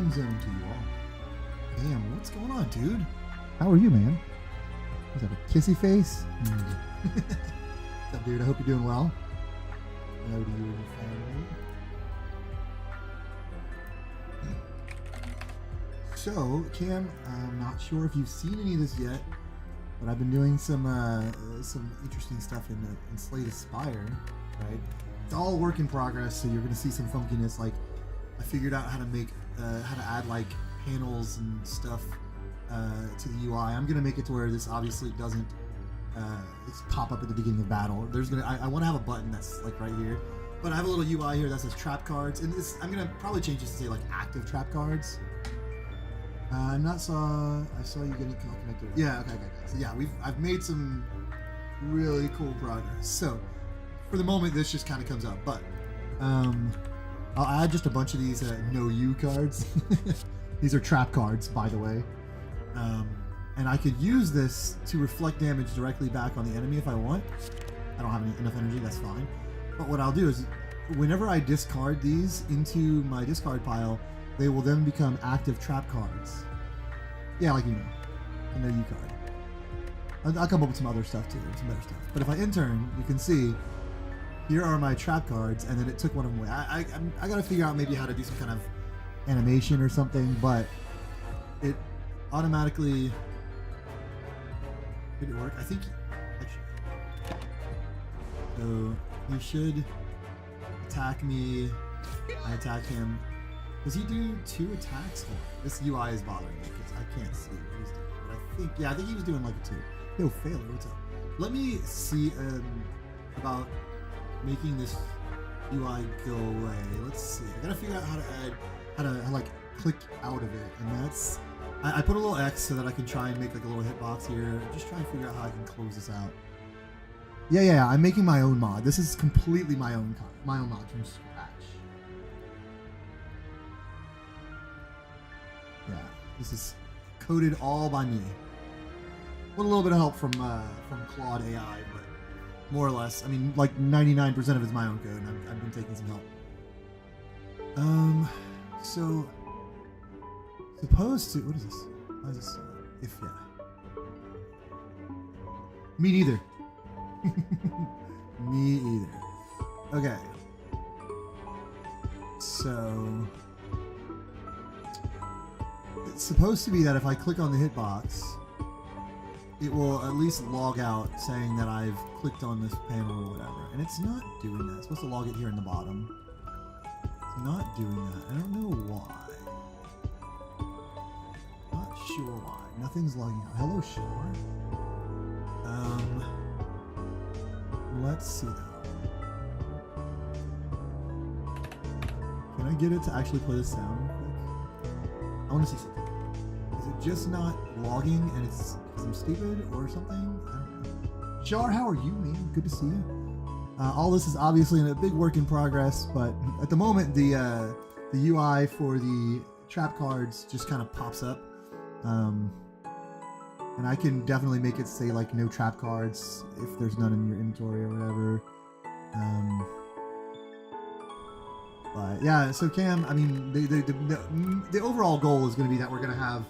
time zone to you all. Damn, what's going on, dude? How are you, man? Is that a kissy face? What's up, dude? I hope you're doing well. Hello to you and your family. So, Cam, I'm not sure if you've seen any of this yet, but I've been doing some interesting stuff in Slay the Spire, right? It's all work in progress, so you're going to see some funkiness. Like, I figured out how to add like panels and stuff to the UI. I'm going to make it to where this obviously doesn't pop up at the beginning of battle. I want to have a button that's like right here, but I have a little UI here that says trap cards, and I'm going to probably change this to say like active trap cards. I saw you getting connected. Yeah, okay. So yeah, I've made some really cool progress. So for the moment, this just kind of comes up, but I'll add just a bunch of these no you cards. These are trap cards, by the way, and I could use this to reflect damage directly back on the enemy if I want. I don't have enough energy, that's fine. But what I'll do is, whenever I discard these into my discard pile, they will then become active trap cards. Yeah, like a no you card. I'll come up with some other stuff too, some better stuff. But if I intern, you can see here are my trap cards, and then it took one of them away. I gotta figure out maybe how to do some kind of animation or something, but it automatically did it work? I think actually. So he should attack me. I attack him. Does he do 2 attacks? Oh, this UI is bothering me because I can't see what he's doing. But I think he was doing like a 2. Yo, failure, what's up? Let me see about making this UI go away. Let's see. I gotta figure out how to like click out of it, and that's I put a little X so that I can try and make like a little hitbox here. Just try and figure out how I can close this out. Yeah. I'm making my own mod. This is completely my own mod from scratch. Yeah, this is coded all by me. With a little bit of help from Claude AI, but more or less, I mean, like 99% of it's my own code, and I've been taking some help. So supposed to, what is this? Why is this? Me neither. Me either. Okay. So it's supposed to be that if I click on the hitbox, it will at least log out saying that I've clicked on this panel or whatever. And it's not doing that. It's supposed to log it here in the bottom. It's not doing that. I don't know why. Not sure why. Nothing's logging out. Hello, Shore. Let's see though. Can I get it to actually play the sound real quick? I want to see something. Is it just not logging and it's because I'm stupid or something? I don't know. Shar, how are you, man? Good to see you. All this is obviously in a big work in progress, but at the moment the UI for the trap cards just kind of pops up. And I can definitely make it say like no trap cards if there's none in your inventory or whatever. But yeah, so Cam, I mean, the overall goal is going to be that we're going to have,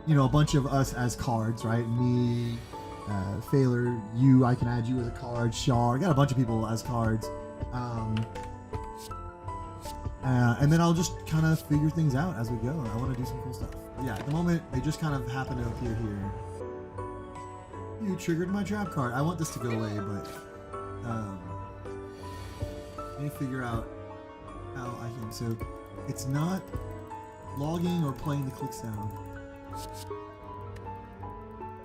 you know, a bunch of us as cards, right? Me, Failer, you, I can add you as a card, Shar, got a bunch of people as cards. And then I'll just kind of figure things out as we go. I want to do some cool stuff. But yeah, at the moment, they just kind of happen to appear here. You triggered my trap card. I want this to go away, but let me figure out how I can. So it's not logging or playing the click sound.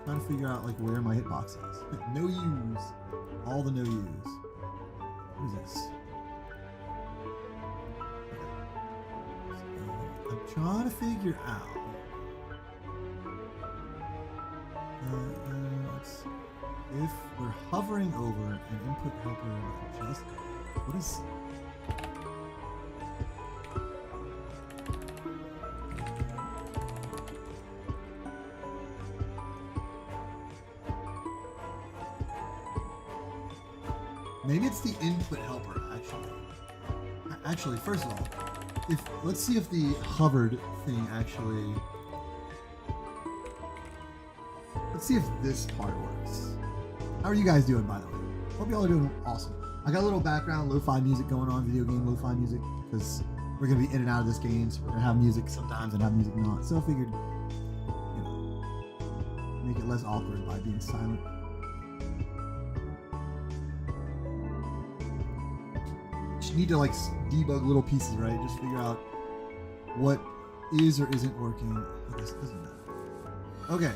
Trying to figure out like where my hitbox is. No use. All the no use. What is this? So I'm trying to figure out. If we're hovering over an input helper just what is maybe it's the input helper actually. First of all, if let's see if the hovered thing actually. Let's see if this part works. How are you guys doing, by the way? Hope y'all are doing awesome. I got a little background lo-fi music going on, video game lo-fi music, because we're gonna be in and out of this game, so we're gonna have music sometimes and have music not. So I figured, you know, make it less awkward by being silent. Just need to like debug little pieces, right? Just figure out what is or isn't working. I guess it doesn't matter. Okay,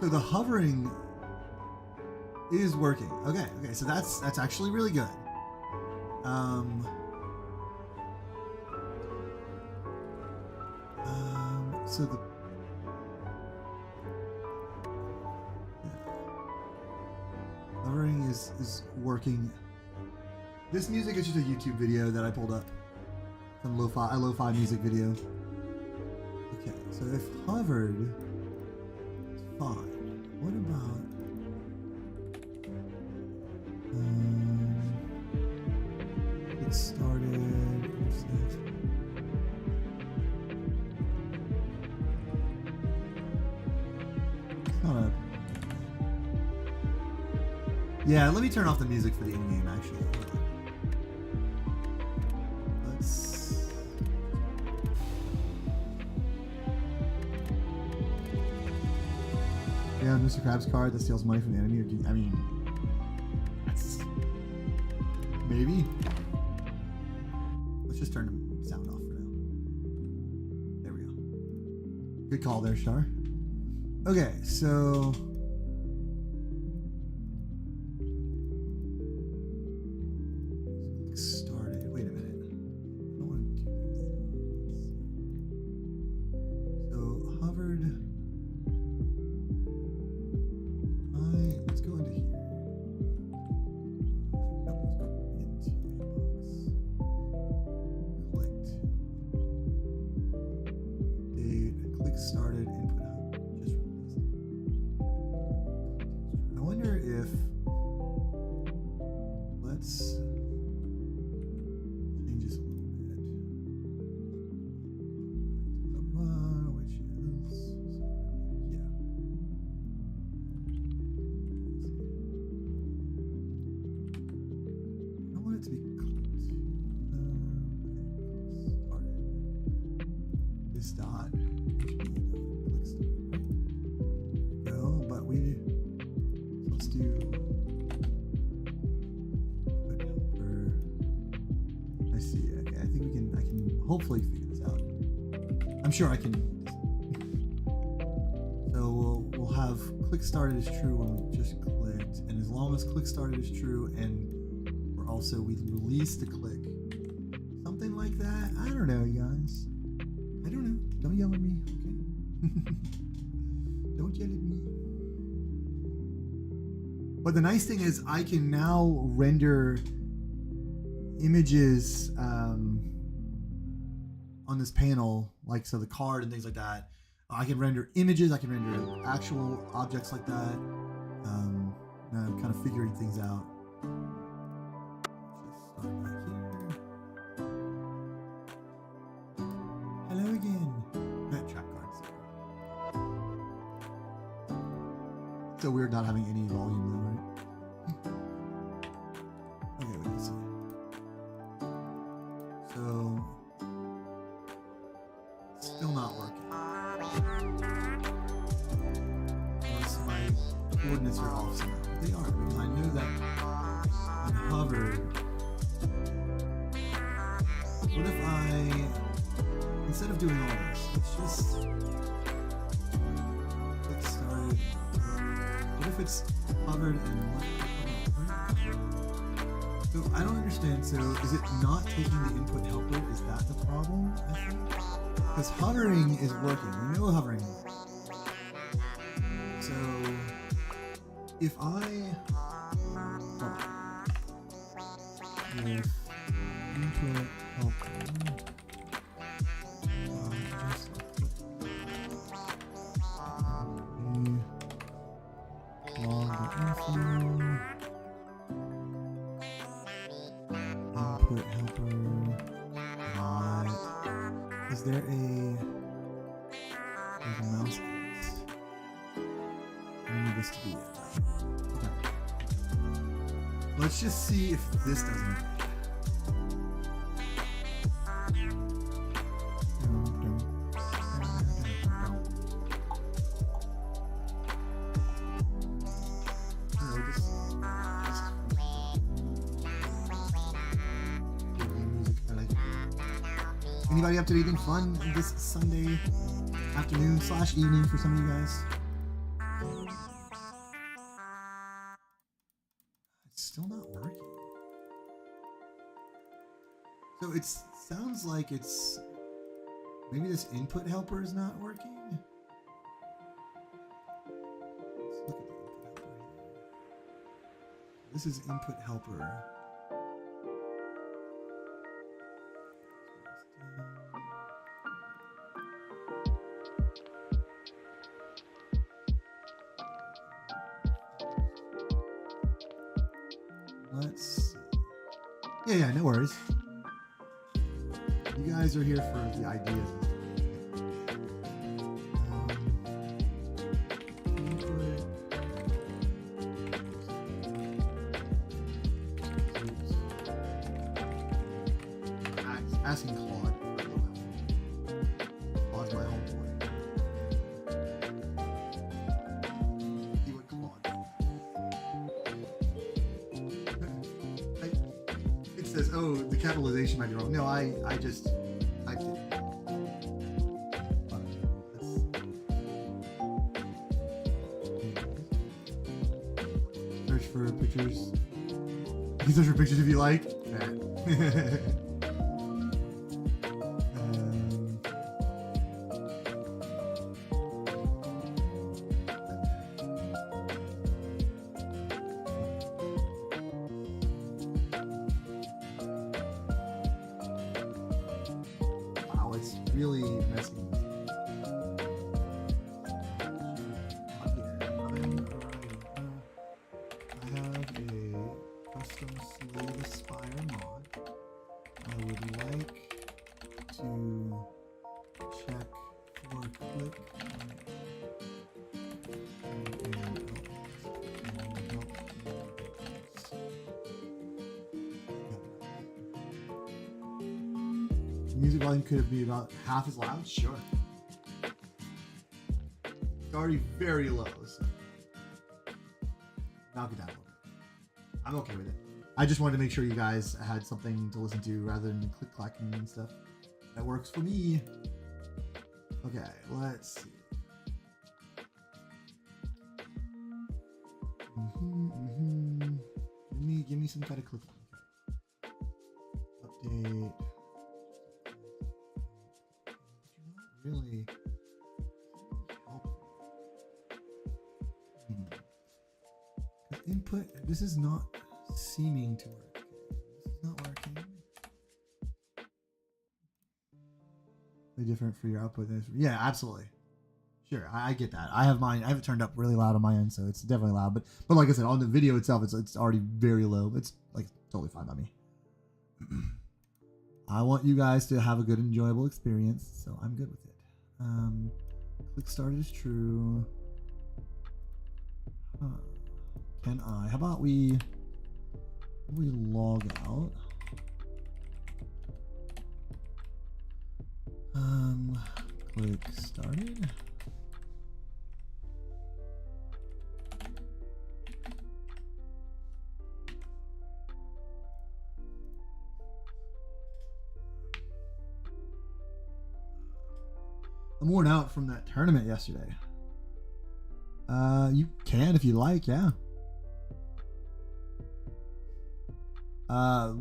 so the hovering is working. Okay, so that's actually really good. So the hovering is working. This music is just a YouTube video that I pulled up. Some lo-fi music video. Okay, so if hovered is fine. What about it started? Yeah, let me turn off the music for the in-game, actually. Let's... Yeah, Mr. Krabs card that steals money from the enemy. I mean, that's... Maybe? Let's just turn the sound off for now. There we go. Good call there, Star. Okay, so... started input out just released. I wonder if let's change this a little bit. Which is yeah. I want it to be clicked. Started. This dot. Let's do input helper. I see. Okay, I think I can hopefully figure this out. I'm sure I can. So we'll have click started is true when we just clicked, and as long as click started is true, and we release the click, something like that. I don't know, you guys. I don't know. Don't yell at me, okay? Don't yell at me. But the nice thing is I can now render images on this panel, like so the card and things like that. I can render images, I can render actual objects like that. I'm kind of figuring things out. Just start back here. Hello again. Track cards. So weird not having any volume though, right? Okay, we can see. So still not working. Unless my coordinates are off somehow. They are, because I know that on hover. What if instead of doing all this, let's just click started. What if it's hovered and what? So I don't understand. So is it not taking the input helper? Is that the problem? I think because hovering is working. We know hovering works. So if if input helper. Log the info. Input helper. Not there there's a mouse? I need this to be it. Okay. Let's just see if this doesn't. Anybody up to anything fun this Sunday afternoon / evening for some of you guys? It's still not working. So it sounds like it's maybe this input helper is not working. Let's look at the input helper here. This is input helper. Let's see. Yeah, no worries. You guys are here for the ideas. Asking Claude. Claude's my homeboy. See what Claude. It says, oh, the capitalization might be wrong. No, I just typed it. Search for pictures. You can search for pictures if you like. Really messy. I have a custom Slay Spire mod. I would like to check for click music volume could be about half as loud? Sure. It's already very low, so knock it down a little bit. I'm okay with it. I just wanted to make sure you guys had something to listen to rather than click-clacking and stuff. That works for me. Okay, let's see. Give me some kind of click. Update. Really help. Input. This is not seeming to work. This is not working. Way different for your output. Yeah, absolutely. Sure, I get that. I have mine. I have it turned up really loud on my end, so it's definitely loud. But like I said, on the video itself, it's already very low. It's like totally fine by me. I want you guys to have a good, enjoyable experience, so I'm good with it. Click started is true. Can I? How about we log out? Click started. I'm worn out from that tournament yesterday. You can if you like, yeah. Well,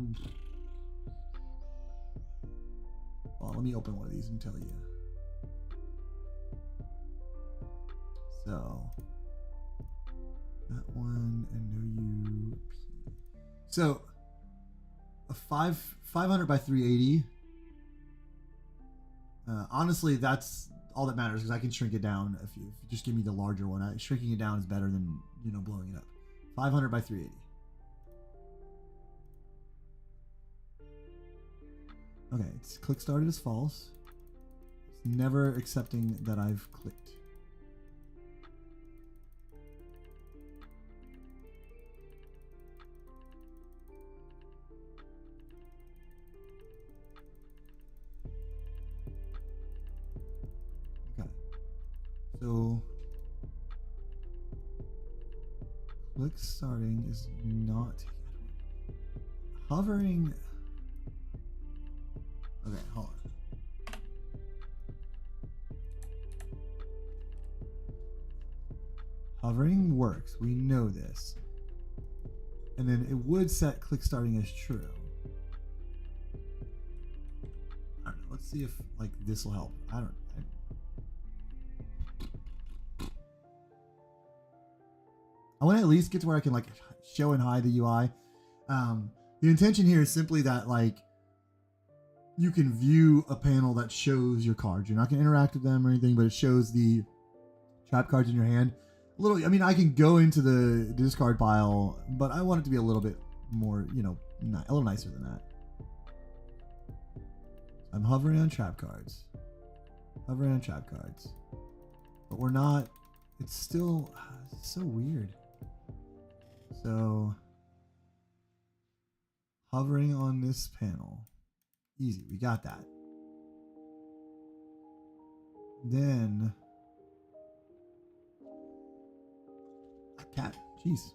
let me open one of these and tell you. So that one and no UP. So a 500 by 380. Honestly, that's all that matters because I can shrink it down. If you just give me the larger one, shrinking it down is better than blowing it up. 500 by 380. Okay, it's click started as false. never accepting that I've clicked. Okay. So click starting is not hovering. Okay, hold on. Hovering works. We know this. And then it would set click starting as true. I don't know. Let's see if like this will help. I want to at least get to where I can like show and hide the UI. The intention here is simply that like you can view a panel that shows your cards. You're not going to interact with them or anything, but it shows the trap cards in your hand. A little. I mean, I can go into the discard pile, but I want it to be a little bit more, you know, a little nicer than that. I'm hovering on trap cards. Hovering on trap cards. But we're not. It's still it's so weird. So hovering on this panel. Easy, we got that. Then cat, jeez.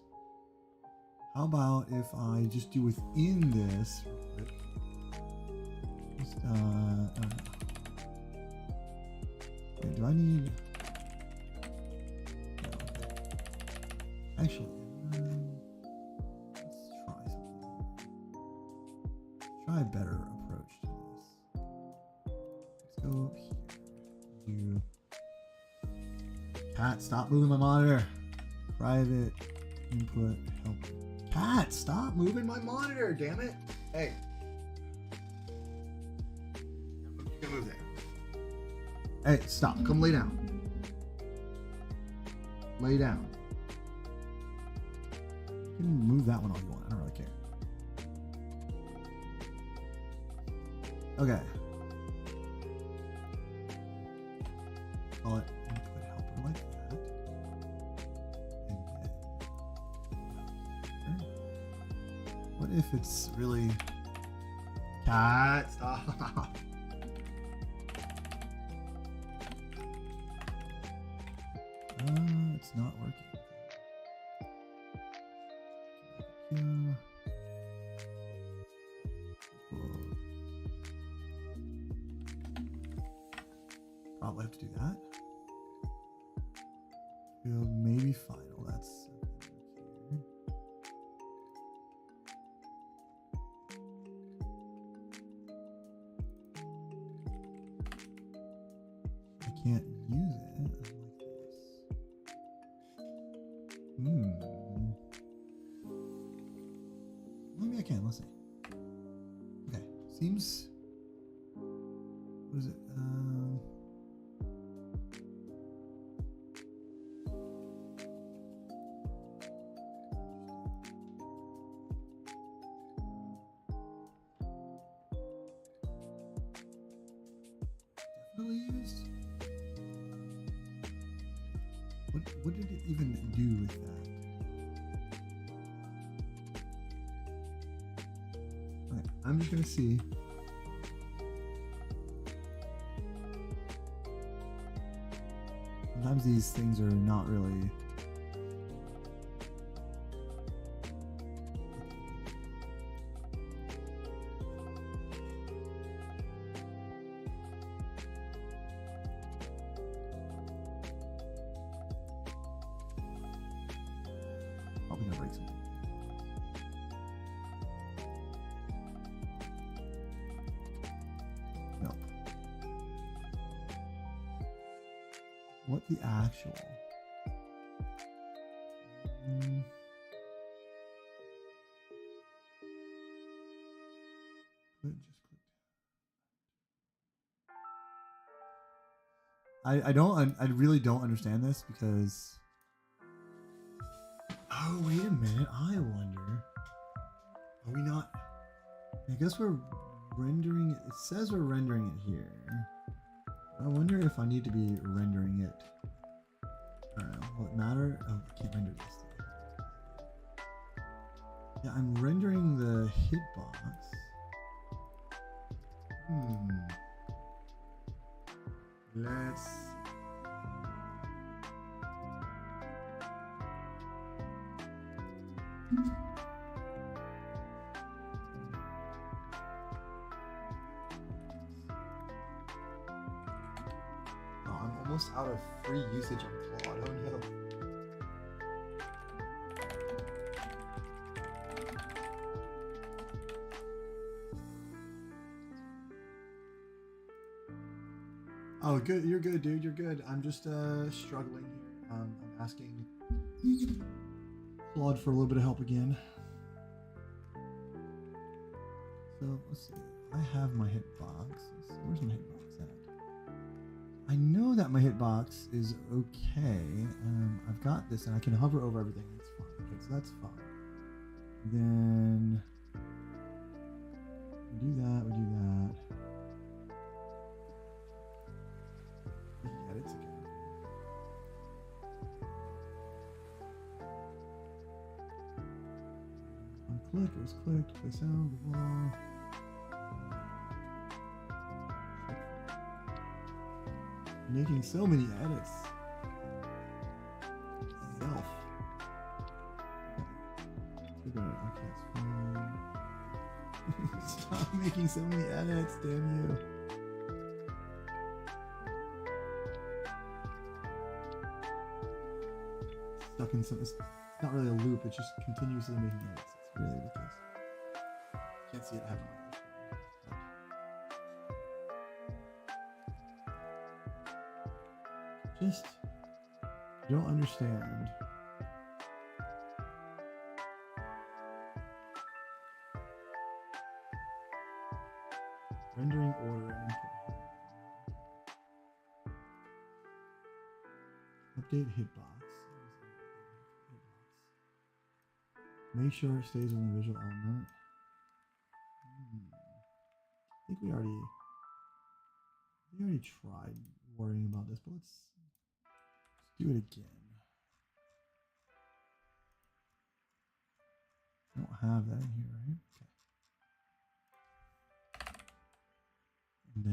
How about if I just do within this? Just, I don't know. Wait, do I need? No. Actually, let's try something. Try a better approach to this. Let's go up here. Cat, stop moving my monitor. Private input help. Cat, stop moving my monitor, damn it. Hey. You can move there. Hey, stop. Come lay down. Lay down. You can move that one all you want. I don't really care. Okay. Call it input helper like that. What if it's really cat? Stop. It's not working. Probably have to do that. Maybe final. That's here. I can't use it like this. Maybe I can. Let's see. Okay. Seems. What is it? Used. What did it even do with that? Okay, I'm just gonna see. Sometimes these things are not really. Probably gonna break something. Nope. What the actual? I really don't understand this because. Oh, wait a minute. I wonder. Are we not? I guess we're rendering it. It says we're rendering it here. I wonder if I need to be rendering it. I don't know. Will it matter? Oh, I can't render this. Yeah, I'm rendering the hitbox. Let's. Oh, I'm almost out of free usage on Claude. Oh no. Oh, good. You're good, dude. You're good. I'm just struggling here. I'm asking Claude for a little bit of help again. So let's see. I have my hitbox. Where's my hitbox at? I know that my hitbox is okay. I've got this, and I can hover over everything. That's fine. Okay, so that's fine. Then we do that. We do that. Edits again. Unclick, it was clicked, place out, blah, blah. Making so many edits. Self. Okay, it's fine. Stop making so many edits, damn you. Stuck in some. It's not really a loop. It's just continuously making edits. It's really ridiculous. Can't see it happening. Just don't understand. Rendering order input. Update hitbox. Make sure it stays within the visual element. I think we already tried worrying about this, but let's do it again. I don't have that in here, right? Okay.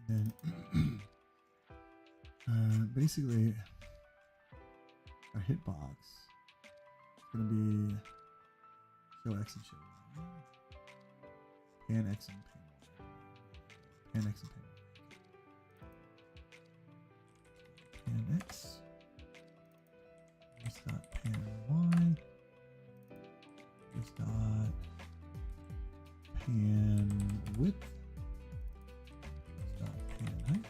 And then basically our hitbox is going to be show X and show Y. Pan X and pan Y. Pan X and pan Y. Pan X. This dot pan Y. This dot pan width. This dot pan height.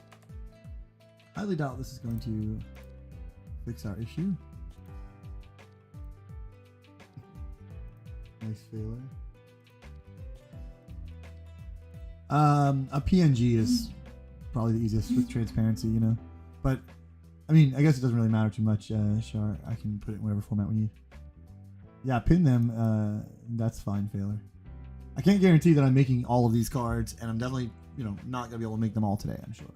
Highly doubt this is going to fix our issue. Nice failure. A PNG is probably the easiest with transparency, you know. But I mean, I guess it doesn't really matter too much. Sure, I can put it in whatever format we need. Yeah, pin them. That's fine, failure. I can't guarantee that I'm making all of these cards, and I'm definitely, you know, not gonna be able to make them all today. I'm sure.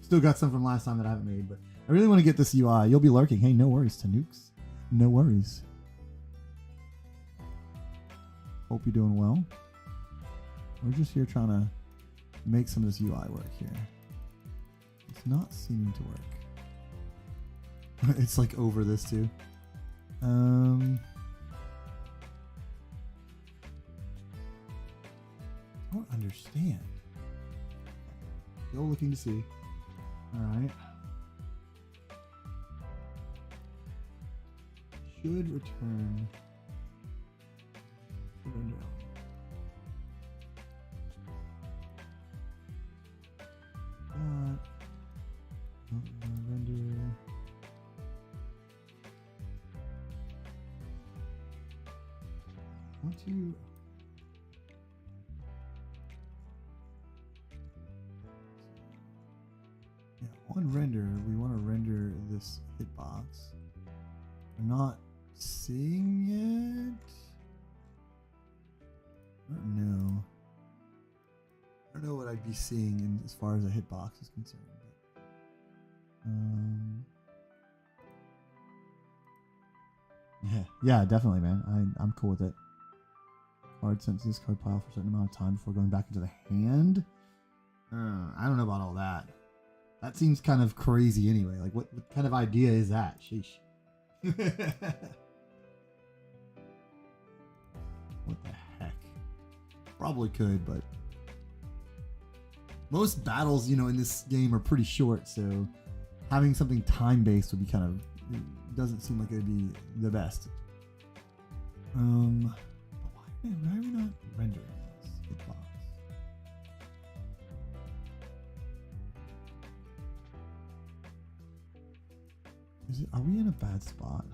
Still got some from last time that I haven't made, but I really want to get this UI. You'll be lurking. Hey, no worries, Tanooks. No worries. Hope you're doing well. We're just here trying to make some of this UI work here. It's not seeming to work. It's like over this too. I don't understand. Still looking to see. Alright. Should return. Render. Render. Want to. Yeah, on render, we want to render this hitbox. I'm not seeing it. I don't know. I don't know what I'd be seeing in, as far as a hitbox is concerned. But, yeah, definitely, man. I'm cool with it. Card sent to this card pile for a certain amount of time before going back into the hand. I don't know about all that. That seems kind of crazy anyway. Like, what kind of idea is that? Sheesh. What the heck? Probably could, but most battles, you know, in this game are pretty short, so having something time-based would be kind of, doesn't seem like it would be the best. Why are we not rendering this hitbox? Are we in a bad spot?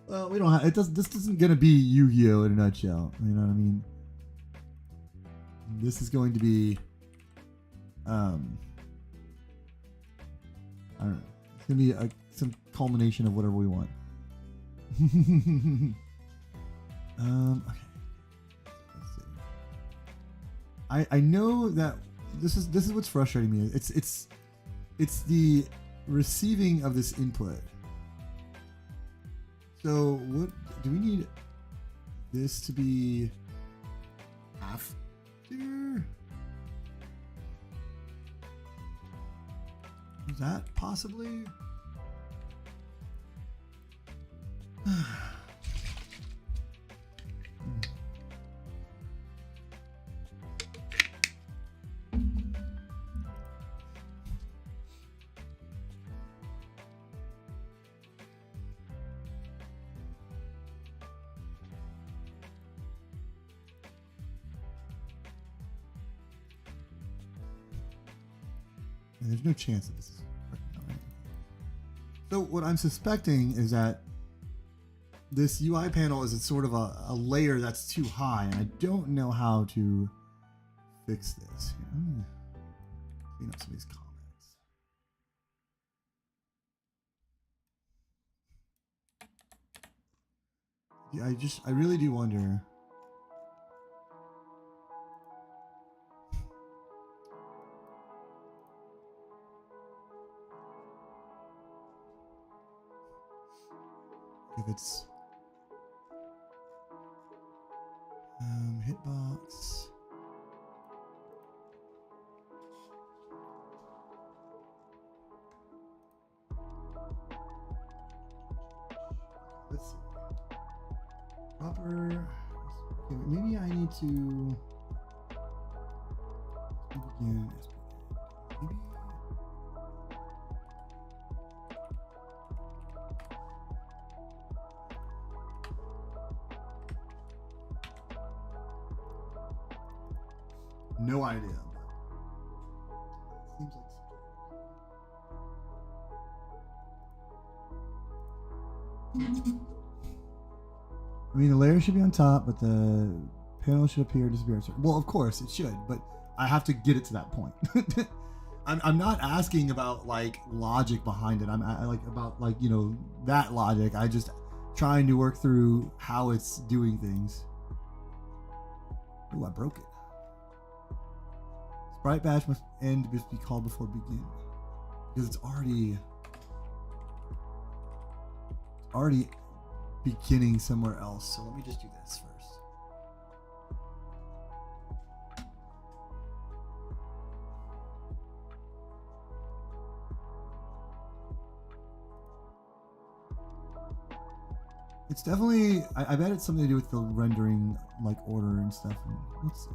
Well, we don't have. This isn't gonna be Yu-Gi-Oh in a nutshell. You know what I mean? This is going to be. I don't know. It's gonna be some culmination of whatever we want. Okay. Let's see. I know that this is what's frustrating me. It's the receiving of this input. So what do we need this to be after? Is that possibly? There's no chance that this is right. So what I'm suspecting is that this UI panel is sort of a layer that's too high, and I don't know how to fix this. Here, I'm gonna clean up some of these comments. Yeah, I really do wonder. If it's hitbox. Let's see. Proper. Okay, maybe I need to begin. Maybe. No idea. Seems like I mean, the layer should be on top, but the panel should appear, disappear. Well, of course it should, but I have to get it to that point. I'm not asking about like logic behind it. I'm like about like, you know, that logic. I just trying to work through how it's doing things. Oh, I broke it. Sprite batch must end must be called before begin, because it's already beginning somewhere else. So let me just do this first. It's definitely, I bet it's something to do with the rendering like order and stuff. And let's see.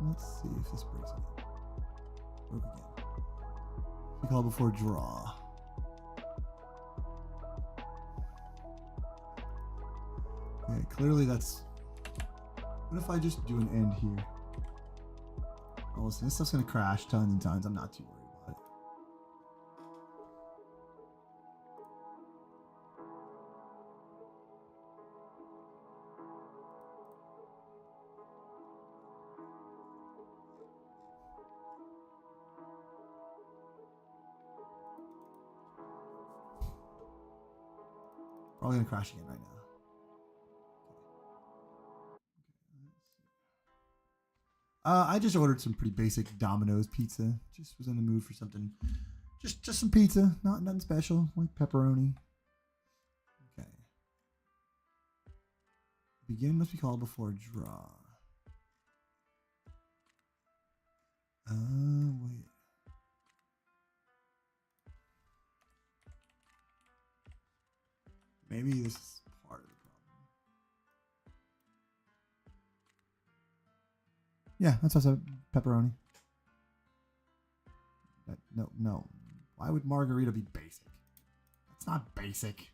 Let's see if this breaks again. Broke again. We call before draw. Okay, clearly that's. What if I just do an end here? Oh, listen, this stuff's gonna crash tons and tons. I'm not too worried about it. Probably gonna crash again right now. I just ordered some pretty basic Domino's pizza. Just was in the mood for something. Just some pizza, nothing special, like pepperoni. Okay. Begin must be called before draw. Wait. Maybe this is part of the problem. Yeah, that's also pepperoni. No. Why would margarita be basic? That's not basic.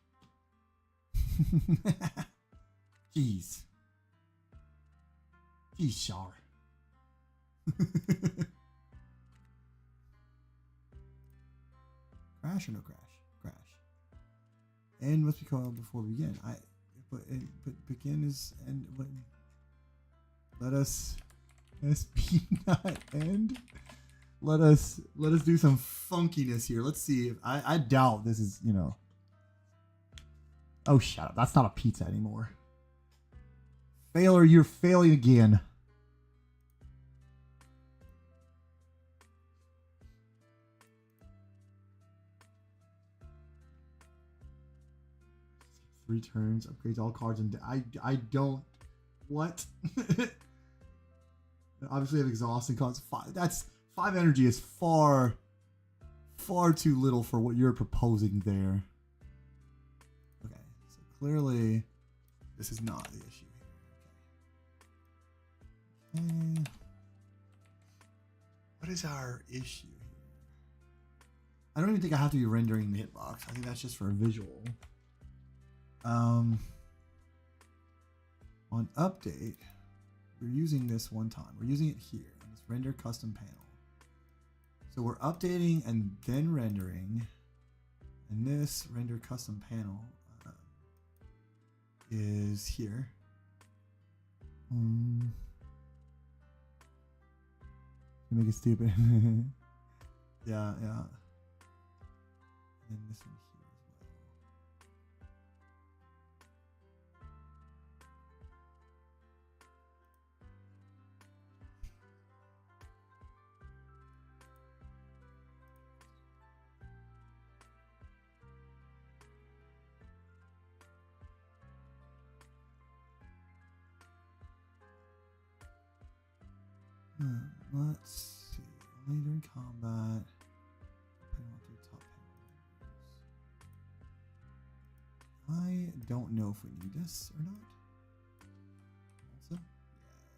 Jeez. Jeez, Shar. Crash or no crash? Crash. End must be called before begin. But begin is end. But let us SP not end. Let us do some funkiness here. Let's see. I doubt this is, you know. Oh, shut up. That's not a pizza anymore. Failure, you're failing again. Three turns, upgrades all cards, and I don't. What? Obviously, have exhausting costs. That's 5 energy is far too little for what you're proposing there. Okay, so clearly this is not the issue here. Okay. What is our issue here? I don't even think I have to be rendering the hitbox. I think that's just for a visual. On update, we're using this one time. We're using it here on this render custom panel. So we're updating and then rendering, and this render custom panel is here. Make it stupid. yeah. And this one here as well. Let's see. Only during combat. Panel to top panel. I don't know if we need this or not. Also, yeah.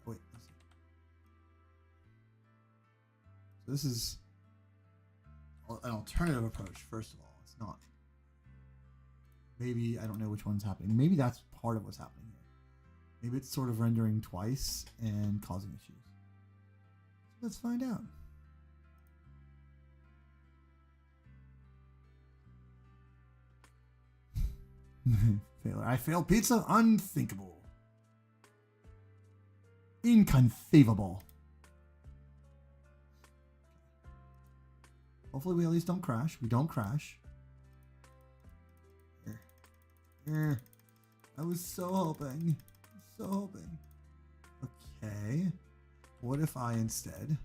Wait. Let's see. So this is an alternative approach. First of all, it's not. Maybe I don't know which one's happening. Maybe that's part of what's happening here. Maybe it's sort of rendering twice and causing issues. Let's find out. Failure. I failed pizza. Unthinkable. Inconceivable. Hopefully we at least don't crash. We don't crash. Here. I was so hoping. Okay. What if I instead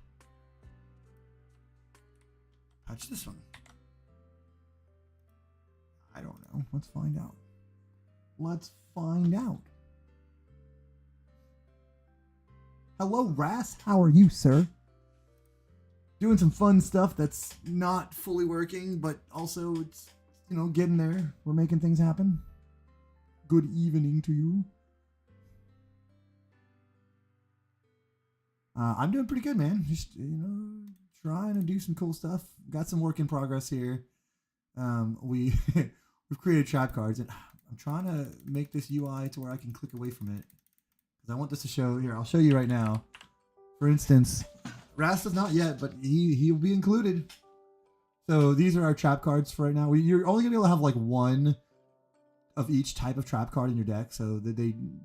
patch this one? I don't know. Let's find out. Hello, Ras. How are you, sir? Doing some fun stuff that's not fully working, but also it's, you know, getting there. We're making things happen. Good evening to you. I'm doing pretty good, man. Just, you know, trying to do some cool stuff. Got some work in progress here. We've created trap cards, and I'm trying to make this UI to where I can click away from it, because I want this to show here. I'll show you right now. For instance, Rasta's not yet, but he'll be included. So these are our trap cards for right now. You're only gonna be able to have like one of each type of trap card in your deck, so that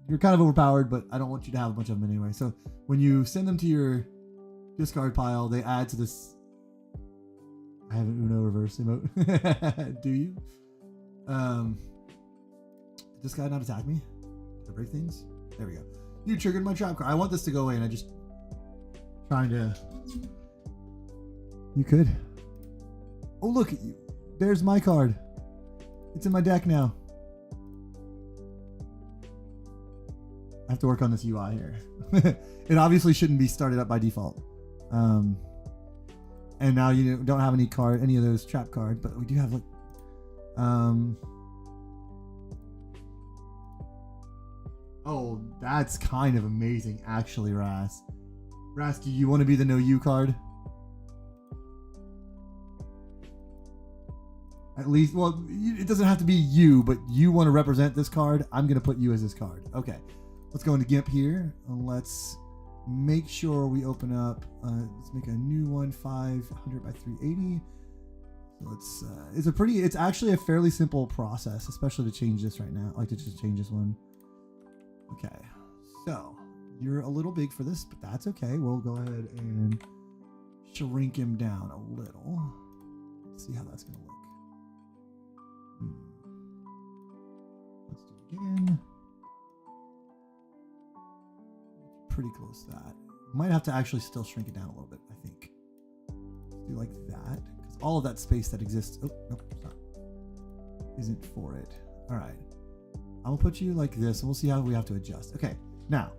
you're kind of overpowered, but I don't want you to have a bunch of them anyway. So when you send them to your discard pile, they add to this. I have an Uno reverse emote. Do you? Did this guy not attack me? Did I break things? There we go. You triggered my trap card. I want this to go away, and I just trying to. You could. Oh, look at you. There's my card. It's in my deck now. I have to work on this UI here. It obviously shouldn't be started up by default. And now you don't have any of those trap cards, but we do have like, oh, that's kind of amazing, actually, Ras. Ras, do you want to be the no you card? At least, well, it doesn't have to be you, but you want to represent this card. I'm going to put you as this card. Okay. Let's go into GIMP here. Let's make sure we open up. Let's make a new one, 500 by 380. So it's actually a fairly simple process, especially to change this right now. I like to just change this one. Okay. So you're a little big for this, but that's okay. We'll go ahead and shrink him down a little. Let's see how that's going to look. Let's do it again. Pretty close to that. Might have to actually still shrink it down a little bit, I think. Let's do like that, because all of that space that exists, oh, nope, stop, isn't for it. All right. I'm gonna put you like this, and we'll see how we have to adjust. Okay, now,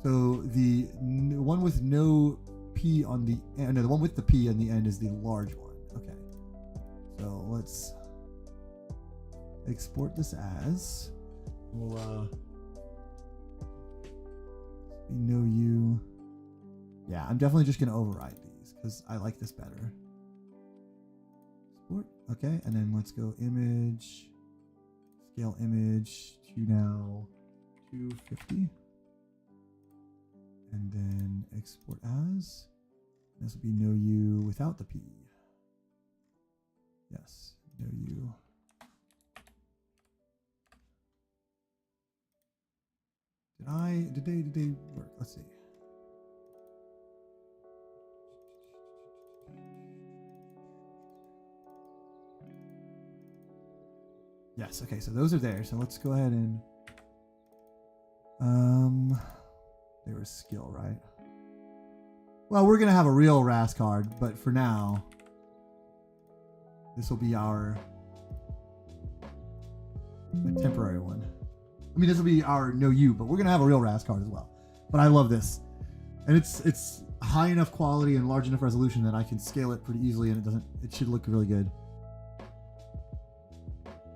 so the one with no P on the end, no, the one with the P on the end is the large one. Okay. So let's export this as, we'll know you. Yeah, I'm definitely just gonna override these because I like this better. Export. Okay, and then let's go image, scale image to now 250, and then export as. This will be no you without the P. Yes, no you. Did they work? Let's see. Yes, okay, so those are there. So let's go ahead and they were skill, right? Well, we're gonna have a real Ras card, but for now, this will be our temporary one. I mean, this will be our no you, but we're gonna have a real Ras card as well. But I love this, and it's high enough quality and large enough resolution that I can scale it pretty easily, and it should look really good.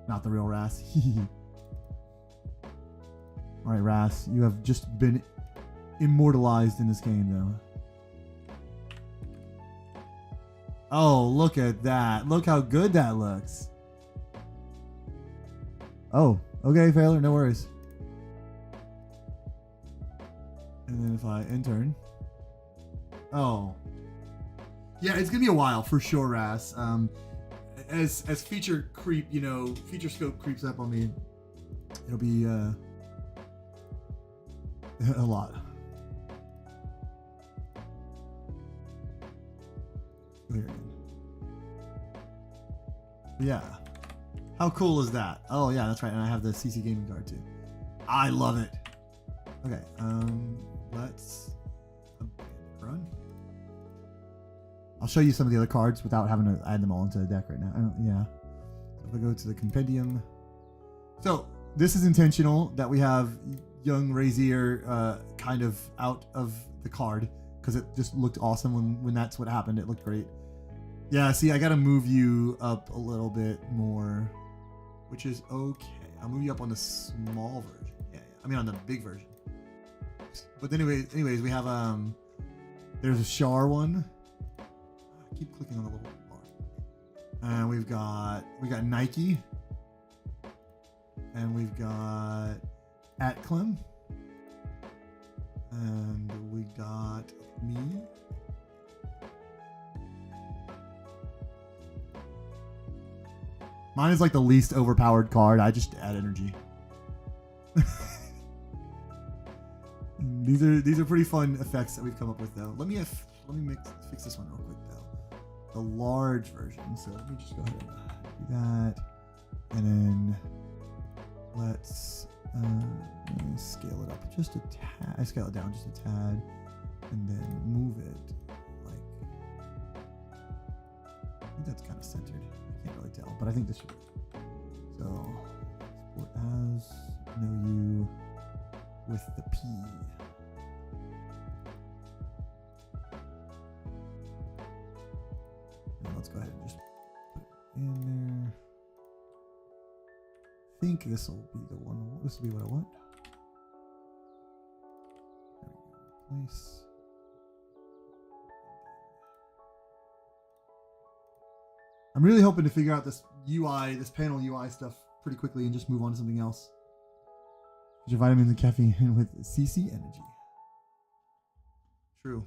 Not the real Ras. All right, Ras, you have just been immortalized in this game, though. Oh, look at that! Look how good that looks. Oh. Okay, failure, no worries. And then if I intern. Oh. Yeah, it's gonna be a while for sure, Ras. As feature creep, feature scope creeps up on me, it'll be a lot. Here again. Yeah. How cool is that? Oh yeah, that's right. And I have the CC gaming card too. I love it. Okay, let's run. I'll show you some of the other cards without having to add them all into the deck right now. Yeah. So if I go to the compendium. So this is intentional that we have young Razier kind of out of the card because it just looked awesome when that's what happened. It looked great. Yeah, see, I got to move you up a little bit more, which is okay. I'll move you up on the small version. Yeah, I mean on the big version. But anyways, we have there's a Char one. I keep clicking on the little bar. And we've got Nike. And we've got Atclem. And we got me. Mine is like the least overpowered card. I just add energy. These are pretty fun effects that we've come up with though. Let me fix this one real quick though. The large version. So let me just go ahead and do that, and then Let's scale it up just a tad. I scale it down just a tad, and then move it like. I think that's kind of centered. I can't really tell, but I think this should. So export as no U with the P. And let's go ahead and just put it in there. I think this will be the one. This will be what I want. There we go. Place. I'm really hoping to figure out this UI, this panel UI stuff pretty quickly and just move on to something else. Get your vitamins and caffeine with CC Energy. True.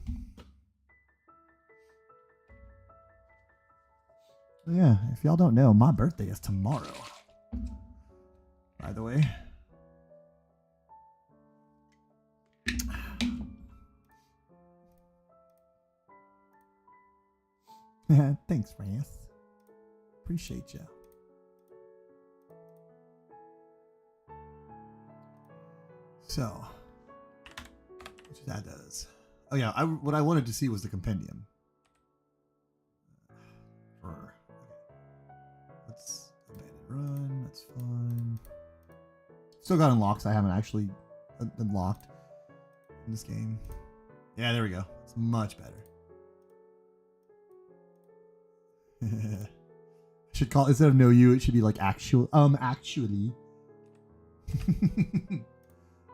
Yeah, if y'all don't know, my birthday is tomorrow. By the way. Thanks, France. Appreciate you. So, which that does. Oh yeah, what I wanted to see was the compendium. Let's abandon run. That's fine. Still got unlocks I haven't actually unlocked in this game. Yeah, there we go. It's much better. Should call instead of no you, it should be like actually.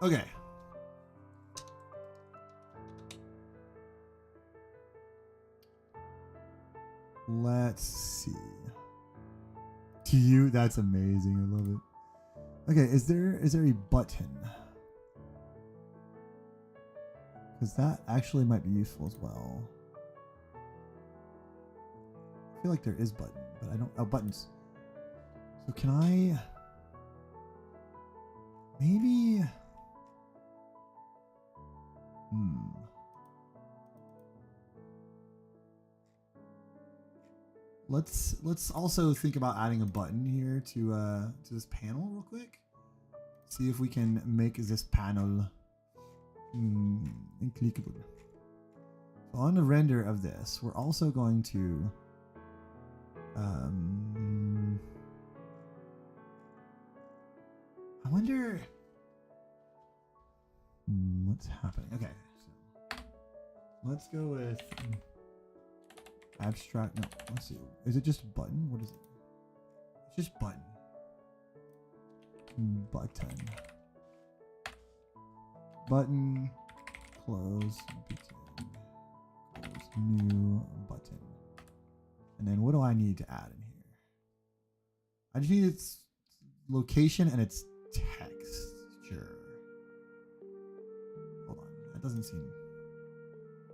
Okay. Let's see. To you, that's amazing. I love it. Okay, is there a button? Because that actually might be useful as well. I feel like there is button, but I don't. Oh, buttons. So can I? Maybe. Let's also think about adding a button here to this panel real quick. See if we can make this panel clickable. So on the render of this, we're also going to I wonder what's happening. Okay, so let's go with abstract. No, let's see. Is it just button? What is it? It's just button. Button. Button. Close. Close. New button. And then what do I need to add in here? I just need its location and its text. Sure. Hold on. That doesn't seem.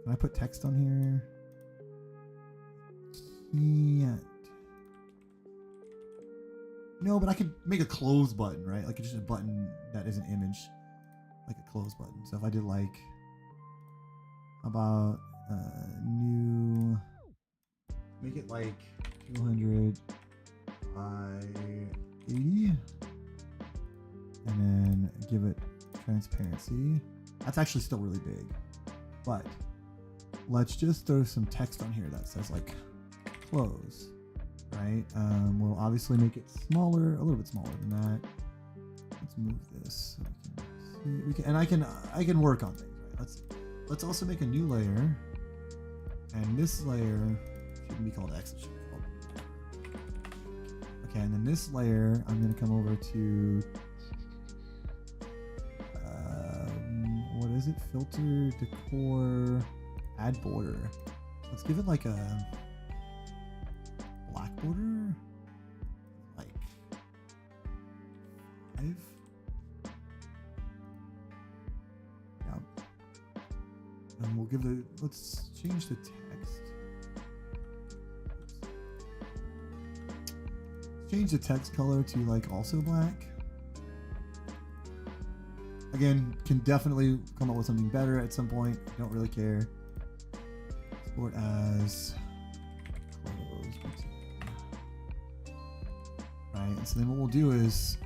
Can I put text on here? Can't. No, but I could make a close button, right? Like just a button that is an image, like a close button. So if I did like, how about new, make it like 200 by 80, and then give it transparency. That's actually still really big, but let's just throw some text on here that says like close. Right, we'll obviously make it smaller, a little bit smaller than that. Let's move this so we can see, and I can work on things. Right, let's also make a new layer, and this layer shouldn't be called X. It should be called. Okay, and then this layer, I'm gonna come over to what is it? Filter, decor, add border. Let's give it like a black border, like 5. Yeah, and we'll give the. Let's change the text. Change the text color to like also black. Again, can definitely come up with something better at some point. Don't really care. Export as. Right, and so then what we'll do is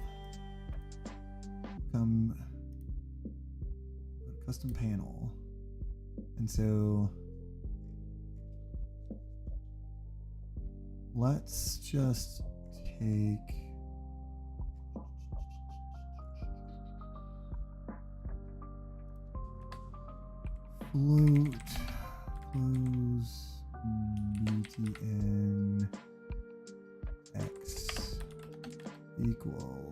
custom panel. And so let's just take float close btn x equals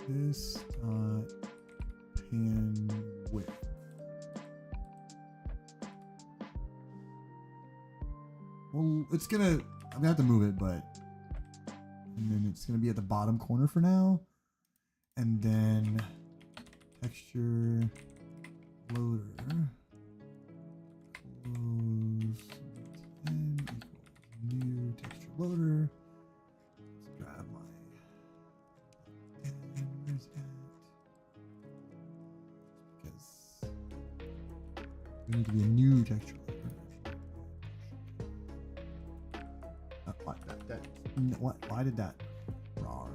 this dot pan width. Well, I'm gonna have to move it, and then it's gonna be at the bottom corner for now, and then texture loader close n equals new texture loader. Let's grab my where's that? Because we need to be a new texture loader. Why did that? Rawr.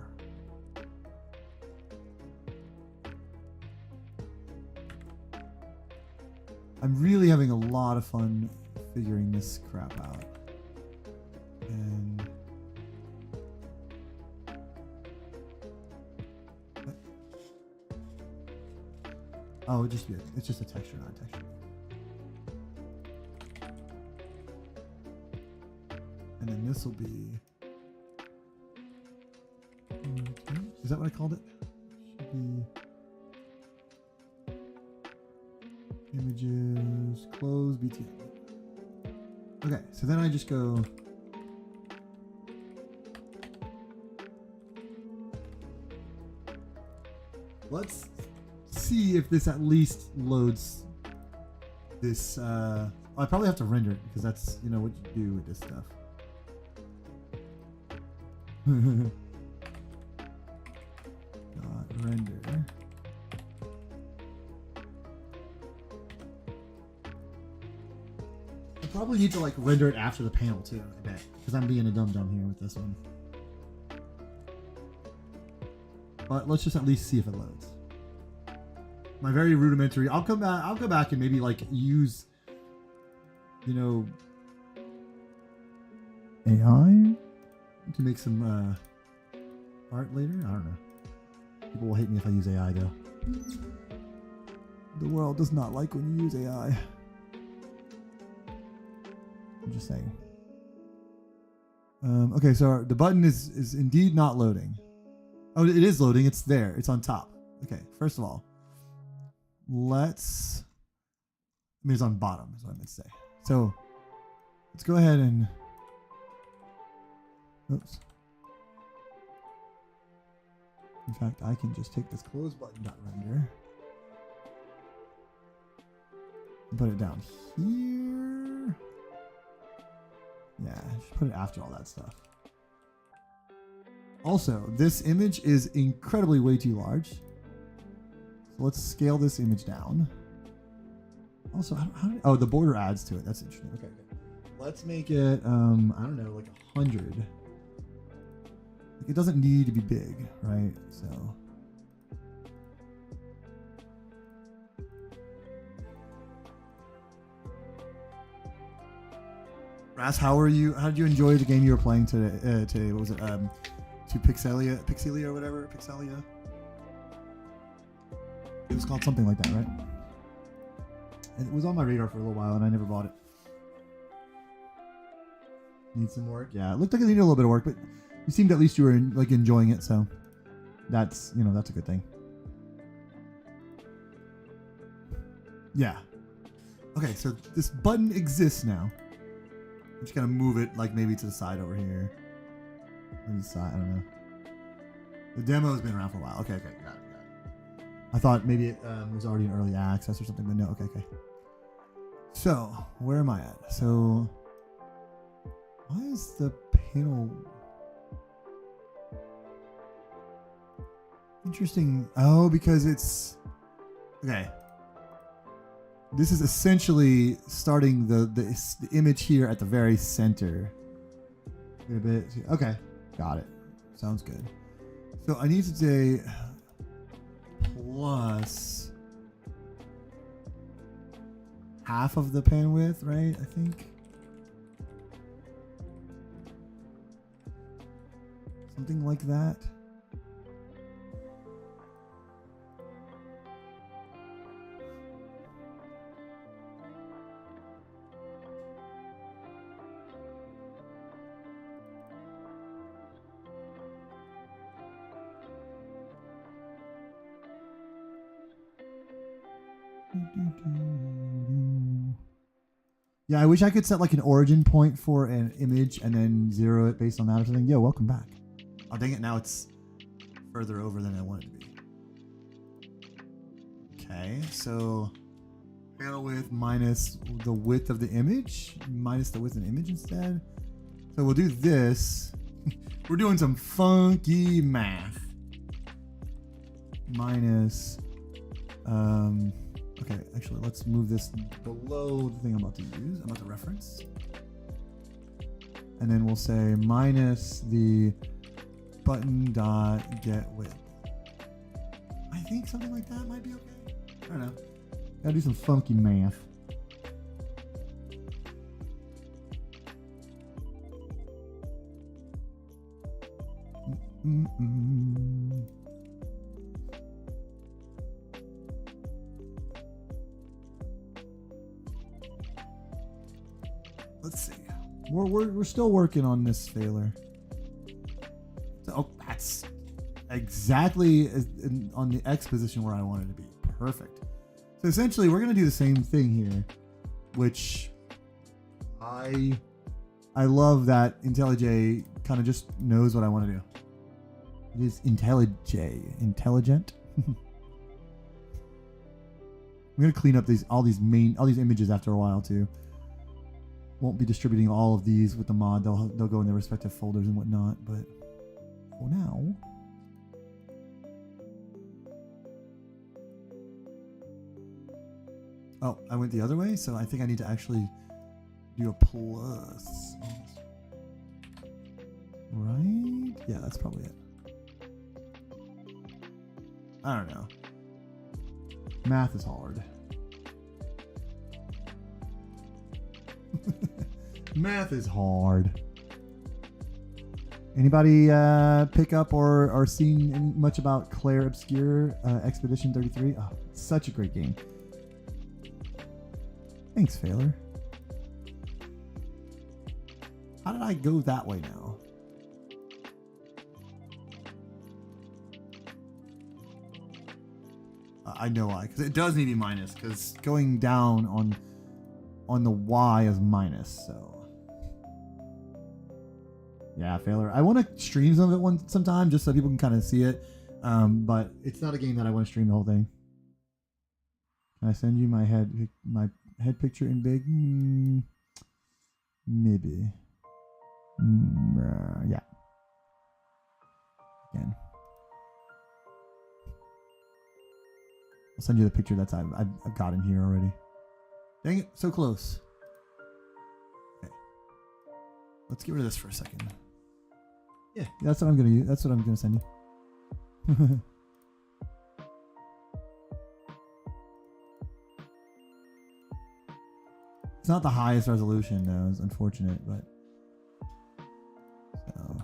I'm really having a lot of fun figuring this crap out. And oh, it's just a texture, not a texture. And then this will be. Is that what I called it? Should be images, close, BTN. Okay, so then I just go let's see if this at least loads this. I probably have to render it because that's, you know, what you do with this stuff. Render. I probably need to like render it after the panel too, I bet, because I'm being a dum here with this one. But let's just at least see if it loads. My very rudimentary. I'll go back and maybe like use, you know, AI to make some art later. I don't know. People will hate me if I use AI though. The world does not like when you use AI. I'm just saying. Okay, so the button is indeed not loading. Oh, it is loading. It's there. It's on top. Okay, first of all, it's on bottom is what I meant to say. So let's go ahead and oops. In fact, I can just take this close button .render and put it down here. Yeah, just put it after all that stuff. Also, this image is incredibly way too large. So let's scale this image down. Also, oh, the border adds to it. That's interesting. Okay. Let's make it, I don't know, like 100. It doesn't need to be big, right? So Ras, how did you enjoy the game you were playing today? What was it? To Pixelia or whatever? Pixelia? It was called something like that, right? And it was on my radar for a little while and I never bought it. Need some work? Yeah, it looked like it needed a little bit of work, but you seemed at least you were like enjoying it, so that's, you know, that's a good thing. Yeah. Okay, so this button exists now. I'm just gonna move it like maybe to the side over here. Maybe side, I don't know. The demo has been around for a while. Okay, got it. I thought maybe it was already in early access or something, but no. Okay. So where am I at? So why is the panel interesting? Oh, because it's okay. This is essentially starting the image here at the very center. Wait a bit. Okay, got it. Sounds good. So I need to say plus half of the pan width, right? I think. Something like that. Yeah, I wish I could set like an origin point for an image and then zero it based on that or something. Yo, welcome back. Oh, dang it. Now it's further over than I want it to be. Okay, so panel width minus the width of the image, minus the width of the image instead. So we'll do this. We're doing some funky math. Minus, okay, actually, let's move this below the thing I'm about to use. I'm about to reference. And then we'll say minus the button dot get width. I think something like that might be okay. I don't know. Gotta do some funky math. Let's see. We're still working on this failure. So, oh, that's exactly on the X position where I wanted to be. Perfect. So essentially, we're gonna do the same thing here, which I love that IntelliJ kind of just knows what I want to do. It is intelligent. I'm gonna clean up all these images after a while too. Won't be distributing all of these with the mod. They'll go in their respective folders and whatnot. But for now, oh, I went the other way, so I think I need to actually do a plus. Right? Yeah, that's probably it. I don't know. Math is hard. Math is hard. Anybody pick up or seen much about Claire Obscure Expedition 33? Oh, such a great game. Thanks, Failer. How did I go that way now? I know why, because it does need to be minus, because going down on the Y is minus, so. Yeah, Failure. I want to stream some of it sometime just so people can kind of see it, but it's not a game that I want to stream the whole thing. Can I send you my head picture in big? Maybe. Yeah. Again. I'll send you the picture that's I've got in here already. Dang it, so close. Okay. Let's get rid of this for a second. Yeah, that's what I'm gonna use. That's what I'm gonna send you. It's not the highest resolution though, it's unfortunate, but so.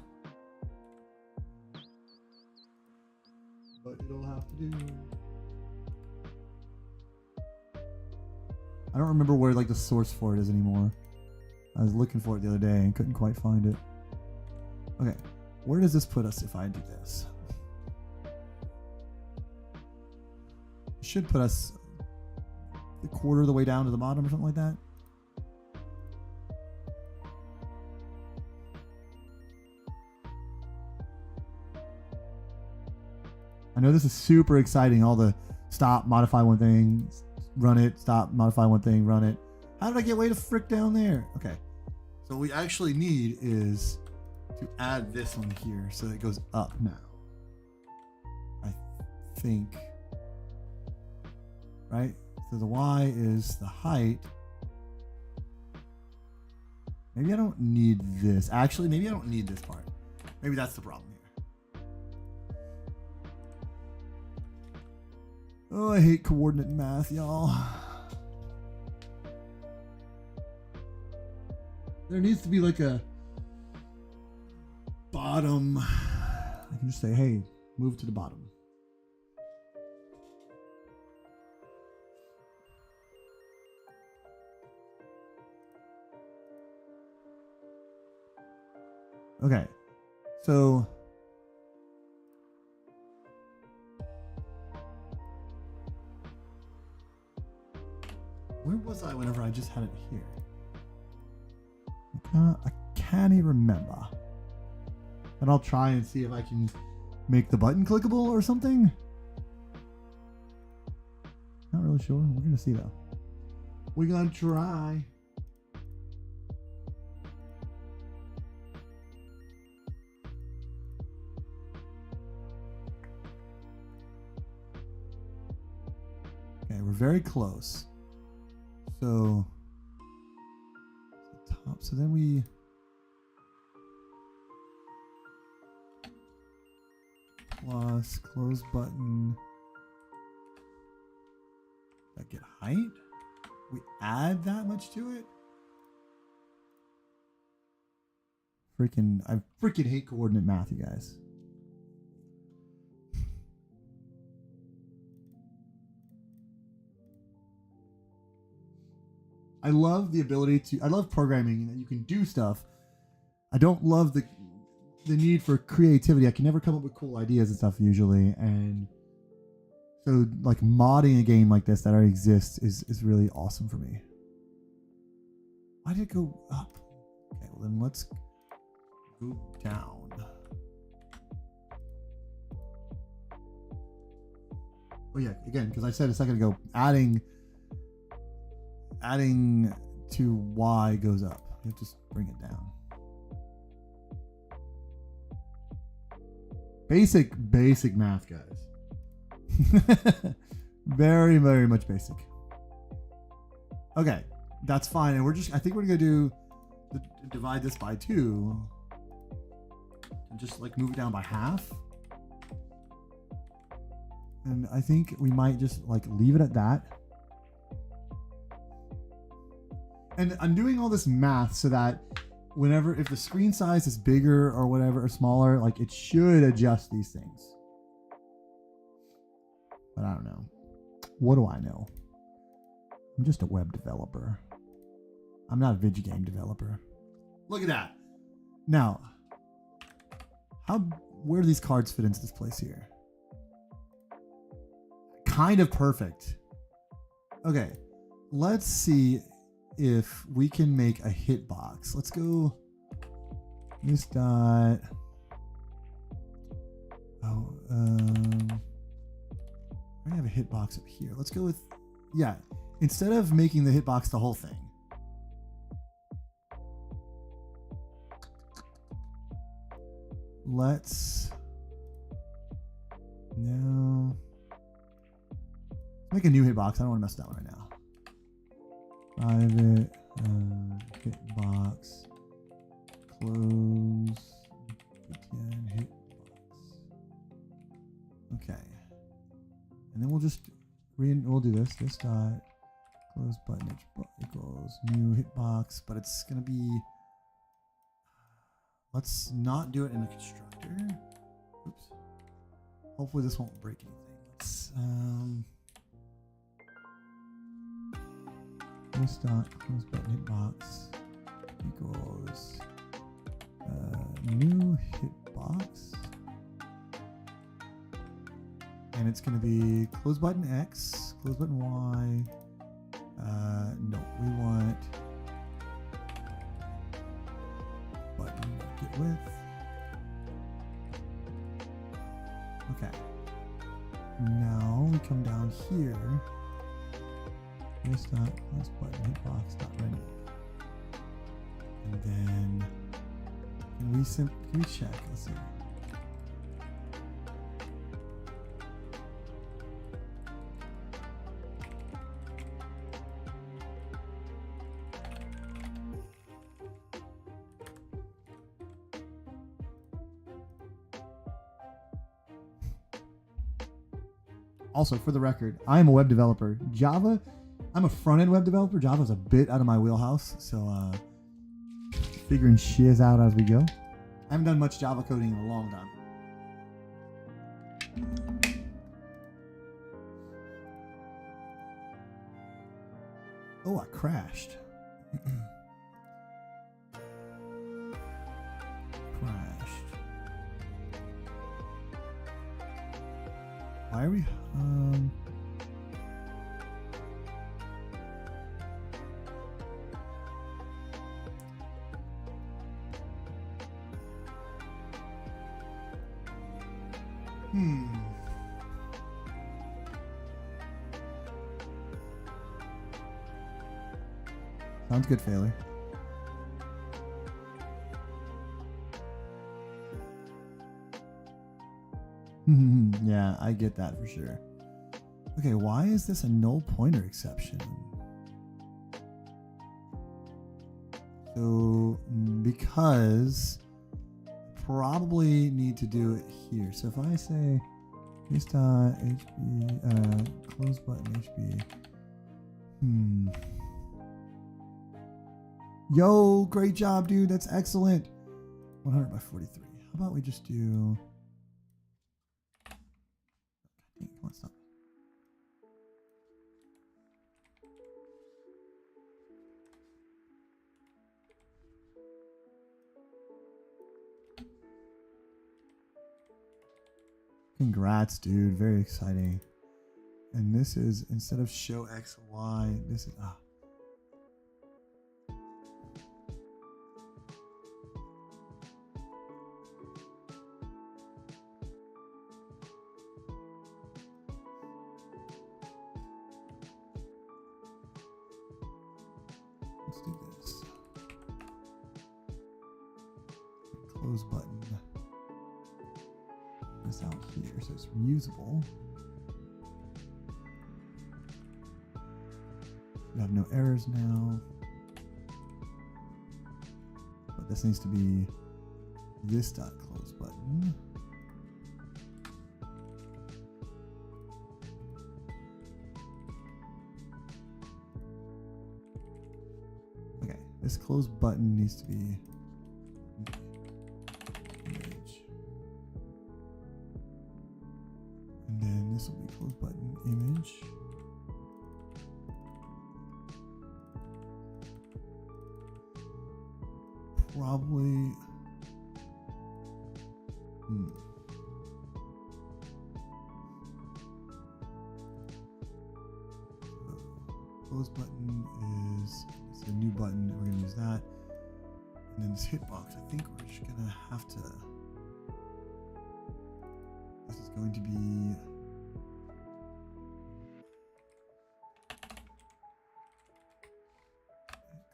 But it'll have to do. I don't remember where like the source for it is anymore. I was looking for it the other day and couldn't quite find it. Okay, where does this put us if I do this? It should put us a quarter of the way down to the bottom or something like that. I know this is super exciting. All the stop, modify one thing, run it, stop, modify one thing, run it. How did I get way to frick down there? Okay. So what we actually need is to add this one here so that it goes up now. I think. Right? So the Y is the height. Maybe I don't need this. Actually, maybe I don't need this part. Maybe that's the problem here. Oh, I hate coordinate math, y'all. There needs to be like a bottom. I can just say, hey, move to the bottom. Okay, so where was I whenever I just had it here? I can't even remember. And I'll try and see if I can make the button clickable or something. Not really sure. We're gonna see though. We're gonna try. Okay, we're very close. So top. So then we plus close button. That get height? We add that much to it? I freaking hate coordinate math, you guys. I love the ability to, I love programming that you can do stuff. I don't love the need for creativity. I can never come up with cool ideas and stuff usually. And so like modding a game like this that already exists is really awesome for me. Why did it go up? Okay, well then let's go down. Oh yeah, again, because I said a second ago, adding to Y goes up. You have to just bring it down. Basic math, guys. Very, very much basic. Okay, that's fine. And I think we're gonna do divide this by 2 and just like move it down by half. And I think we might just like leave it at that. And I'm doing all this math so that if the screen size is bigger or whatever or smaller, like it should adjust these things. But I don't know. What do I know? I'm just a web developer. I'm not a video game developer. Look at that. Now, where do these cards fit into this place here? Kind of perfect. Okay, let's see if we can make a hitbox. Let's go this dot. Oh, I have a hitbox up here. Let's go with, yeah, instead of making the hitbox the whole thing. Let's now make a new hitbox. I don't want to mess with that one right now. Private hitbox close again hitbox. Okay, and then we'll do this dot close button equals new hitbox, but it's gonna be, let's not do it in a constructor. Oops. Hopefully this won't break anything. Let's this dot close button hitbox equals new hitbox, and it's going to be close button X, close button Y. No, we want button get width. Okay. Now we come down here. This dot close button hitbox dot render, and then can we check? Let's see. Also, for the record, I am a web developer. Java, I'm a front-end web developer. Java's a bit out of my wheelhouse, so figuring shiz out as we go. I haven't done much Java coding in a long time. Oh, I crashed. Crashed. Why are we? Sounds good, failure. Yeah, I get that for sure. Okay, why is this a null pointer exception? So, because probably need to do it here. So if I say this hb close button hb. Yo, great job, dude. That's excellent. 100 by 43. How about we just do... Come on, stop. Congrats, dude. Very exciting. And this is, instead of show x, y, this is... Let's do this. Close button. This out here, so it's reusable. We have no errors now. But this needs to be this dot close button. Okay, this close button needs to be image. And then this will be close button image. Probably close button is a new button. We're gonna use that, and then this hitbox. I think we're just gonna have to. This is going to be.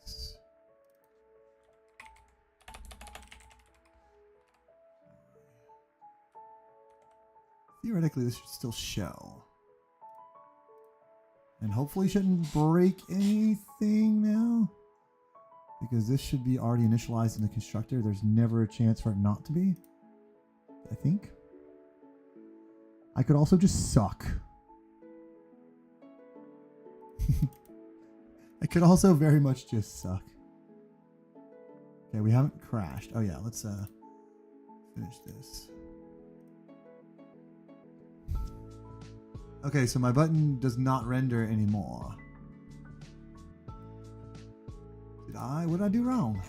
X. Theoretically, this should still show. And hopefully shouldn't break anything now. Because this should be already initialized in the constructor. There's never a chance for it not to be. I think. I could also just suck. I could also very much just suck. Okay, we haven't crashed. Oh yeah, let's finish this. Okay, so my button does not render anymore. What did I do wrong?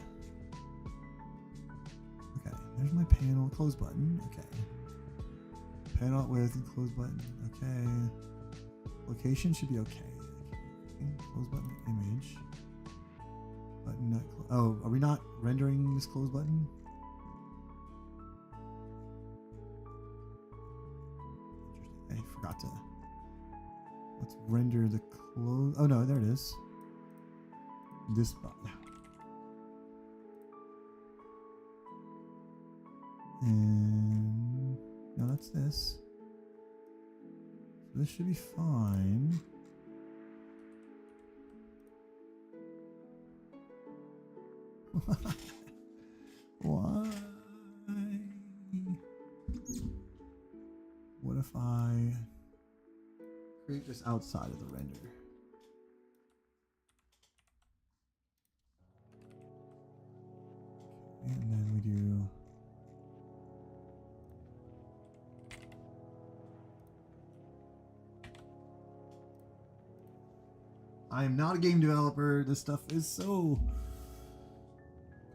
Okay, there's my panel, close button. Okay. Panel width and close button. Okay. Location should be okay. Close button image. Button not oh, are we not rendering this close button? Interesting. I forgot to. Let's render the close. Oh no, there it is. This button. And no, that's this. So this should be fine. Why? What if I create just outside of the render. And then we do. I am not a game developer. This stuff is so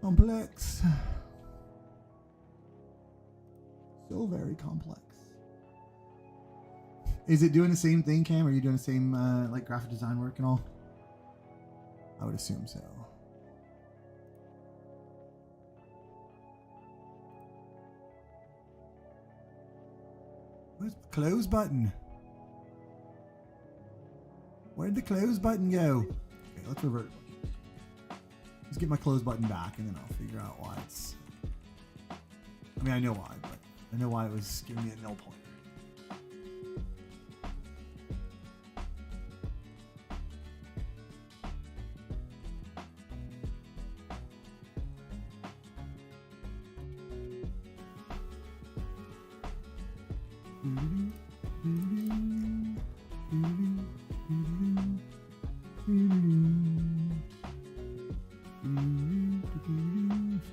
complex. So very complex. Is it doing the same thing, Cam? Are you doing the same like graphic design work and all? I would assume so. Where's the close button? Where'd the close button go? Okay, let's revert. Let's get my close button back and then I'll figure out why it's... I mean, I know why, but I know why it was giving me a null pointer.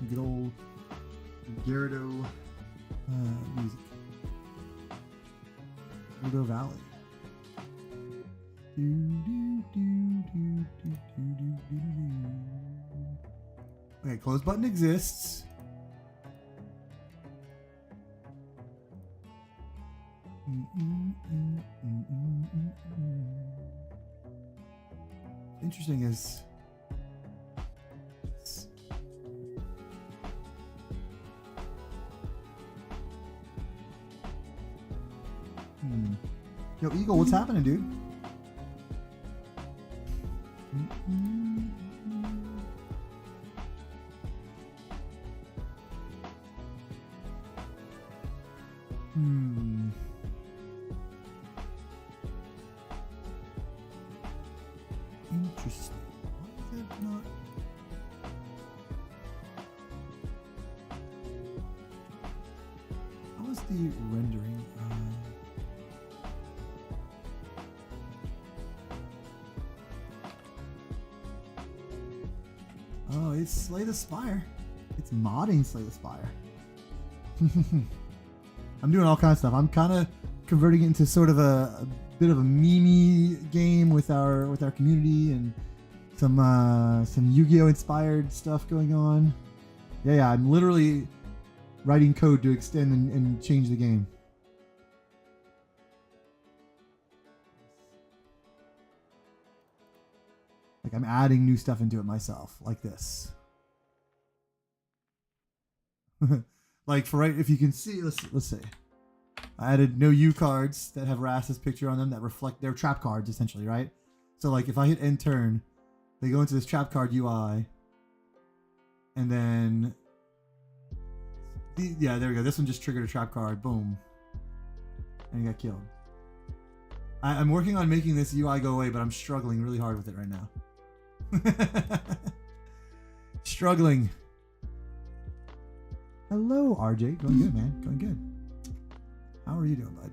Good old Gyarados music. Gyarados Valley. Okay, close button exists. Interesting is Yo, Eagle, what's happening, dude? Interesting. Why is that not? How is the rendering? Oh, it's Slay the Spire. It's modding Slay the Spire. I'm doing all kinds of stuff. I'm kind of converting it into sort of a bit of a meme game with our community and some Yu-Gi-Oh inspired stuff going on. Yeah, I'm literally writing code to extend and change the game. Like I'm adding new stuff into it myself, like this. Like for right, if you can see, let's say, I added no U cards that have Rass's picture on them that reflect their trap cards essentially, right? So like if I hit end turn, they go into this trap card UI, and then yeah, there we go. This one just triggered a trap card, boom, and he got killed. I'm working on making this UI go away, but I'm struggling really hard with it right now. Struggling. Hello, RJ. Going good, man. Going good. How are you doing, bud?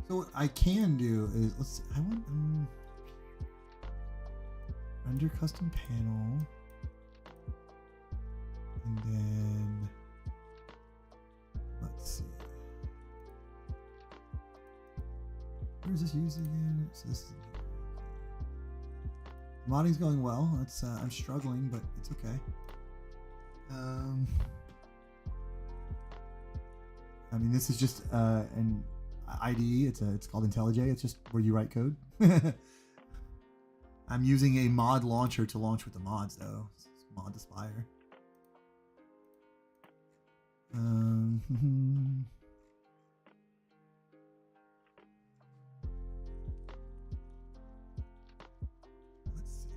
So what I can do is let's see. I want render custom panel, and then let's see. Where is this used again? So this is modding's going well. It's I'm struggling, but it's okay. I mean, this is just an IDE. It's called IntelliJ. It's just where you write code. I'm using a mod launcher to launch with the mods, though. It's mod to Spire. Let's see.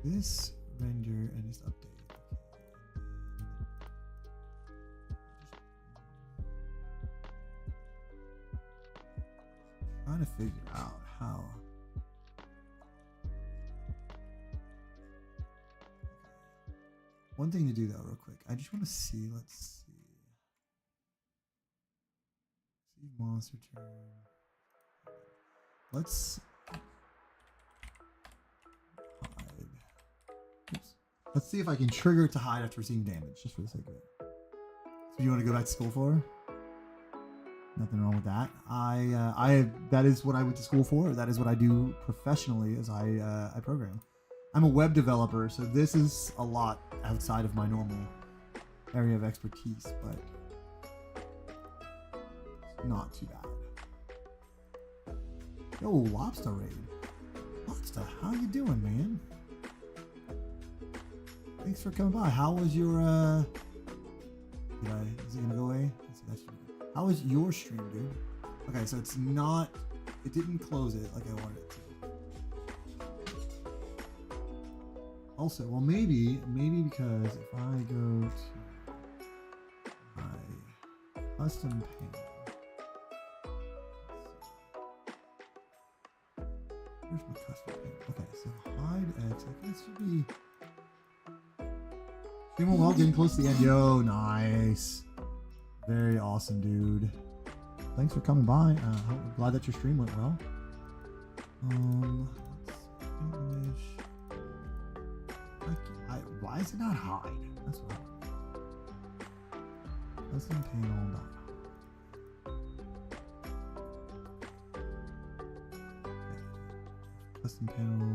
This render and this update. Trying to figure out how. One thing to do though, real quick. I just want to see. Let's see. See monster turn. Let's hide. Oops. Let's see if I can trigger it to hide after receiving damage, just for the sake of it. So you want to go back to school for? Nothing wrong with that. That is what I went to school for. That is what I do professionally, as I program. I'm a web developer, so this is a lot outside of my normal area of expertise, but it's not too bad. Yo, Lobster Raid. Lobster, how you doing, man? Thanks for coming by. How was your is it gonna go away? Let's see, how was your stream, dude? Okay, so it didn't close it like I wanted it to. Also, well, maybe because if I go to my custom panel, where's my custom panel? Okay, so hide X. I think it should be. Stream went well, getting close to the end. Yo, nice. Very awesome, dude. Thanks for coming by. I'm glad that your stream went well. Let's see. Why is it not hide? That's what I want. Custom panel not hide. Custom panel.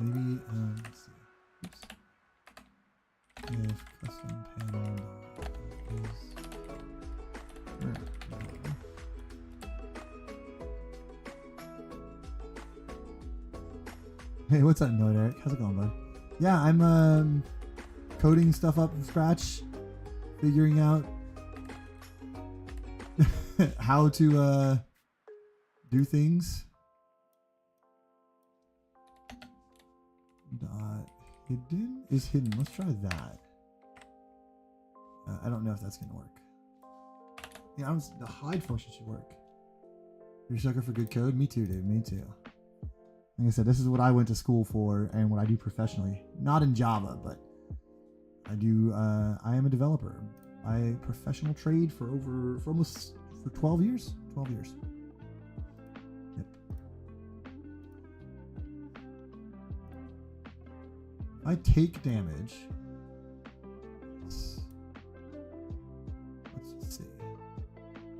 Maybe let's see. Oops. If custom panel is Hey, what's up, Note Eric? How's it going, bud? Yeah, I'm coding stuff up from scratch, figuring out how to do things. Dot hidden is hidden. Let's try that. I don't know if that's gonna work. Yeah, the hide function should work. You're a sucker for good code? Me too, dude. Me too. Like I said, this is what I went to school for and what I do professionally. Not in Java, but I am a developer. I professional trade for 12 years. 12 years. Yep. I take damage. Let's see.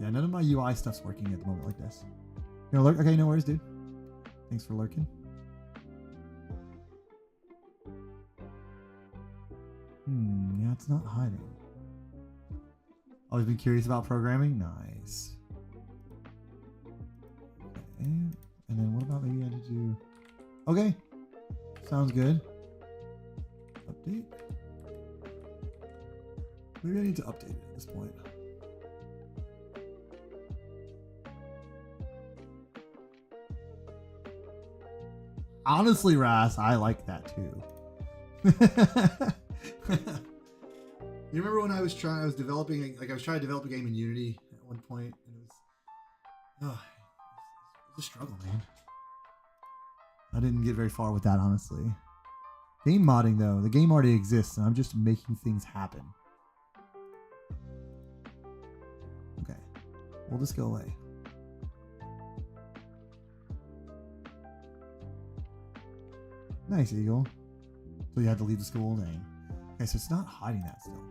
Yeah, none of my UI stuff's working at the moment like this. You know, lurk? Okay, no worries, dude. Thanks for lurking. Yeah, it's not hiding. Always been curious about programming? Nice. Okay. And then what about maybe I had to do... Okay. Sounds good. Update. Maybe I need to update it at this point. Honestly, Ras, I like that too. You remember when I was trying to develop a game in Unity at one point, and it was a struggle, man. I didn't get very far with that, honestly. Game modding, though, the game already exists, and I'm just making things happen. Okay, will this go away? Nice, Eagle. So you had to leave the school, dang. Okay, so it's not hiding that still.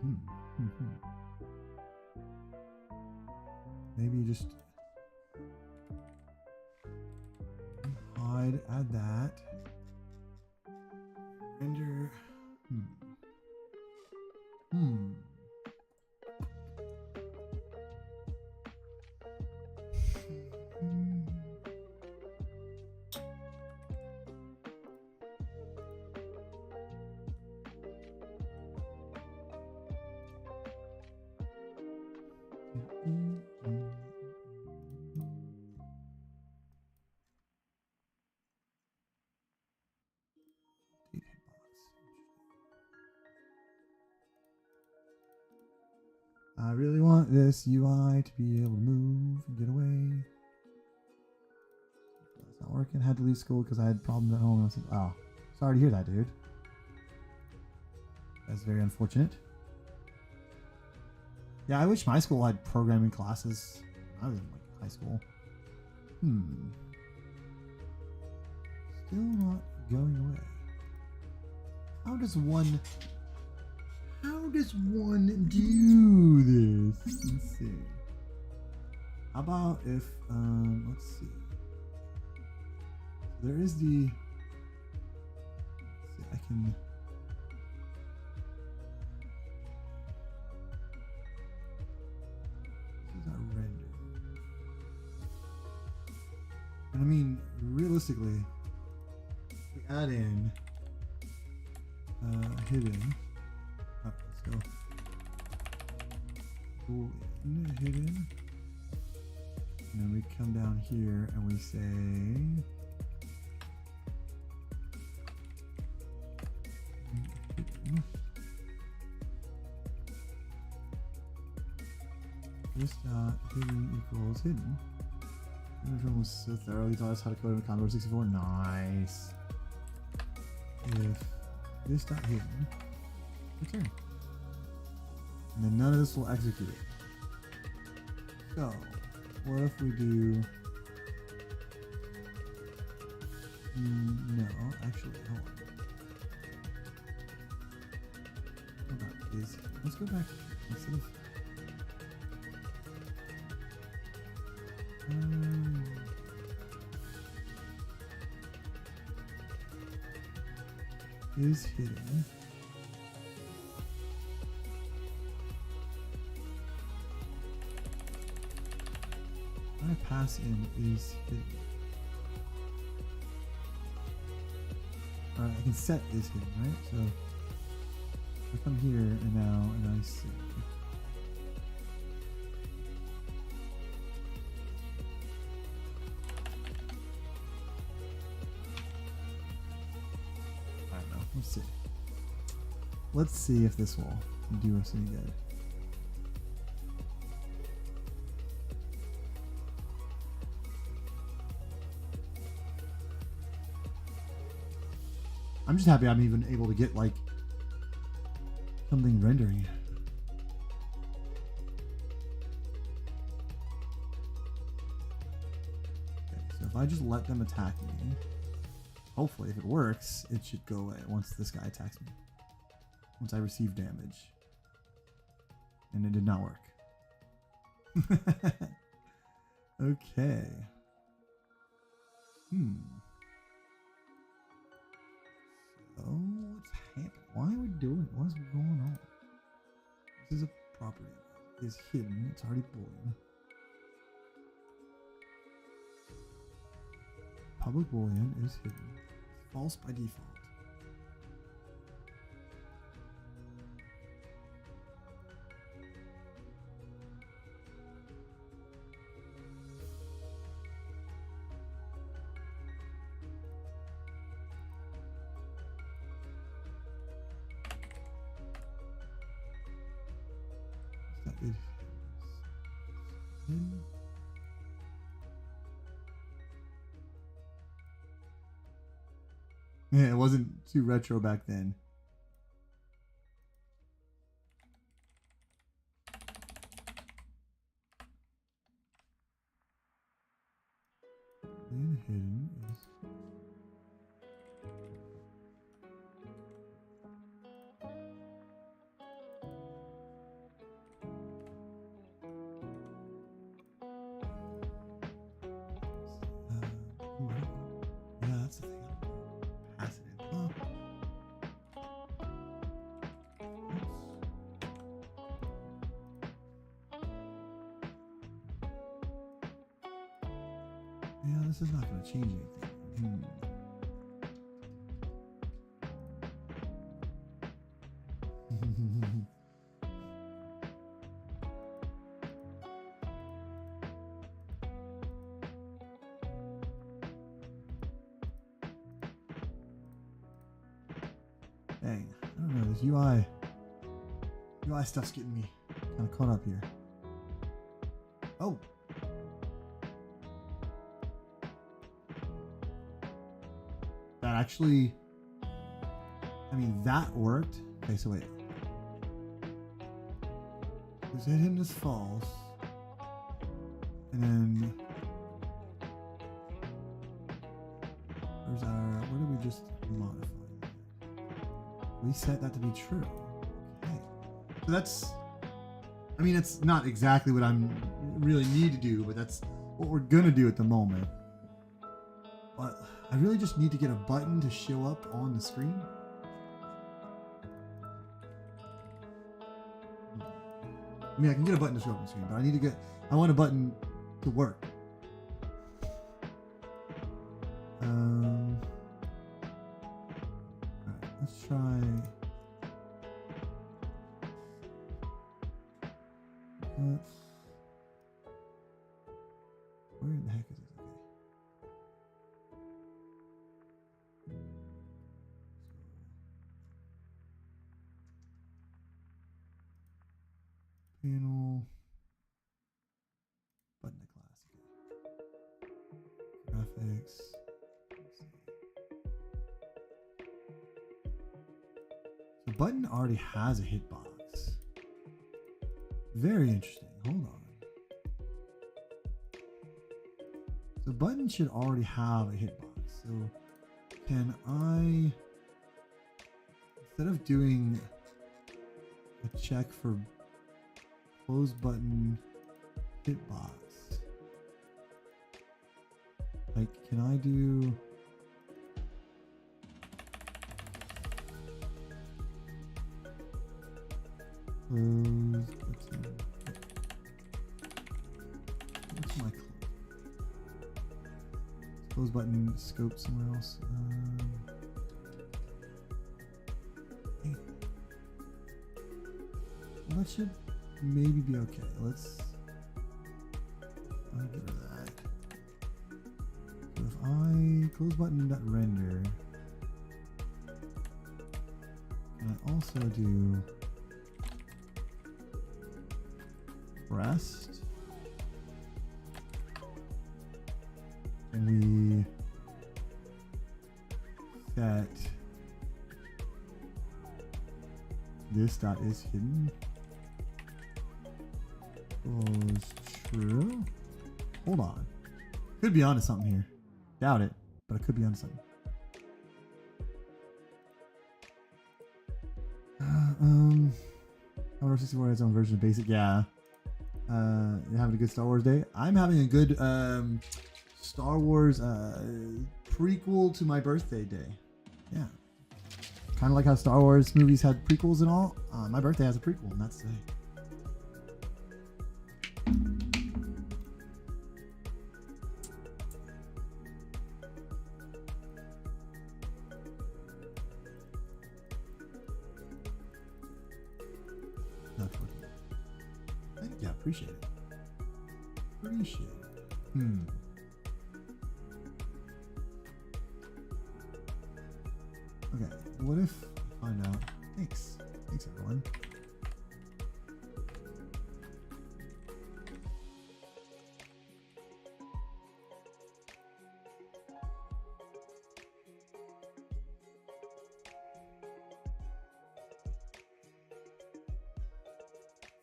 Maybe you just hide, add that. Render. I really want this UI to be able to move and get away. It's not working. Had to leave school because I had problems at home. I was like, oh, sorry to hear that, dude. That's very unfortunate. Yeah, I wish my school had programming classes. I was in like high school. Still not going away. How does one do this? Let's see. How about if let's see. There is the let's see, I can this is our render. And I mean realistically we add in hidden. Oh, let's go. Boolean hidden. And then we come down here and we say hidden. This dot hidden equals hidden. Everyone was so thoroughly taught us how to code in Commodore 64. Nice. If this dot hidden, return. And then none of this will execute. So, what if we do... no, actually, hold on. What about is... let's go back instead of... is hidden. I pass in is hidden. Alright, I can set is hidden, right? So I come here and now and I see. I don't know. Let's see. Let's see if this will do us any good. I'm just happy I'm even able to get like something rendering. Okay, so if I just let them attack me, hopefully if it works, it should go away once this guy attacks me. Once I receive damage. And it did not work. Okay. So, what's happening? Why are we doing it? What's going on? This is a property. It's hidden. It's already boolean. Public boolean is hidden. It's false by default. Yeah, it wasn't too retro back then. And hidden is yeah, that's the thing. Pass it in. Oh. Yeah, this is not going to change anything. Dang, I don't know, this UI stuff's getting me kind of caught up here. Oh! That actually, I mean, that worked. Okay, so wait. Just hit him as false. And then where's our, where did we just modify? We set that to be true. Okay. So that's, I mean, it's not exactly what I'm really need to do, but that's what we're gonna do at the moment. But I really just need to get a button to show up on the screen. I mean, I can get a button to show up on the screen, but I want a button to work. Alright, let's try. Where in the heck is this? Okay. Panel. Button to class. Okay. Graphics. The button already has a hitbox. Very interesting. Hold on. The button should already have a hitbox. So can I, instead of doing a check for close button hitbox, like, can I do close button? What's my close button scope somewhere else? Hey. Well, that should maybe be okay. Let's get rid of that. So if I close button dot render, and I also do rest, and we set this dot is hidden equals true. Hold on, could be onto something here. Doubt it, but it could be onto something. Commodore 64 has its own version of BASIC. Yeah. You're having a good Star Wars day. I'm having a good Star Wars prequel to my birthday day. Yeah. Kind of like how Star Wars movies had prequels and all. My birthday has a prequel, and that's today. Yeah, appreciate it. Appreciate it. Okay, what if I find out? Thanks. Thanks, everyone.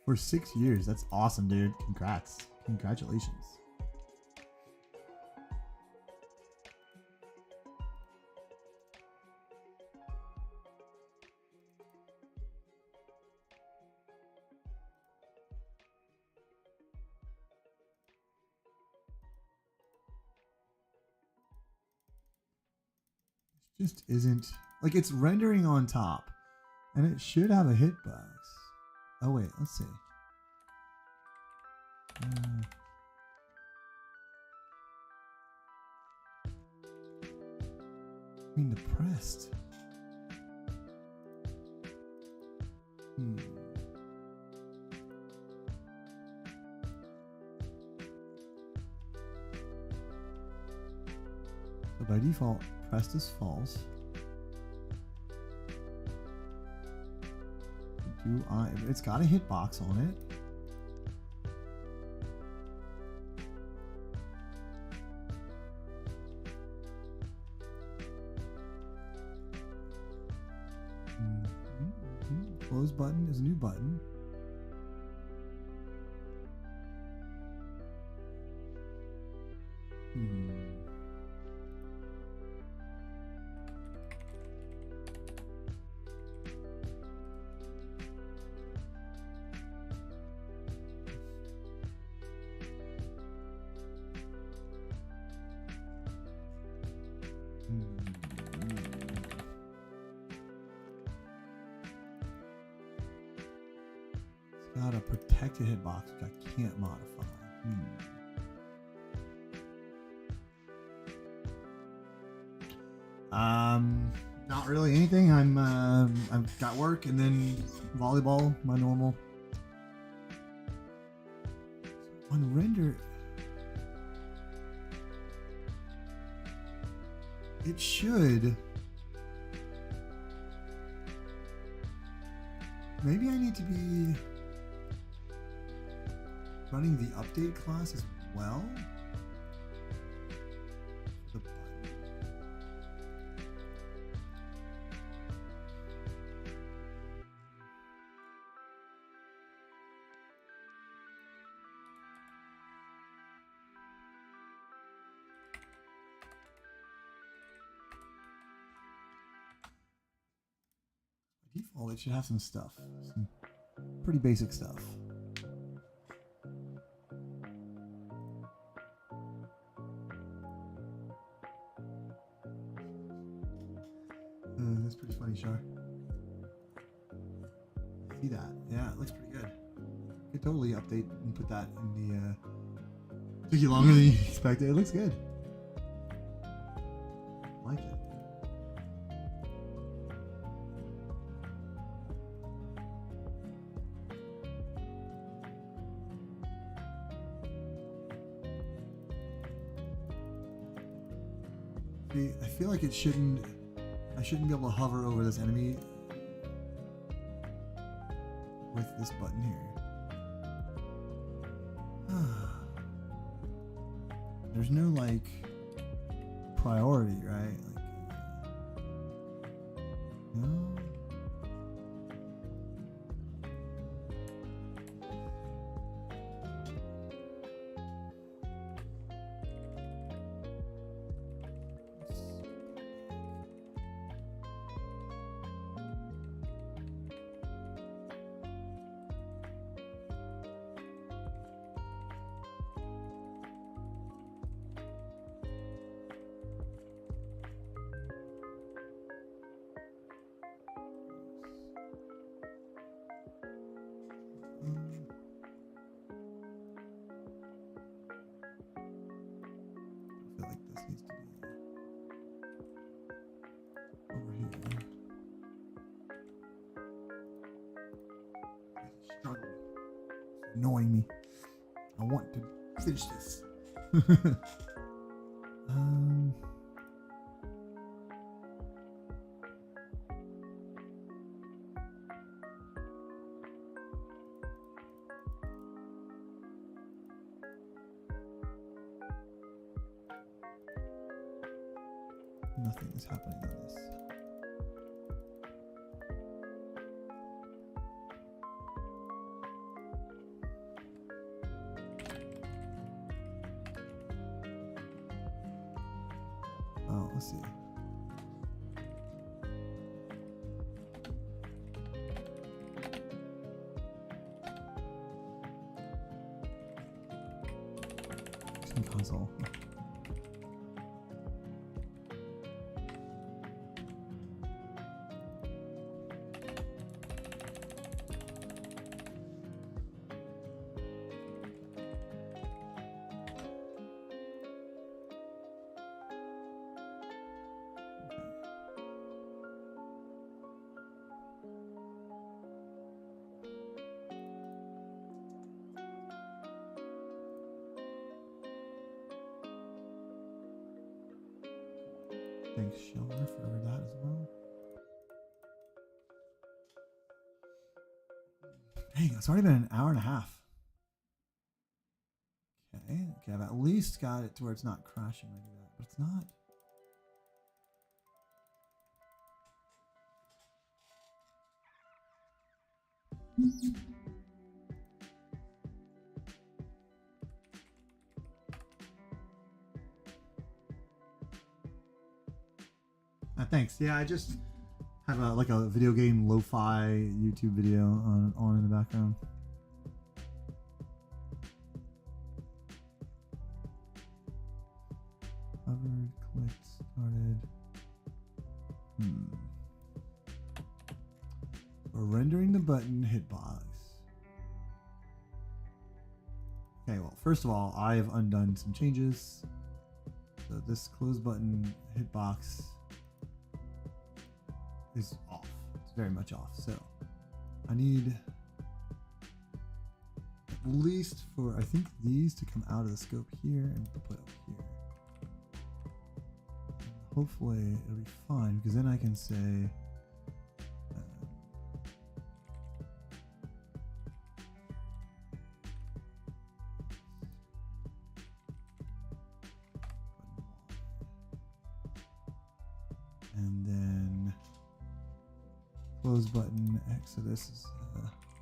For 6 years. That's awesome, dude. Congrats. Congratulations. This just isn't, like, it's rendering on top and it should have a hitbox. Oh wait, let's see. I mean, depressed. So by default, pressed is false. It's got a hitbox on it. Close button is a new button. got a protected hitbox which I can't modify. Not really anything. I've got work and then volleyball, my normal. On render, it should. Maybe I need to be running the update class as well. The button. By default, it should have some stuff. Some pretty basic stuff. That's pretty funny, Char. See that? Yeah, it looks pretty good. Could totally update and put that in the. Took you longer than you expected. It looks good. I like it. See, I feel like it shouldn't. I shouldn't be able to hover over this enemy with this button here. There's no like priority, right? Like, no. Annoying me. I want to finish this. Nothing is happening on this. Oh, let's see. Some console. Thanks, Shelmer, for that as well. Dang, it's already been an hour and a half. Okay, I've at least got it to where it's not crashing like that, but it's not. Thanks. Yeah, I just have like a video game lo-fi YouTube video on in the background. Covered, clicked, started. We're rendering the button hitbox. first of all, I have undone some changes. So this close button hitbox is off. It's very much off. So I need at least for, I think, these to come out of the scope here and put up here. Hopefully it'll be fine, because then I can say and then close button X. So this is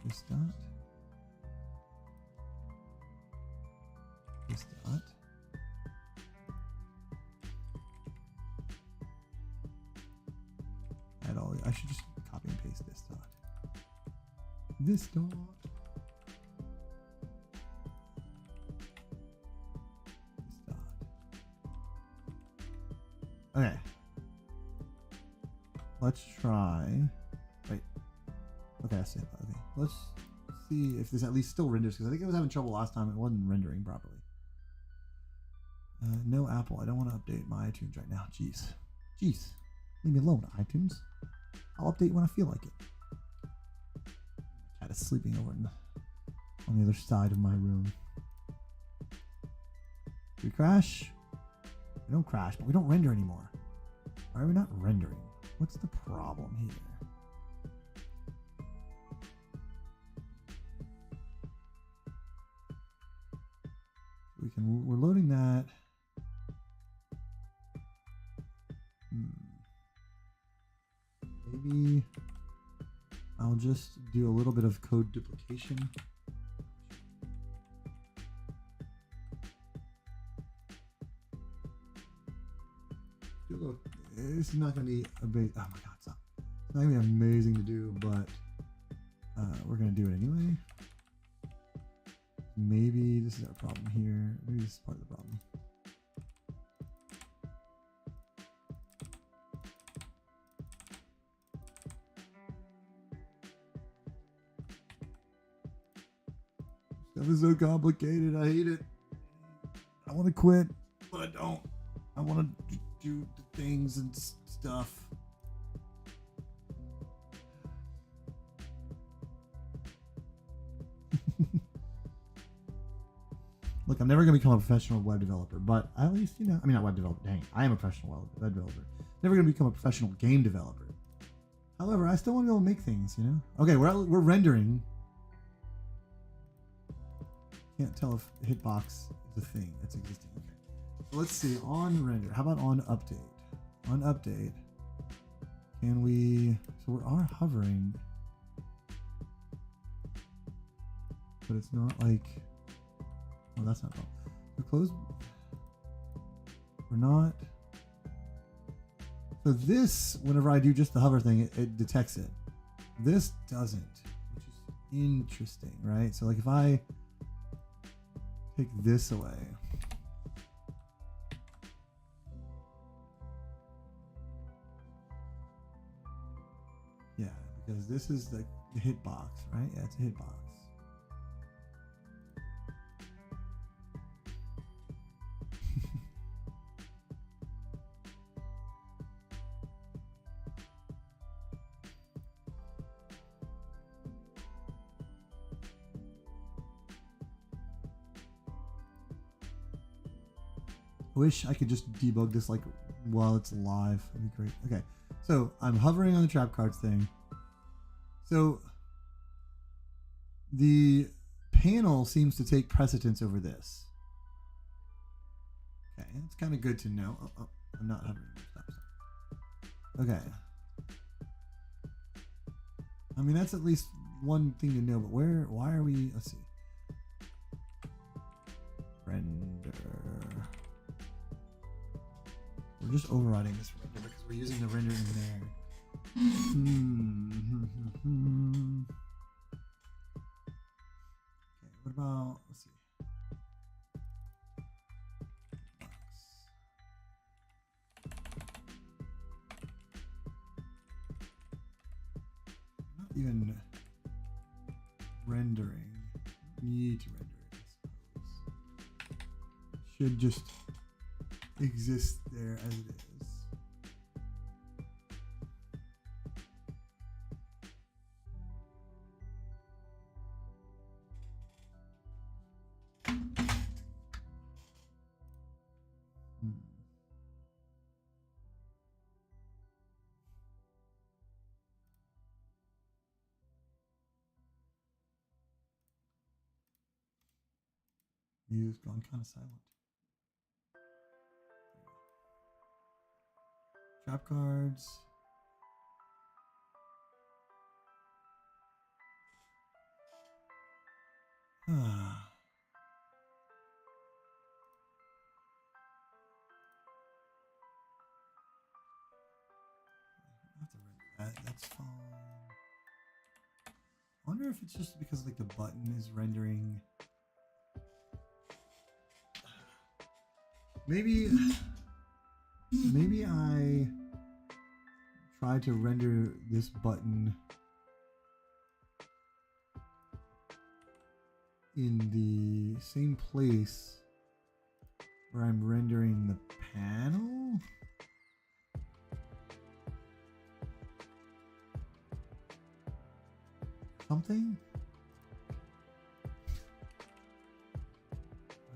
this dot, this dot. Add all. I should just copy and paste this dot. This dot. This dot. Okay. Let's try. Wait. Okay, I see it. Okay. Let's see if this at least still renders, because I think I was having trouble last time. It wasn't rendering properly. No Apple. I don't want to update my iTunes right now. Jeez. Jeez. Leave me alone, iTunes. I'll update when I feel like it. My cat is sleeping over on the other side of my room. Do we crash? We don't crash, but we don't render anymore. Why are we not rendering? What's the problem here? We're loading that. Maybe I'll just do a little bit of code duplication. This is not going to be a big, oh my god, stop. It's not going to be amazing to do, but we're going to do it anyway. Maybe this is our problem here. Maybe this is part of the problem. Stuff is so complicated. I hate it. I want to quit, but I don't. I want to do the things and stuff. Look, I'm never going to become a professional web developer, but at least, you know, I mean, not web developer, dang, I am a professional web developer. Never going to become a professional game developer. However, I still want to be able to make things, you know? Okay, we're rendering. Can't tell if hitbox is a thing that's existing. Okay. So let's see, on render. How about on update? On update, can we, so we are hovering, but it's not like, oh, that's not wrong. We close, we're not, so this, whenever I do just the hover thing, it detects it. This doesn't, which is interesting, right? So like if I take this away, yeah, because this is the hitbox, right? Yeah, it's a hitbox. I wish I could just debug this like while it's live. That'd be great. Okay, so I'm hovering on the trap cards thing. So the panel seems to take precedence over this. Okay, it's kind of good to know. Oh, I'm not hovering. Stop. Okay. I mean, that's at least one thing to know, but why are we, let's see. Render. We're just overriding this render because we're using the render in there. Okay, what about, let's see. Not even rendering. Need to render it, I suppose. should just exist there as it is. Music's gone kind of silent. Trap cards. Ah. I have to render that. That's fine. I wonder if it's just because like the button is rendering. Maybe I tried to render this button in the same place where I'm rendering the panel. Something?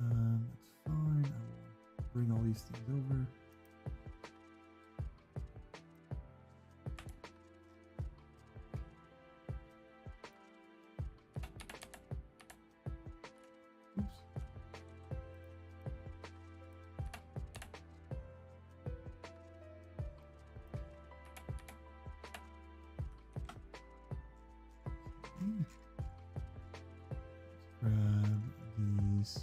That's fine. I will bring all these things over. Oops. Grab these.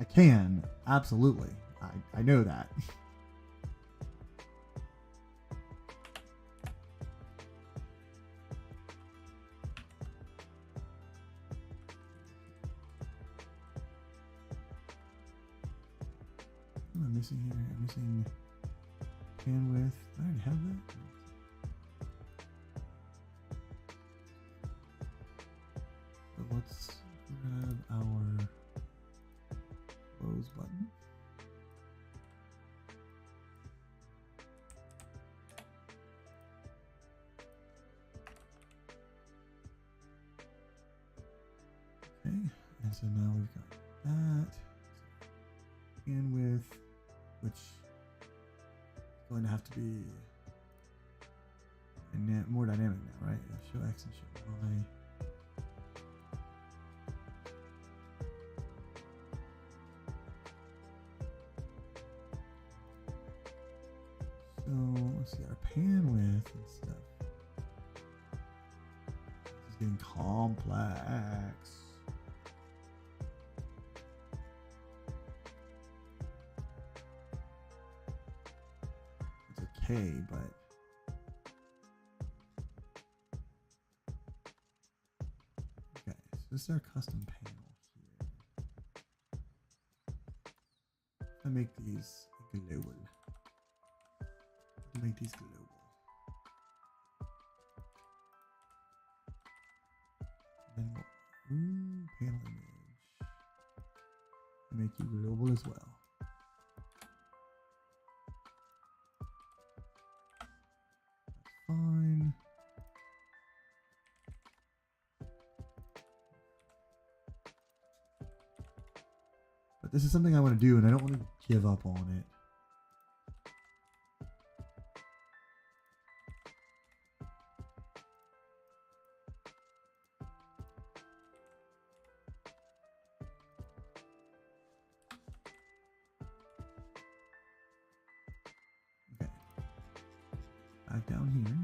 I can, absolutely. I know that. What am I missing here? I'm missing pan width. I already have that. So let's grab our close button. Okay, and so now we've got that. And with which is going to have to be more dynamic now, right? Show X and show Y. So let's see our pan width and stuff. This is getting complex. It's okay, but okay, so this is our custom panel here. I make these global. Make these global. Then we'll, panel image. Make you global as well. That's fine. But this is something I want to do, and I don't want to give up on it. Back down here.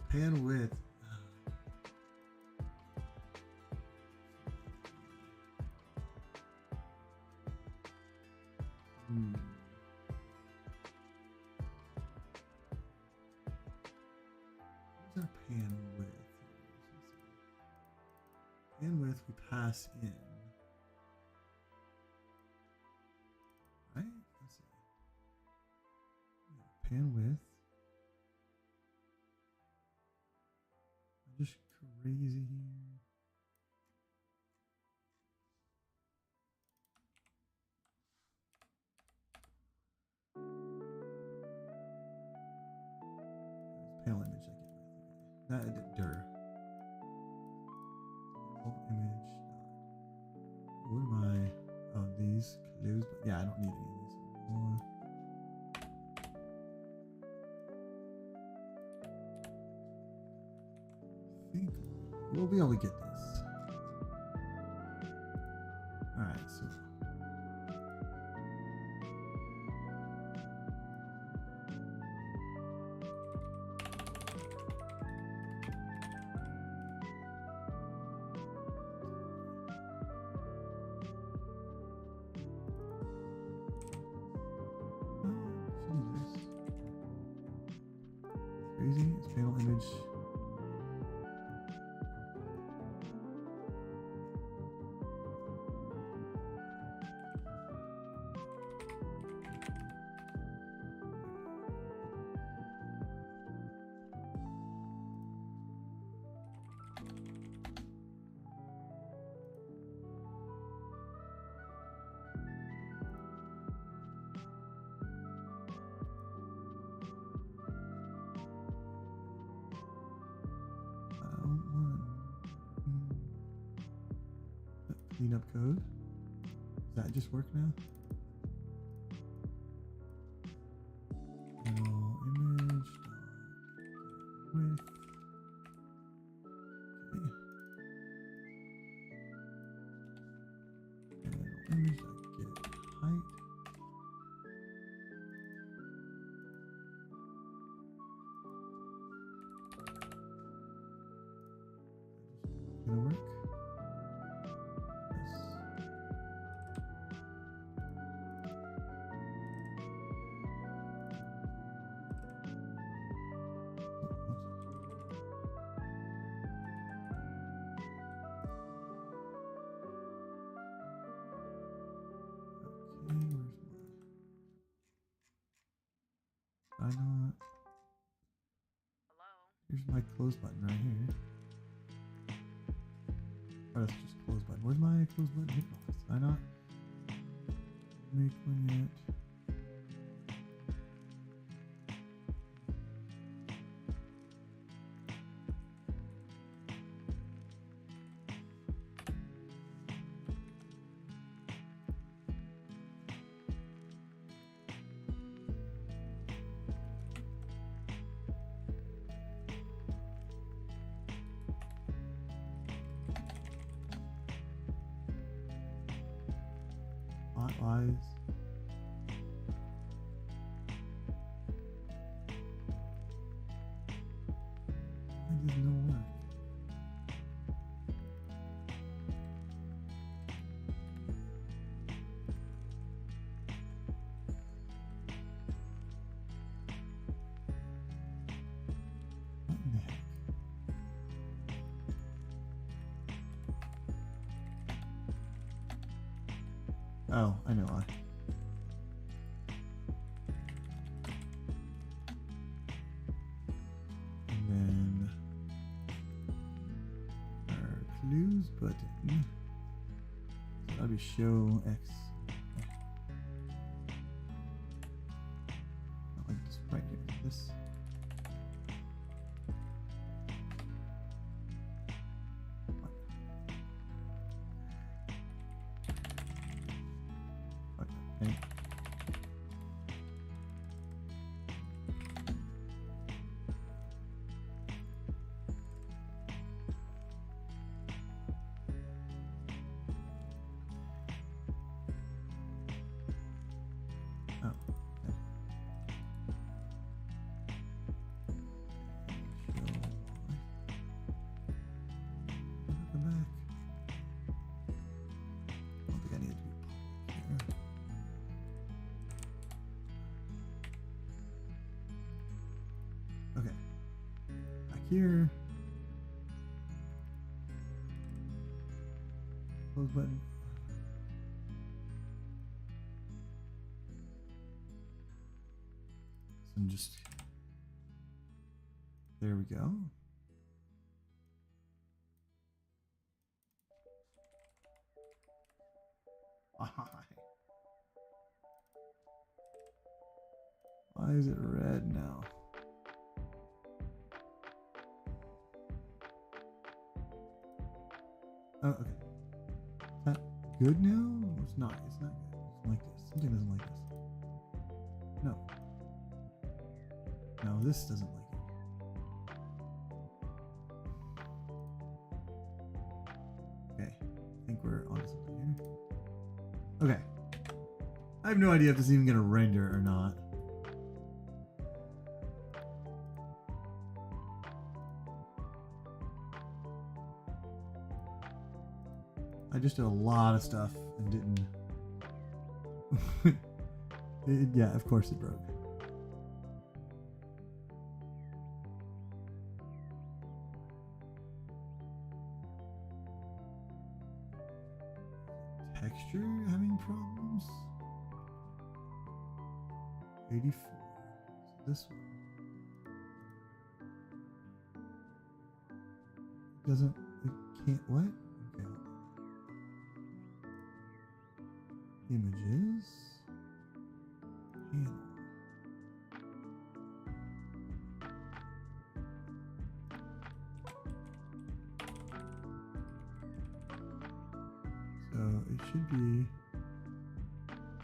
Pan width. What's our pan width? Pan width we pass in. Right? Let's see. Pan width. crazy here. Panel image, I get that. Dir. Panel image. What am I? Oh, these clues. But yeah, I don't need any of these anymore. I think we'll be able to get this. All right, so. Crazy. It's panel image. Clean up code. Does that just work now? Panel image with. Okay. Panel image get height. Gonna work. Where's my? Not. Hello. Here's my close button right here. Oh, that's just close button. Where's my close button hitbox? Did I not make one yet? Eyes. That does no work. What in the heck? Oh, I know why. And then our clues button. So that'll be show X. Not like this right here. This. Okay. Oh, okay. Come back. I don't think I need it to be public here. Okay. Back here. Close button. And just there we go. Why? Why is it red now? Oh, okay. Is that good now? It's not. It's not good. It's like this. Something doesn't like this. No. No, this doesn't like it. Okay. I think we're onto something here. Okay. I have no idea if this is even going to render or not. I just did a lot of stuff and didn't. Yeah, of course it broke. Texture having problems? 84. So this one doesn't. It can't. What? Okay. Images. Panel. So it should be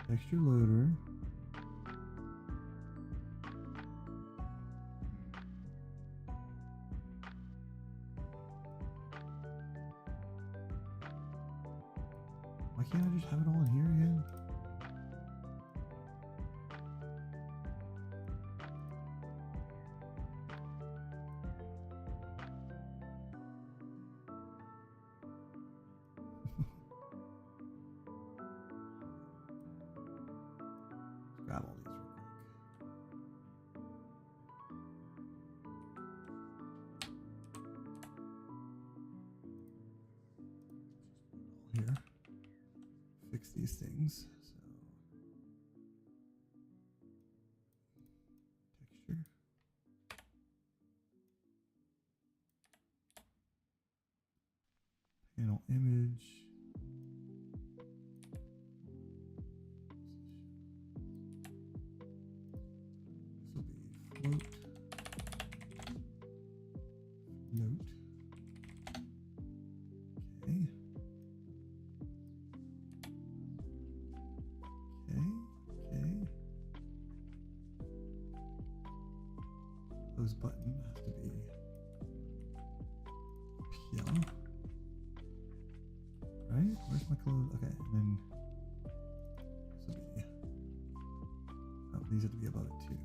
texture loader. Why can't I just have it all in here again? Grab all these real quick. Here. Fix these things. So texture. Panel image. This will be float. Note. Okay. Okay. Close button has to be PL. Right? Where's my close? Okay, and then this will be. Oh, these have to be above it too.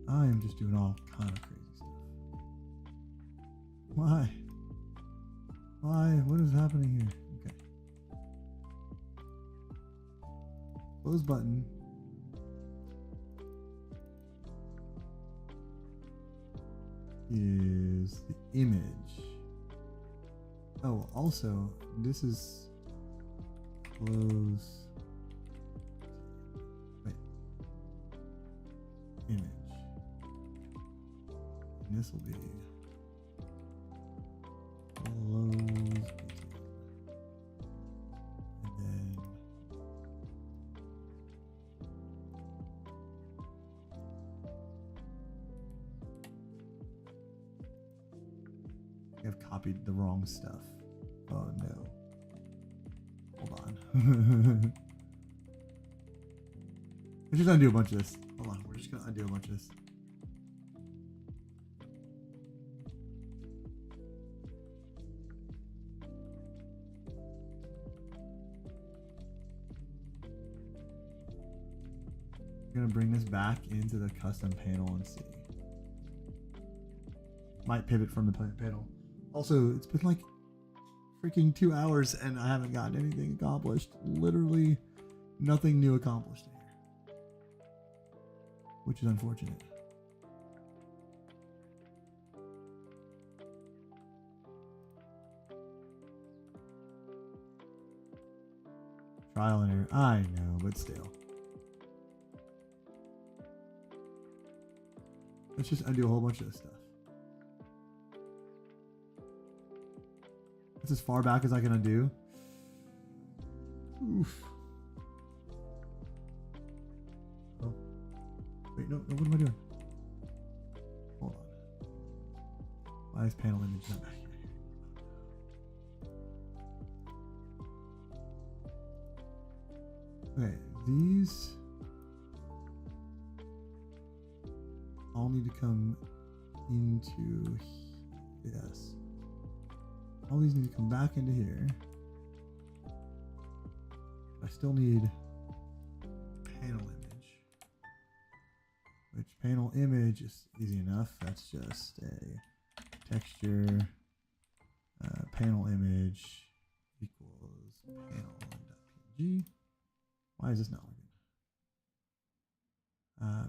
I am just doing all kind of crazy stuff. Why? Why? What is happening here? Okay. Close button. Is the image. Oh, also, this is close. Wait. Image. And this will be close. And then I've copied the wrong stuff. Oh no. Hold on. We're just gonna undo a bunch of this. Hold on, we're just gonna undo a bunch of this. I'm gonna bring this back into the custom panel and see. Might pivot from the panel. Also, it's been like freaking 2 hours and I haven't gotten anything accomplished. Literally nothing new accomplished here. Which is unfortunate. Trial and error. I know, but still. Let's just undo a whole bunch of this stuff. That's as far back as I can undo. Oof. Oh. Wait, no, what am I doing? Hold on. Why is panel image not back here? Okay, these all need to come into yes. All these need to come back into here. I still need panel image, which panel image is easy enough. That's just a texture panel image equals panel.png. Why is this not working?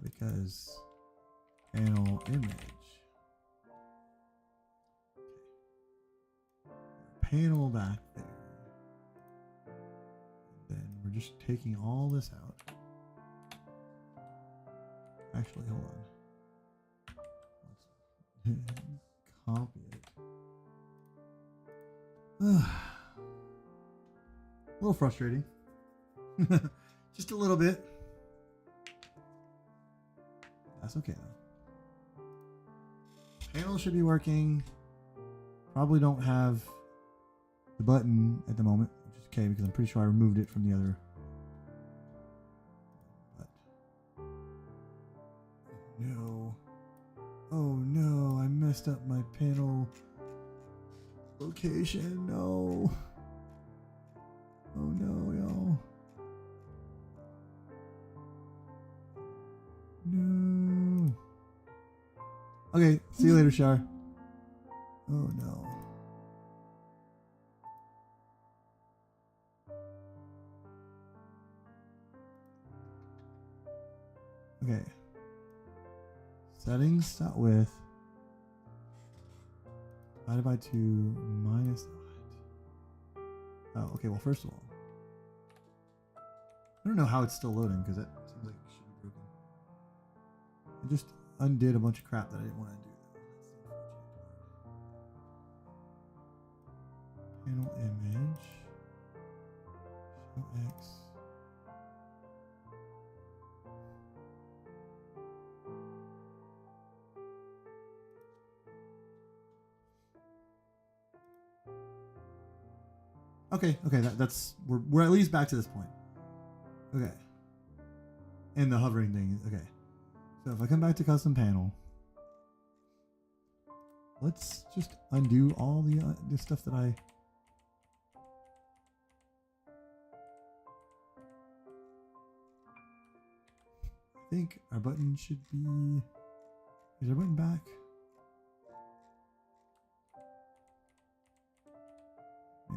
Because panel image. Okay. Panel back there. Then we're just taking all this out. Actually, hold on. Let's copy it. A little frustrating. Just a little bit. That's okay though. Panel should be working. Probably don't have the button at the moment, which is okay because I'm pretty sure I removed it from the other. But no. Oh no, I messed up my panel location. No. Oh no, y'all. No. Okay, see you later, Shar. Oh no. Okay. Settings start with divided by 2 minus what? Oh, okay, well first of all, I don't know how it's still loading because it seems like it should be broken. I just undid a bunch of crap that I didn't want to do. That's the unfortunate part. Panel image. Show X. Okay, that's we're at least back to this point. Okay. And the hovering thing. Okay. So if I come back to custom panel, let's just undo all the stuff that I think our button should be. Is our button back? Yeah.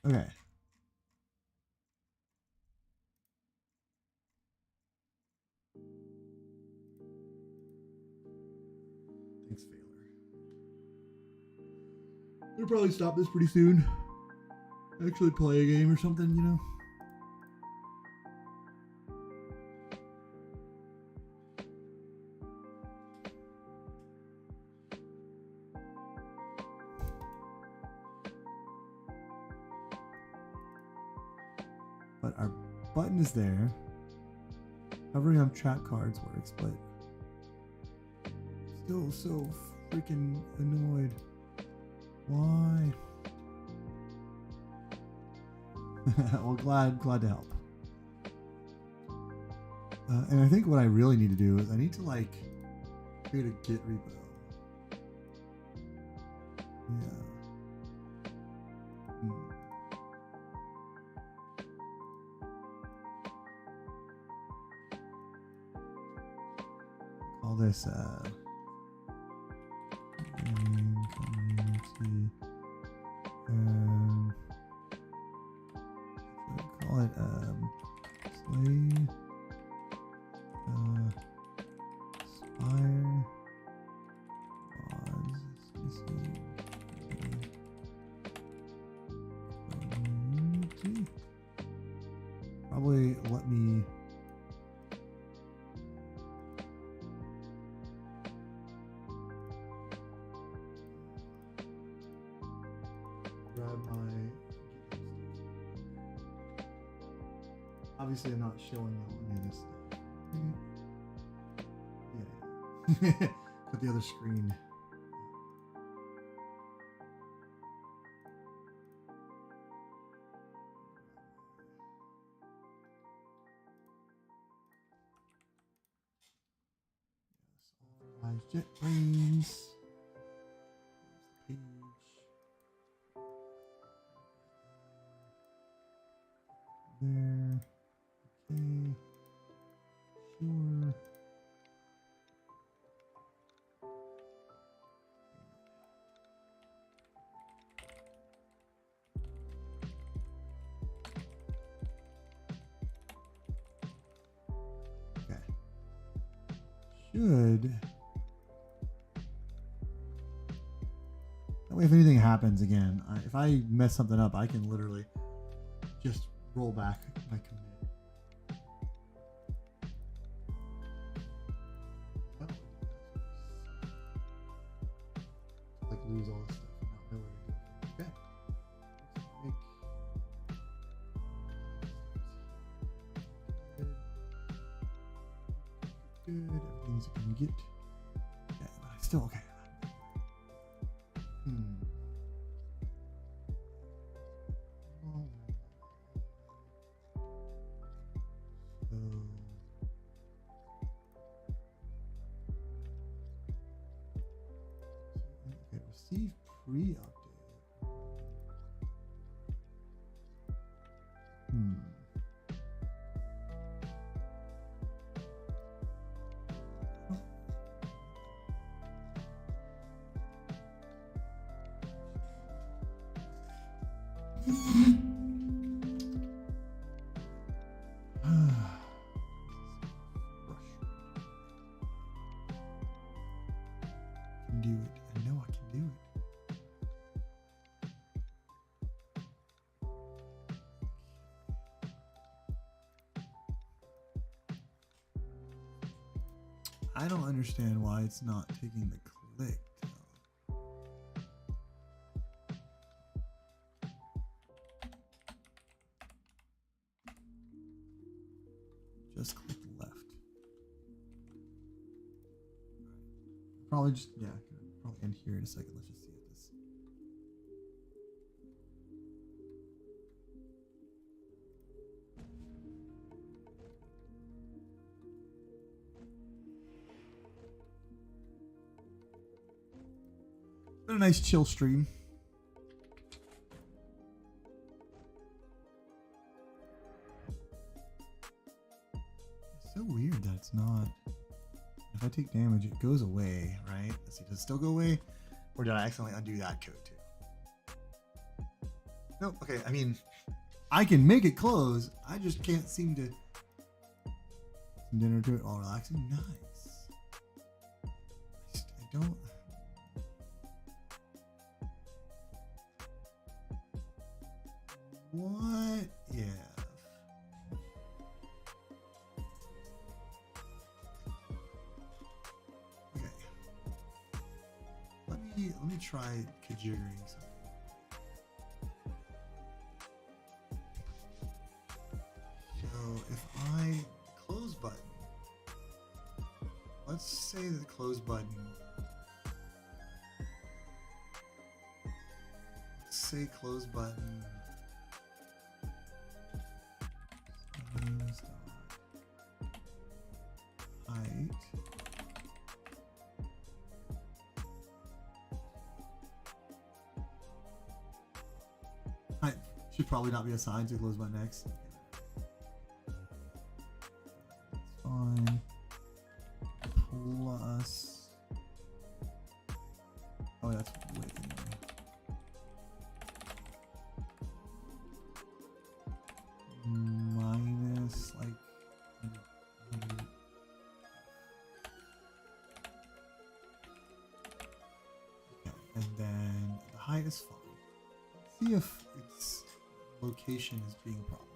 Okay. Thanks, Failure. They'll probably stop this pretty soon. Actually play a game or something, you know? But our button is there. Hovering on track cards works, but still so freaking annoyed. Why? Well, glad to help. And I think what I really need to do is I need to like create a Git repo. Yeah. Call this community. Call it Slay Spire community. Probably let me Obviously, I'm not showing you any of this stuff. Yeah. But the other screen. Yes, jet brains. Page. There. Okay. Sure. Okay. Should. That way, if anything happens again, if I mess something up, I can literally just roll back my commit. Like lose all this stuff and not know where to go. Okay. Good. Everything's I can get. Yeah, but I still okay. Okay, receive pre-update. Do it. I know I can do it. I don't understand why it's not taking the click. Just click left. Probably just, yeah, probably end here in a second. Let's just see if this. Been a nice chill stream. It's so weird that it's not. If I take damage, it goes away, right? Let's see, does it still go away? Or did I accidentally undo that code too? Nope, okay, I mean, I can make it close. I just can't seem to. Some dinner to it while relaxing. Nice. I don't. What if? Okay. Let me try conjuring something. So if I close button, let's say the close button. Let's say close button. Height. Height should probably not be assigned to close button X. That's fine. Plus. Oh, that's way minus like. Okay, and then the height is fine. Let's see if its location is being a problem.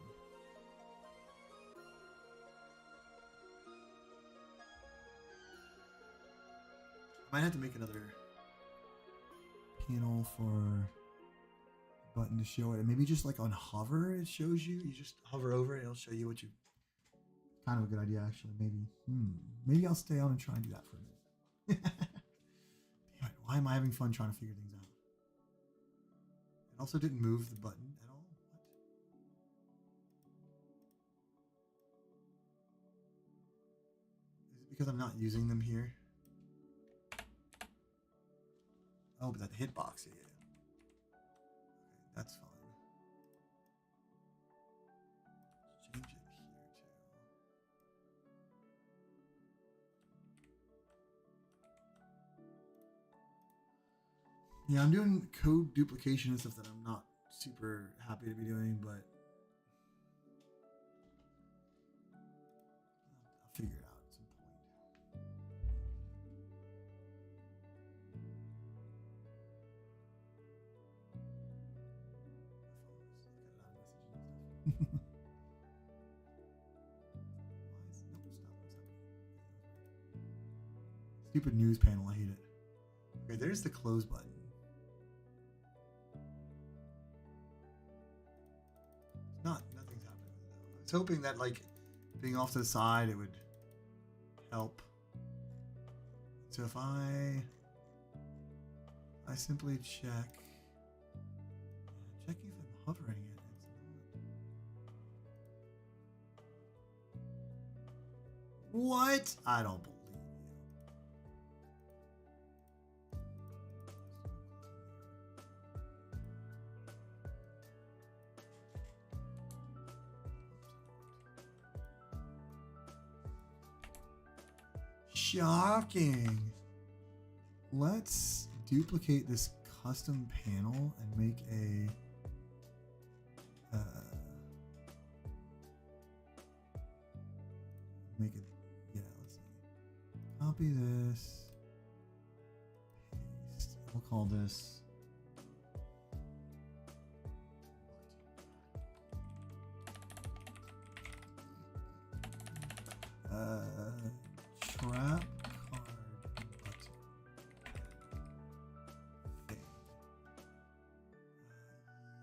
I might have to make another panel for button to show it, and maybe just like on hover it shows you. You just hover over it, it'll show you what you Kind of a good idea, actually. Maybe. Maybe I'll stay on and try and do that for a minute. Damn it! Why am I having fun trying to figure things out? It also didn't move the button at all. What? Is it because I'm not using them here? Oh, but that hitbox, yeah. Okay, that's fine. Let's change it here too. Yeah, I'm doing code duplication and stuff that I'm not super happy to be doing, but I'll figure it out at some point. My phone is like a lot of messages and stuff. Why is nope, stop? What's happening? Stupid news panel, I hate it. Okay, there's the close button. Nothing's happening with it though. I was hoping that like being off to the side it would help. So if I simply check, checking if I'm hovering it, it's not. What? I don't believe you. Shocking. Let's duplicate this custom panel and make a yeah, let's see. Copy this. Paste. We'll call this trap card button. Fade.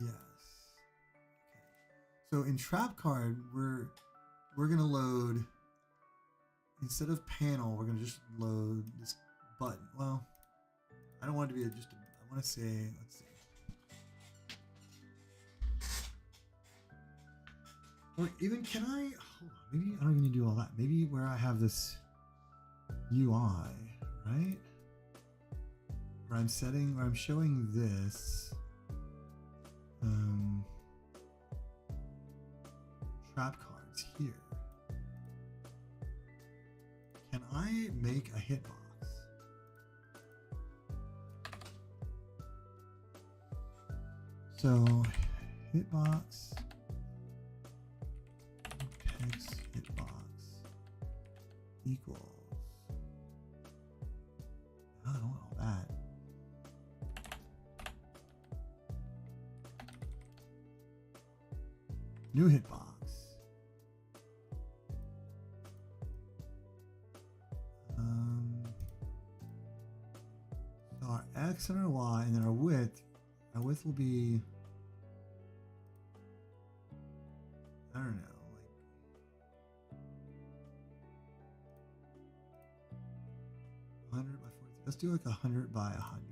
Yes. Okay. So in trap card, we're gonna load, instead of panel, we're gonna just load this button. Well, I don't want it to be I want to say, let's see. Or even can I, hold on, maybe I don't even need to do all that. Maybe where I have this UI, right? Where I'm showing this trap cards here. Can I make a hitbox? So hitbox. Text hitbox equals. I don't want all that. New hitbox. So our X and our Y, and then our width. Our width will be, I don't know. 100 by 40. Let's do like 100 by 100.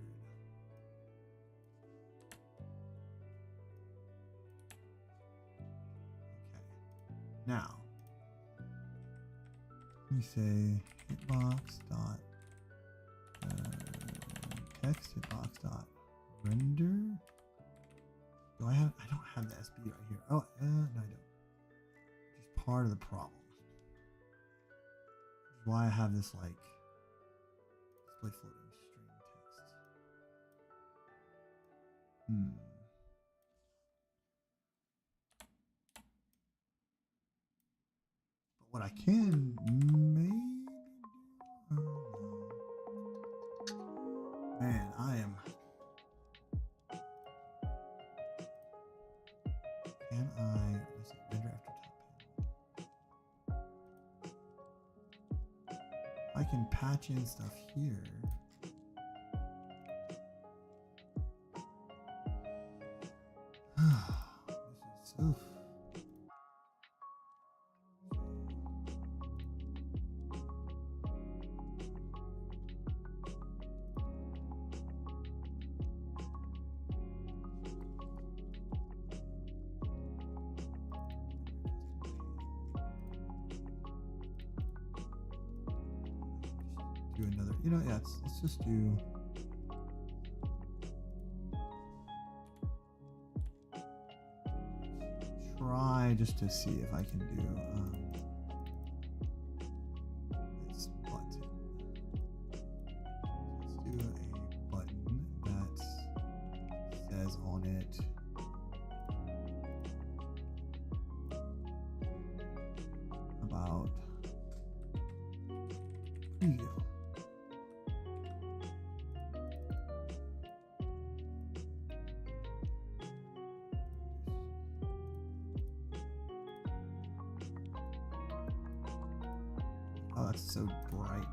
Okay. Now, let me say hitbox dot text hitbox dot render. Do I have? I don't have the SB right here. Oh, no, I don't. Which is part of the problem. Which is why I have this like. Display floating string text. But what I can maybe do, man, I am. Can I? Let's see, render after top panel. I can patch in stuff here. This is so. do another. You know, yeah. Let's just do. Try just to see if I can do this button. Let's do a button that says on it about preview. Oh, that's so bright.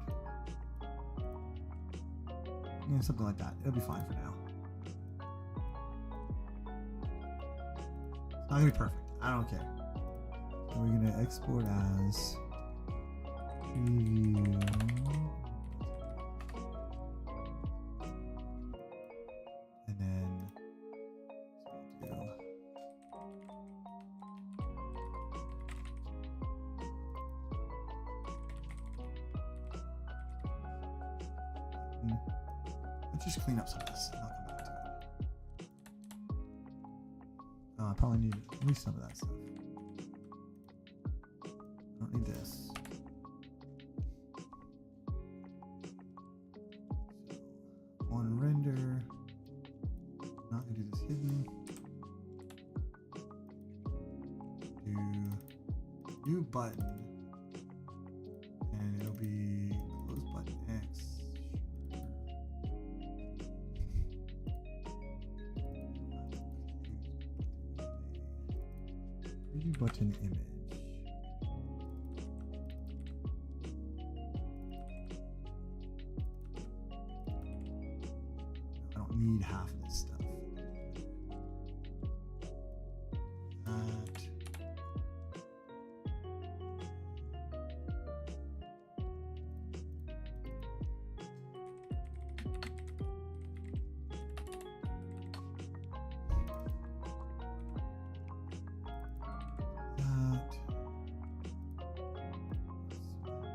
Yeah, something like that. It'll be fine for now. It's not gonna be perfect. I don't care. So we're gonna export as preview. And then do let's just clean up some of this and I'll come back to it. I probably need at least some of that stuff. I don't need this. So on render, not gonna do this hidden. Do new button, and it'll be close button X. Preview button image. I don't need half of this stuff.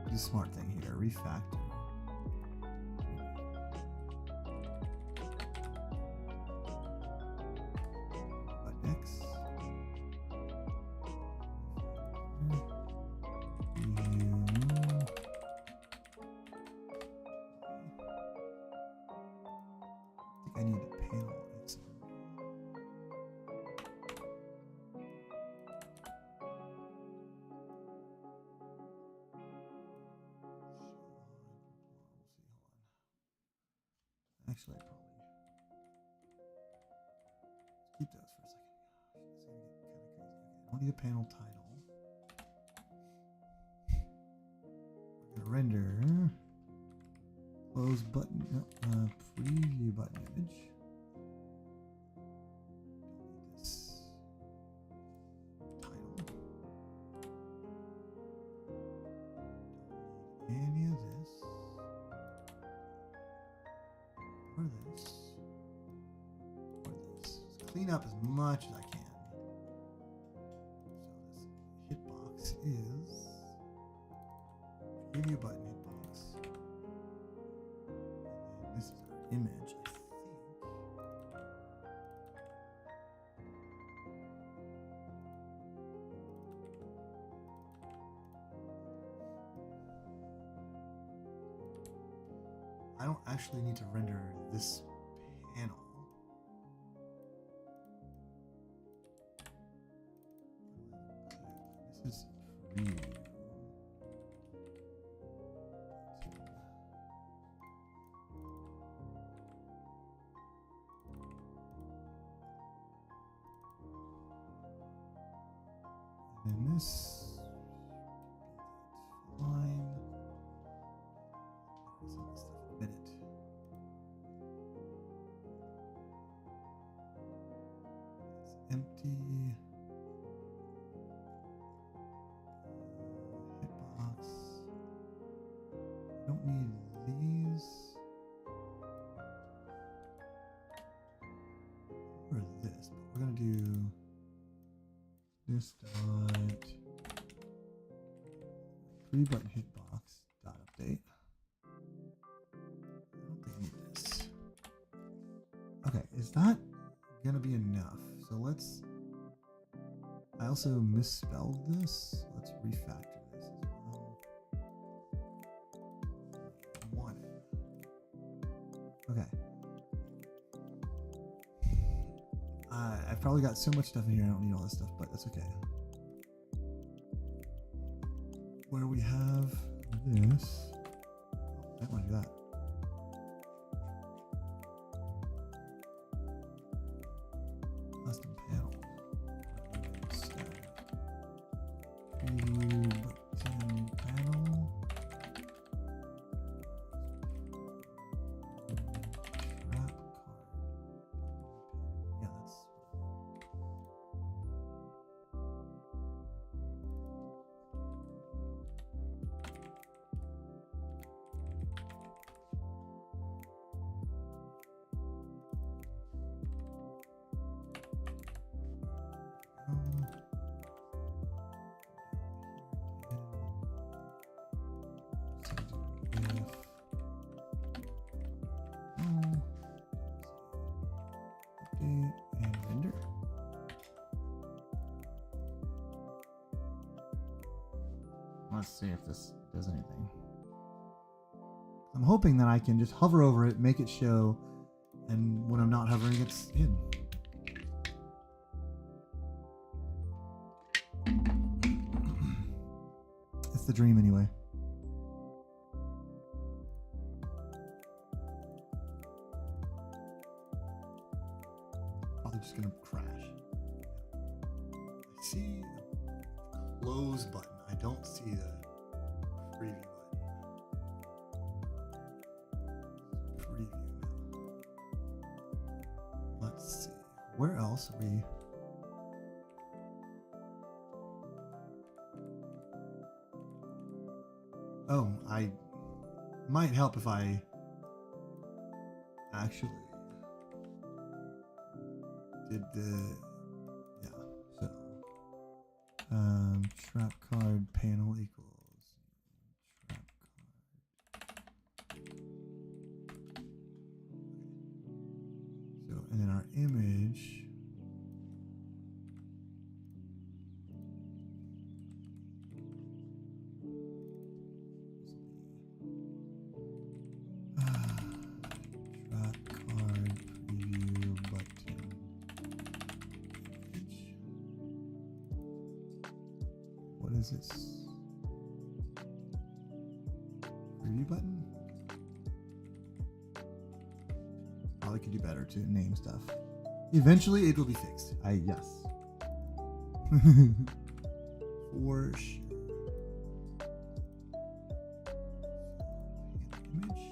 Do the smart thing here, refactor. Button X. I think I need a panel X. Actually, I probably keep those for a second. It's gonna get kind of crazy. Okay, I don't need a panel title. We're gonna render close button, no, preview button image. Don't need this title. Don't need any of this. Or this. Let's clean up as much as I can. So this hitbox is preview button hitbox. And then this is our image, I think. I don't actually need to render this panel. This is preview. And then this line. Some of this stuff in a minute. It's empty. Hitbox. I don't need these. Or this, but we're gonna do this dot pre-button hitbox dot update. gonna be enough. So let's. I also misspelled this. Let's refactor this as well. Want it. Okay. I've probably got so much stuff in here. I don't need all this stuff, but that's okay. Where we have this. I don't want to do that. Custom panel. Preview button panel. Trap card. Yeah, that's. Update and render. Let's see if this does anything. I'm hoping that I can just hover over it, make it show, and when I'm not hovering, it's hidden. It's the dream anyway. Probably just gonna crash. I see the close button. I don't see the preview button. Preview now. Let's see. Where else are we? Oh, I might help if I actually did the so trap card panel equals trap card. So and then our image. Trap card preview button. What is this? Preview button? Probably could do better to name stuff. Eventually it will be fixed. Yes. For sure. Image.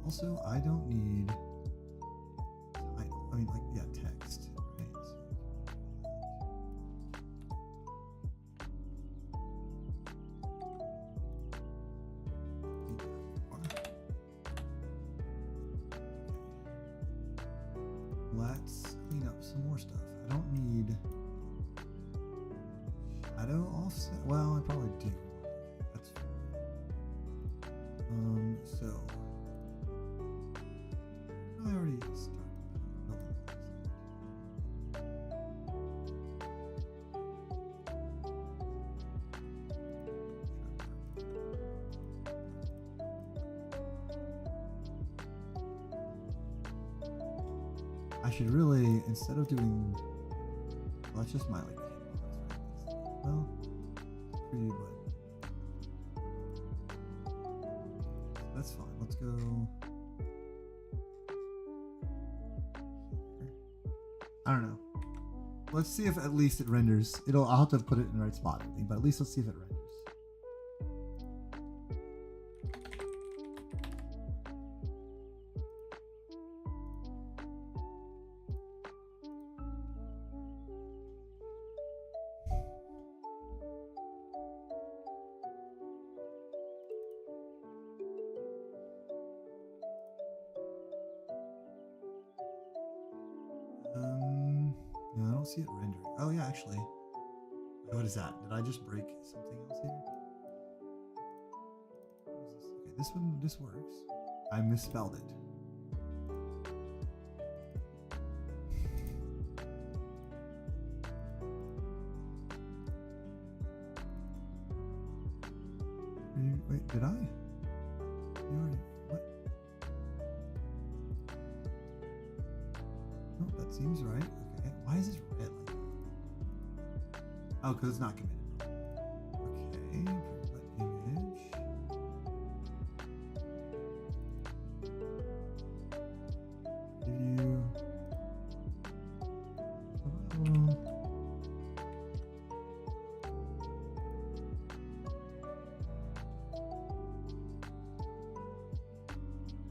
Also, I don't need title. I mean, like, yeah, text. Right? Let's clean up some more stuff. I don't need shadow offset. Well, I probably do. That's fine. So I already started building this. I should really, instead of doing, well, that's just my like, well, preview button. That's fine. Let's go. I don't know. Let's see if at least it renders. I'll have to put it in the right spot, I think, but at least let's see if it renders. No, I don't see it rendering. Oh yeah, actually. What is that? Did I just break something else here? What is this? Okay, this works. I misspelled it. Wait, did I? You already, what? Oh, that seems right. Okay. Why is this red like that? Oh, because it's not committed. Okay. Put image. Preview.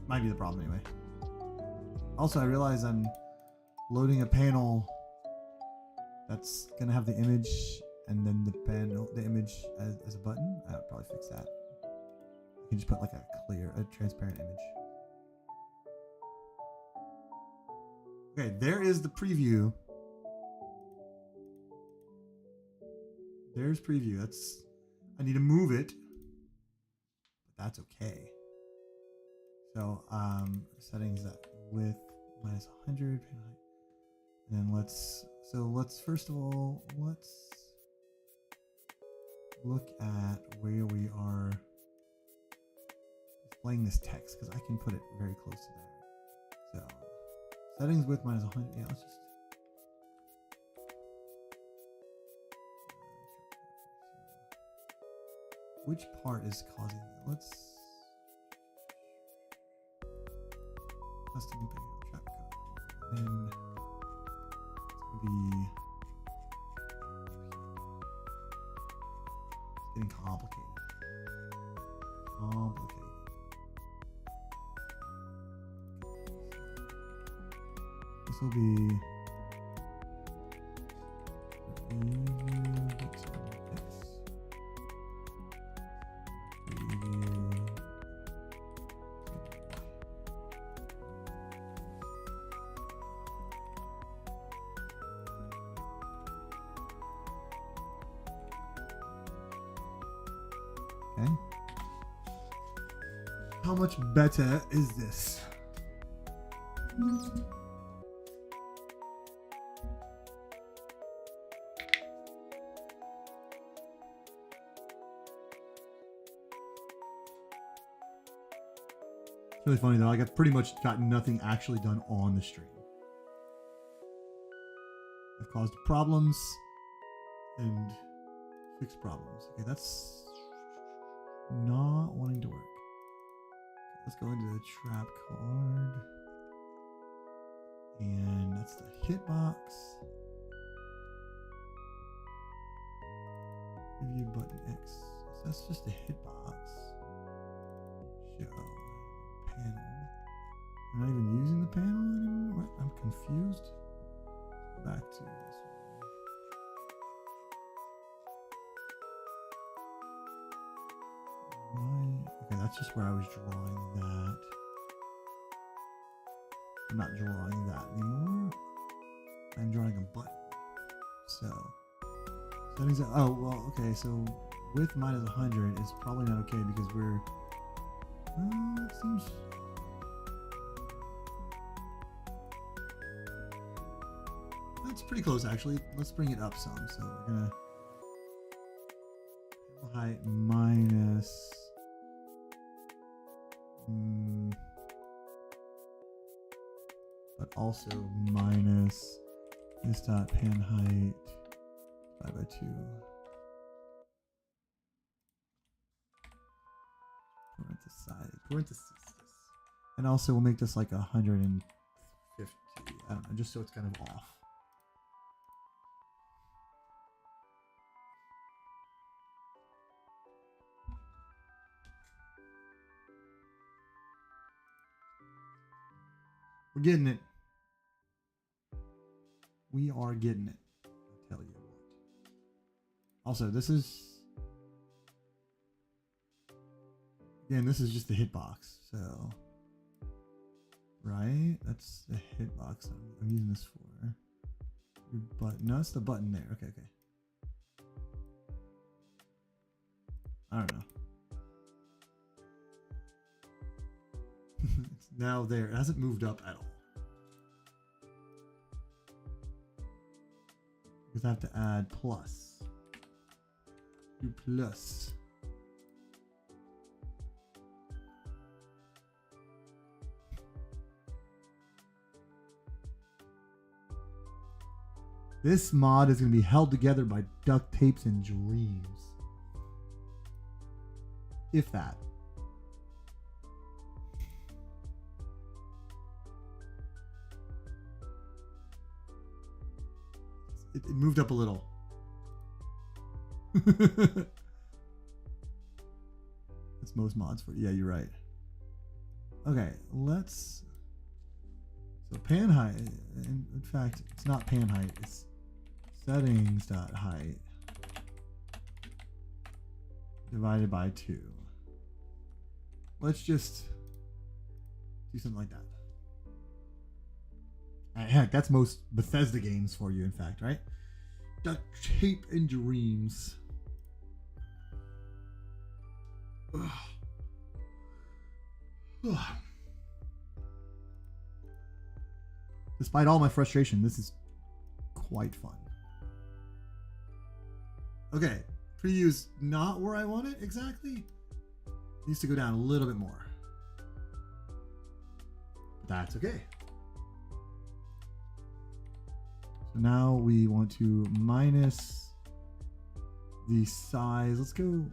Might be the problem anyway. Also, I realize I'm loading a panel that's gonna have the image and then the image as a button. I would probably fix that. You can just put like a transparent image. Okay, there is the preview. There's preview. I need to move it, but that's okay. So settings that width minus 100, and then let's first of all let's look at where we are displaying this text because I can put it very close to there. So settings width minus 100. Yeah, let's just. Which part is causing it? Let's custom panel track code. Then it's gonna be getting complicated. This will be okay. How much better is this? It's really funny though. I've pretty much got nothing actually done on the stream. I've caused problems and fixed problems. Okay, that's not wanting to work. Okay, let's go into the trap card. And that's the hitbox. Preview button X. So that's just a hitbox. Show panel. I'm not even using the panel anymore. What? I'm confused. Back to this one. Okay, that's just where I was drawing that. I'm not drawing that anymore. I'm drawing a button. So settings. Oh well. Okay. So width minus 100 is probably not okay because we're. It seems. That's pretty close actually. Let's bring it up some. So we're gonna height minus. But also minus this dot pan height 5 by 2. Parentheses. And also we'll make this like 150. I don't know, just so it's kind of off. We're getting it. We are getting it. I'll tell you what. Also, this is... Again, this is just the hitbox, so... Right? That's the hitbox I'm using this for. Your button. No, it's the button there. Okay. I don't know. It's now there. It hasn't moved up at all. Because I have to add plus. Do plus. This mod is going to be held together by duct tapes and dreams. If that. It moved up a little. That's most mods for. Yeah, you're right. Okay, let's. So pan height. In fact, it's not pan height. It's settings.height divided by 2. Let's just do something like that. Heck, that's most Bethesda games for you, in fact, right? Duct tape and dreams. Ugh. Ugh. Despite all my frustration, this is quite fun. Okay, preview is not where I want it exactly. It needs to go down a little bit more. That's okay. So now we want to minus the size. Let's go.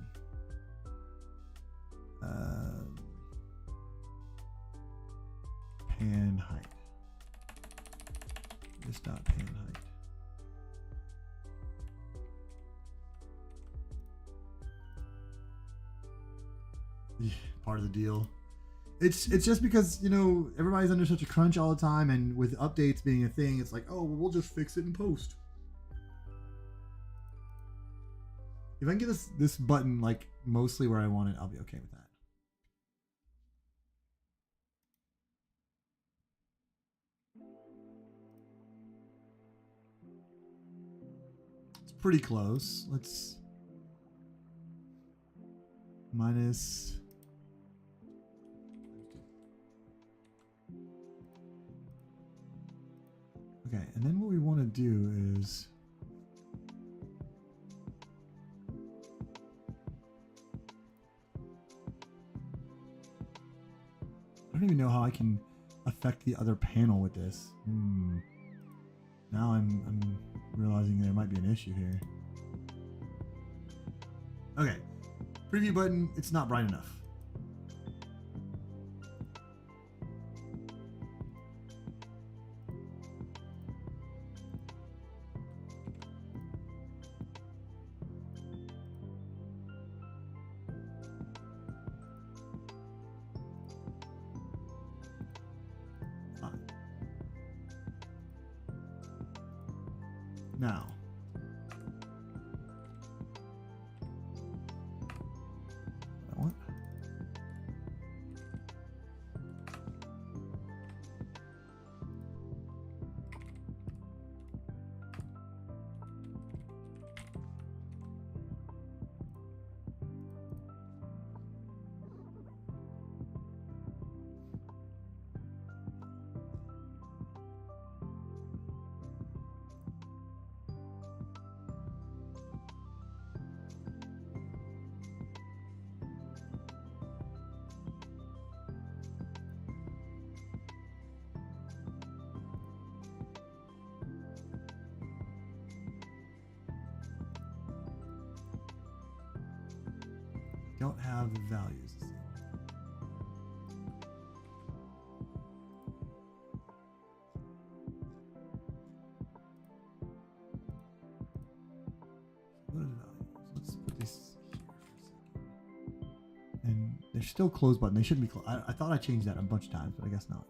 Pan height. Just not pan height. Yeah, part of the deal. It's just because, you know, everybody's under such a crunch all the time, and with updates being a thing, it's like, oh, well, we'll just fix it in post. If I can get this button like mostly where I want it, I'll be okay with that. It's pretty close. Let's minus. Okay, and then what we want to do is I don't even know how I can affect the other panel with this. Now I'm realizing there might be an issue here. Okay, preview button, it's not bright enough. Now, that one. Don't have the values. What are the values? Let's put this here for a second. And they're still closed button. They shouldn't be closed. I thought I changed that a bunch of times, but I guess not.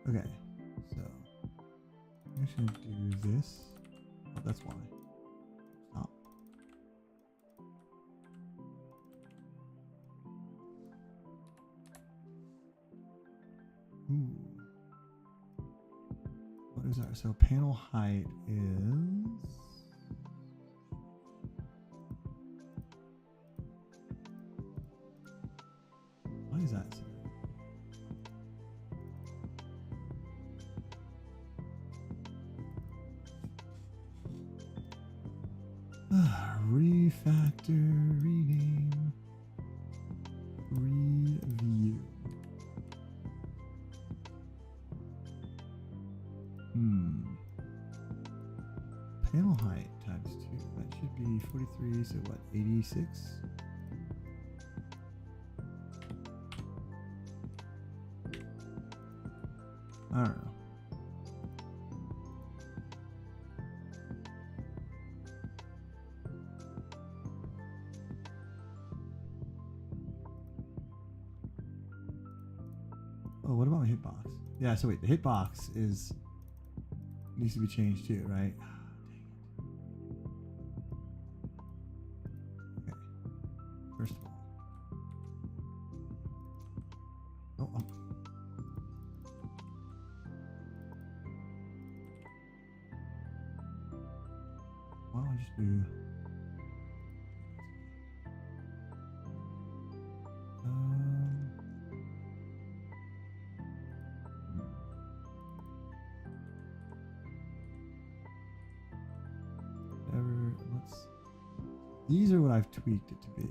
Okay, so I'm just gonna do this. Oh, that's why. Stop. Ooh. What is that? So panel height is. Why is that? Refactor, rename, review. panel height times 2. That should be 43, so what, 86? I don't know. Oh, what about my hitbox? Yeah, so wait, the hitbox needs to be changed too, right? Okay. First of all. Oh. Why don't I just do these are what I've tweaked it to be.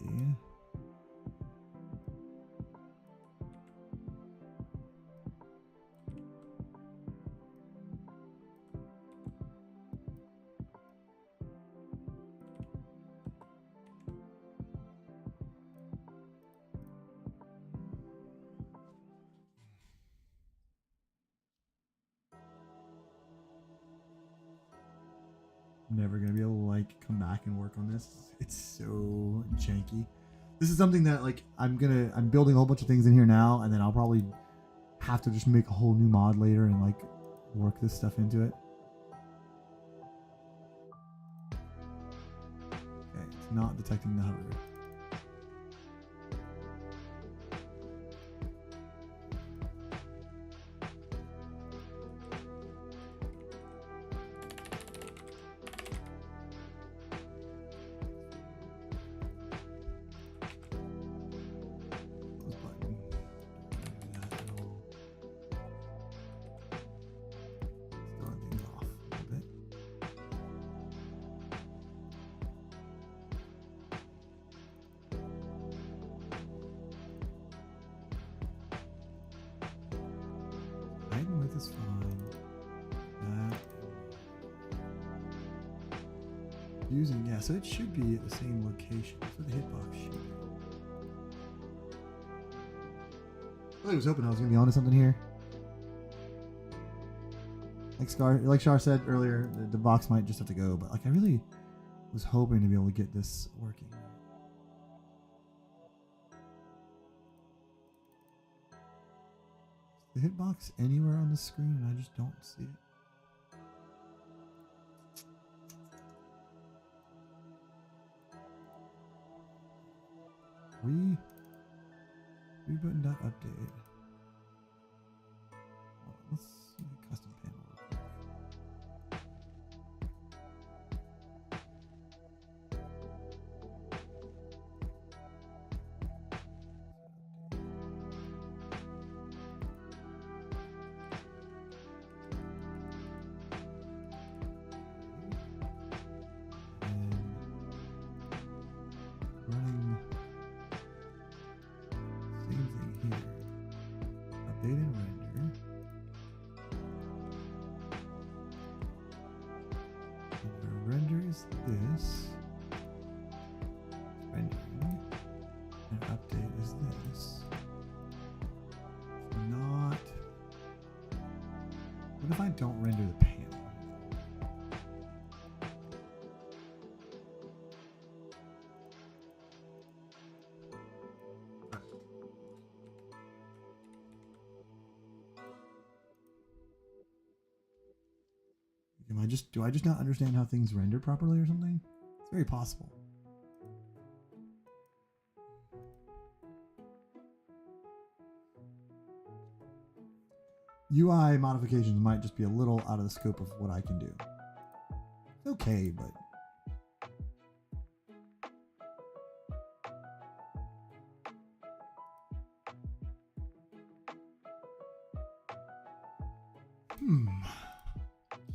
Never gonna be able to like come back and work on this. It's so janky. This is something that like I'm building a whole bunch of things in here now, and then I'll probably have to just make a whole new mod later and like work this stuff into it. Okay, it's not detecting the hover. Is fine. That using, yeah, so it should be at the same location. So the hitbox should be. I was hoping I was gonna be onto something here. Like Shar said earlier, the box might just have to go, but like I really was hoping to be able to get this working. The hitbox anywhere on the screen and I just don't see it. Rebutton.update. Let's see the custom panel. This rendering and update is this. Not. What if I don't render the panel? Do I just not understand how things render properly or something? It's very possible. UI modifications might just be a little out of the scope of what I can do. It's okay, but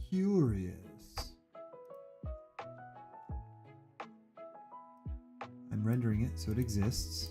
curious. I'm rendering it so it exists.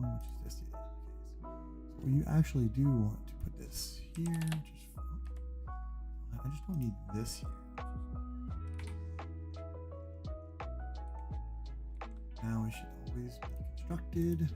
one, which is this. Yeah. Okay. So you actually do want to put this here. I just don't need this here. Now we should always be constructed.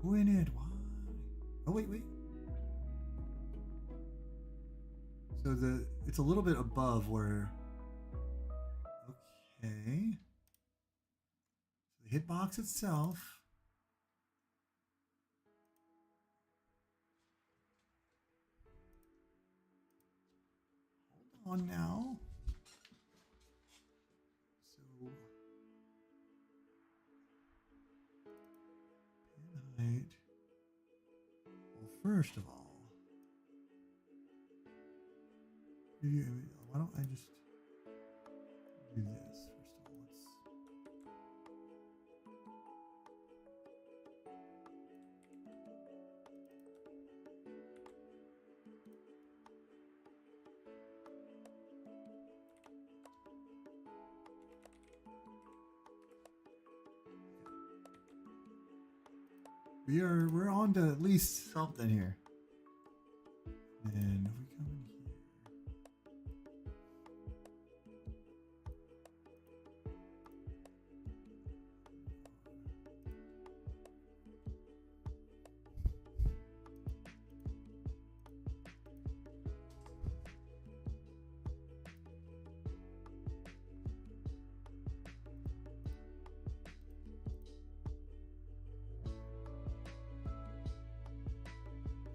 Doing it. Why? Oh wait. So it's a little bit above where. Okay. So the hitbox itself. Hold on now. So pin height. Well, first of all, why don't I just do this first of all? We're on to at least something here. And if we come in here.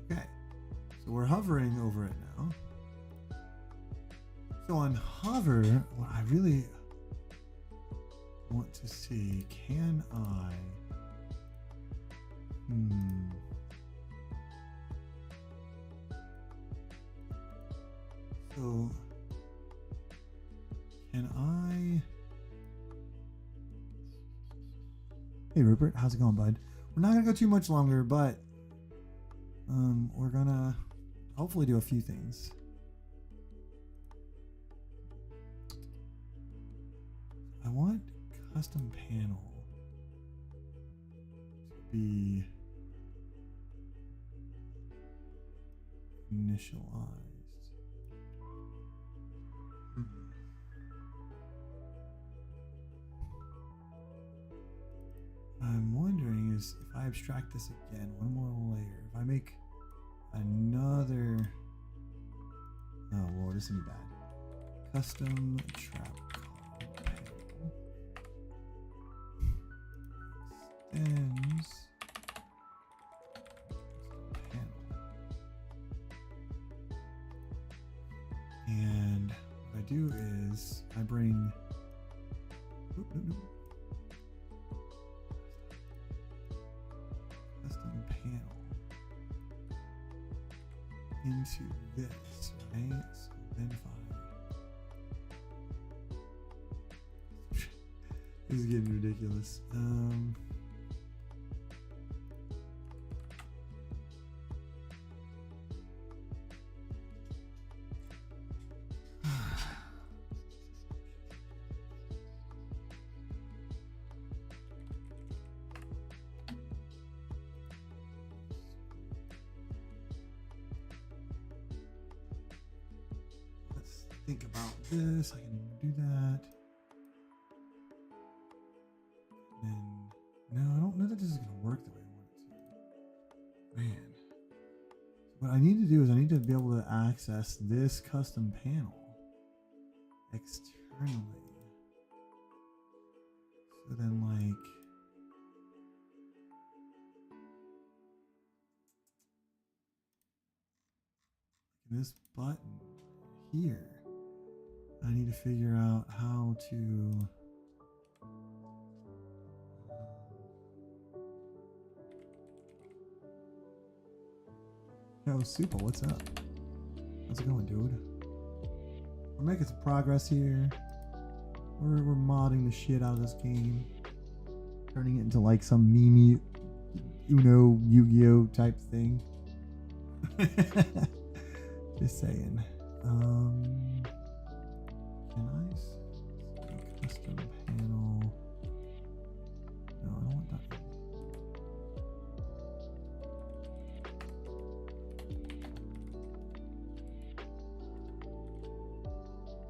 Okay, so we're hovering over it now. So on hover, what I really want to see, can I? So can I? Hey Rupert, how's it going, bud? We're not gonna go too much longer, but we're gonna hopefully do a few things. I want custom panel to be initialized. What I'm wondering is if I abstract this again, one more layer, if I make another, oh well, this is gonna be bad. Custom trap card panel extends panel, and what I do is I bring custom panel into this, right? So then if this is getting ridiculous. Let's think about this. I can do that. And no, I don't know that this is going to work the way I want it to. Man. What I need to do is I need to be able to access this custom panel externally. So then like this button here, I need to figure out how to Yo, Super, what's up? How's it going, dude? We're making some progress here. We're modding the shit out of this game. Turning it into like some meme Uno Yu-Gi-Oh type thing. Just saying. Can I custom panel? No, I don't want that.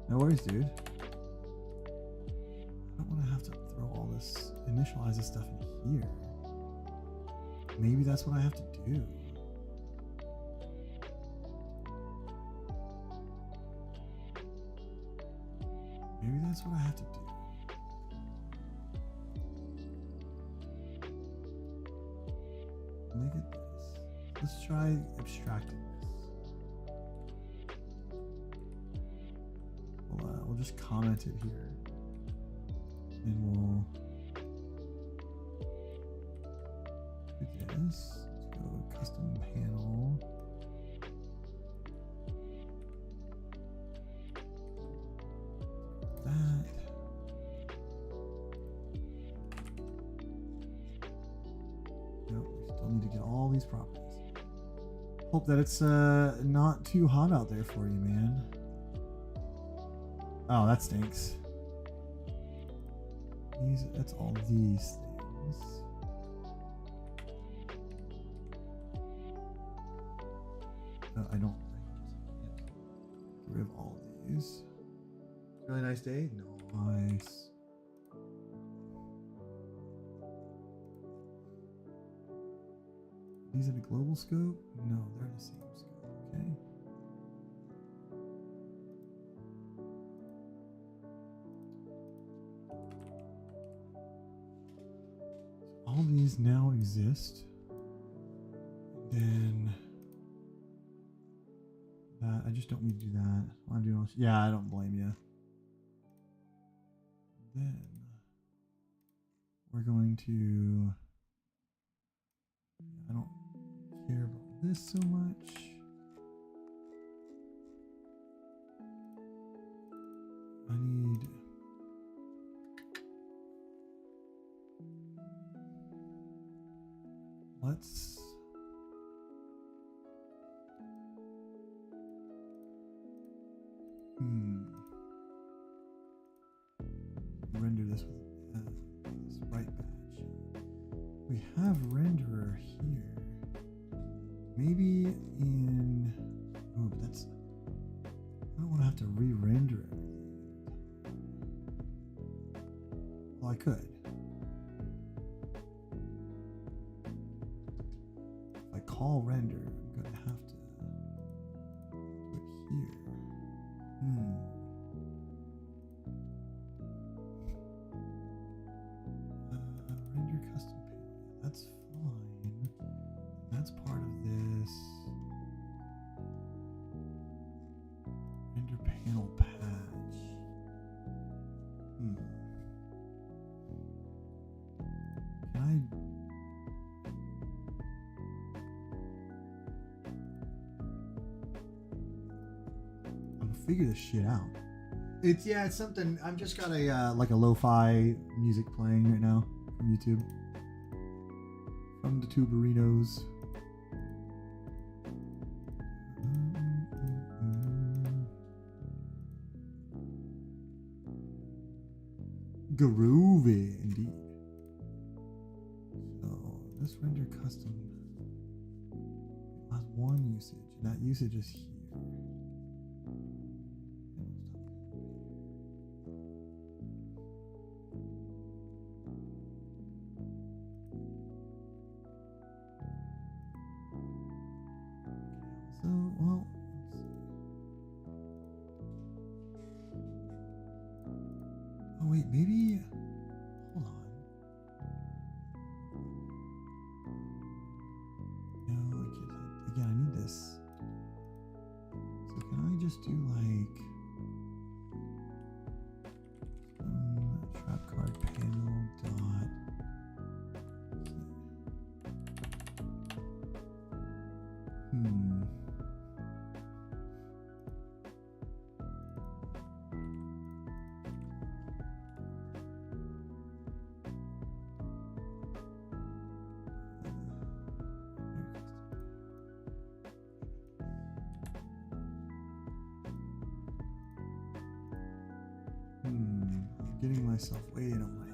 No worries, dude. I don't want to have to throw all this, initialize this stuff in here. Maybe that's what I have to do. Maybe that's what I have to do. Make it this. Let's try abstracting this. We'll just comment it here. And we'll do this. Let's go custom panel. That. Nope, we still need to get all these properties. Hope that it's not too hot out there for you, man. Oh, that stinks. That's all these things. No, I don't. Get rid of all of these. Really nice day? Nice. These in a global scope? No, they're in the same scope. Okay. All these now exist. Then that I just don't need to do that. I'm doing all, yeah, I don't blame you. Then we're going to, I don't care about this so much. I need let's render this with this right badge. We have renderer here. Maybe in but that's I don't want to have to re-render everything. Well, I could. If I call render, I'm gonna have to do it here. Render custom panel. That's fine. That's part of this. Render panel patch. Can I? I'm gonna figure this shit out. It's something. I've just got a like a lo-fi music playing right now from YouTube. From the tuberinos. Groovy indeed. So this render custom has one usage, and that usage is here. So, well, let's see. Oh wait, maybe. Hold on. No, again, I need this. So can I just do like trap card panel dot. myself way in over my head.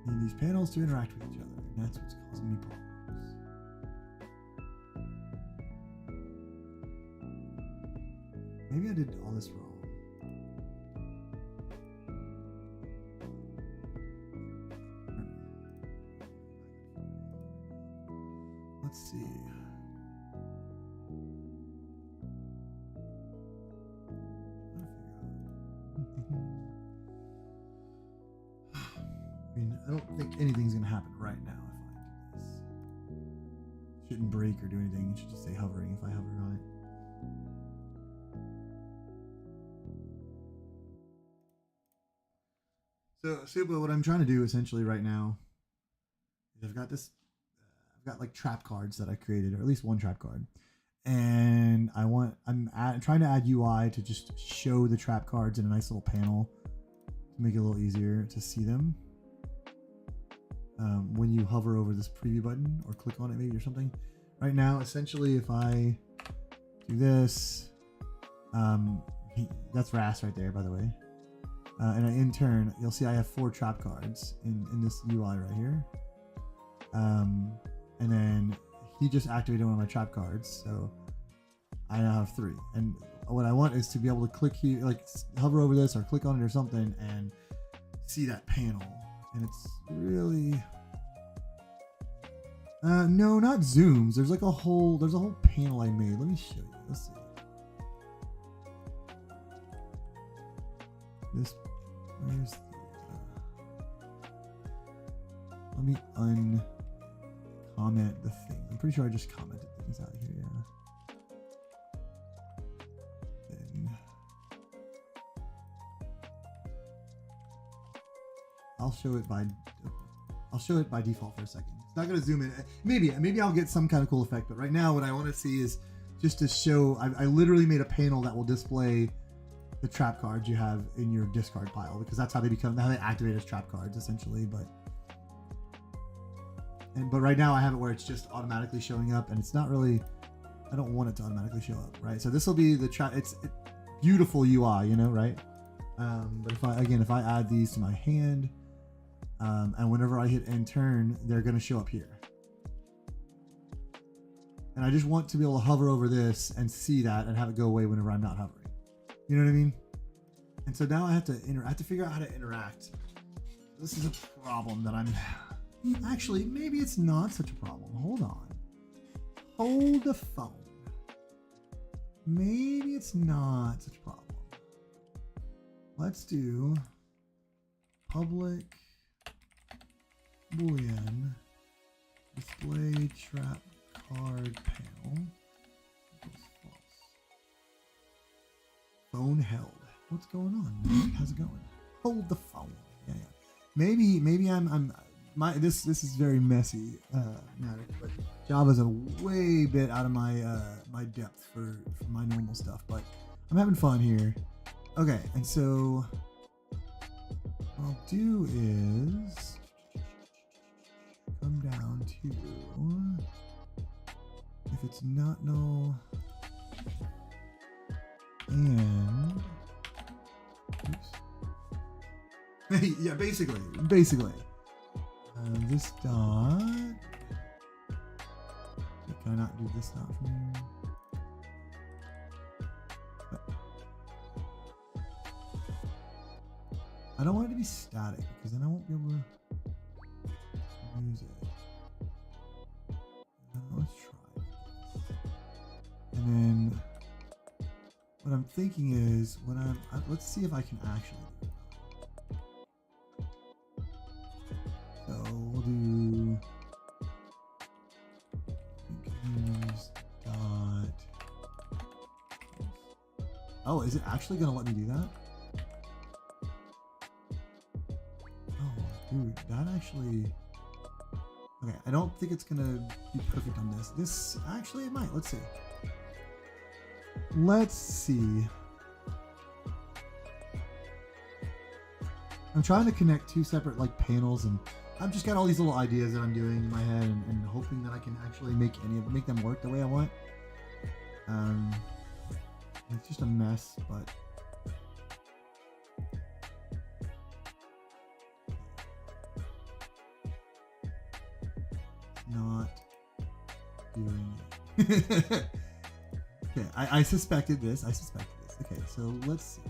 Need these panels to interact with each other, and that's what's causing me problems. Maybe I did all this wrong. Let's see. I mean, I don't think anything's gonna happen right now if I do this. Shouldn't break or do anything. It should just stay hovering if I hover on it. So what I'm trying to do essentially right now is I've got this, I've got like trap cards that I created, or at least one trap card, and I'm trying to add UI to just show the trap cards in a nice little panel to make it a little easier to see them when you hover over this preview button or click on it maybe or something. Right now, essentially, if I do this, that's RAS right there, by the way. And in turn, you'll see I have 4 trap cards in this UI right here. And then he just activated one of my trap cards, so I now have 3. And what I want is to be able to click here, like hover over this or click on it or something, and see that panel. And it's really no, not zooms. There's a whole panel I made. Let me show you. Let's see. This, where's the, let me uncomment the thing. I'm pretty sure I just commented things out here, yeah. Then I'll show it by default for a second. It's not gonna zoom in. Maybe I'll get some kind of cool effect, but right now what I want to see is just to show, I literally made a panel that will display the trap cards you have in your discard pile, because that's how they activate as trap cards essentially. But right now I have it where it's just automatically showing up, and it's not really, I don't want it to automatically show up, right? So this will be the trap. It's beautiful UI, you know, right? But if I add these to my hand, and whenever I hit end turn, they're going to show up here. And I just want to be able to hover over this and see that and have it go away whenever I'm not hovering. You know what I mean? And so now I have to figure out how to interact. This is a problem that actually, maybe it's not such a problem. Hold on. Hold the phone. Maybe it's not such a problem. Let's do public boolean display trap card panel equals false. Phone held. What's going on? How's it going? Hold the phone. Yeah. Maybe this is very messy matter, but Java's a way bit out of my my depth for my normal stuff, but I'm having fun here. Okay, and so what I'll do is come down to, if it's not null, and oops. Yeah, basically this dot, can I not do this dot from here? I don't want it to be static, because then I won't be able to use it. Let's try this. And then what I'm thinking is, let's see if I can actually do it. So we'll do use dot. Oh, is it actually going to let me do that? Dude, that actually, okay, I don't think it's gonna be perfect on this. This, actually it might, let's see. I'm trying to connect 2 separate like panels, and I've just got all these little ideas that I'm doing in my head and hoping that I can actually make them work the way I want. It's just a mess, but not doing it. Okay, I suspected this. Okay, so let's see.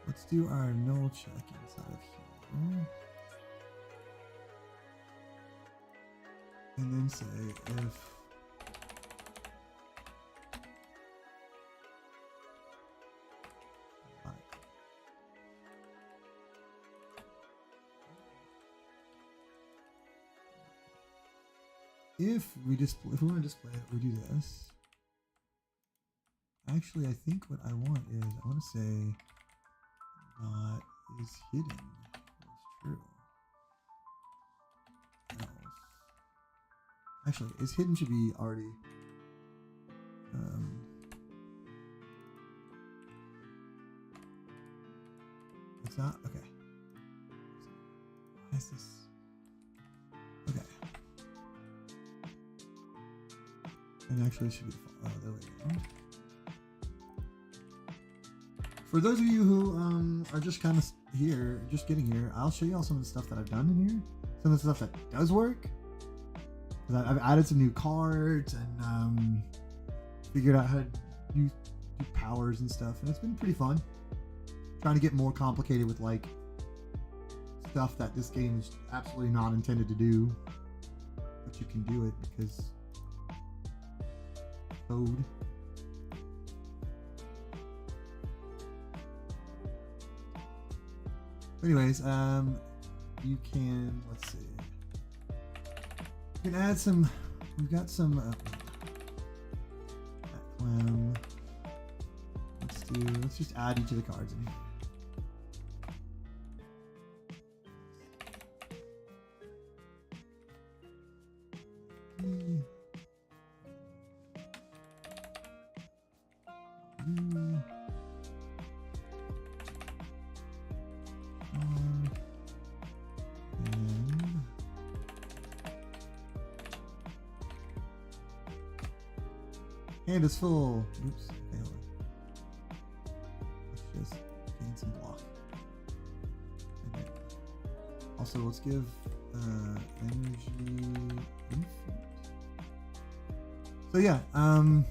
Let's do our null check inside of here. And then say if we want to display it, we do this. Actually, I think what I want is I want to say not is hidden. That's true. Else. Actually, is hidden should be already. It's not okay. Why is this? Okay. And actually, it should be. There we go. For those of you who are just kind of here, just getting here, I'll show you all some of the stuff that I've done in here. Some of the stuff that does work. I've added some new cards and figured out how to do powers and stuff, and it's been pretty fun. Trying to get more complicated with like stuff that this game is absolutely not intended to do, but you can do it because code. Anyways, you can, let's see, you can add some, we've got some clam. Let's just add each of the cards in here. Hand is full. Oops. Okay, hold on. Let's just gain some block. Okay. Also, let's give energy infinite. So yeah, I've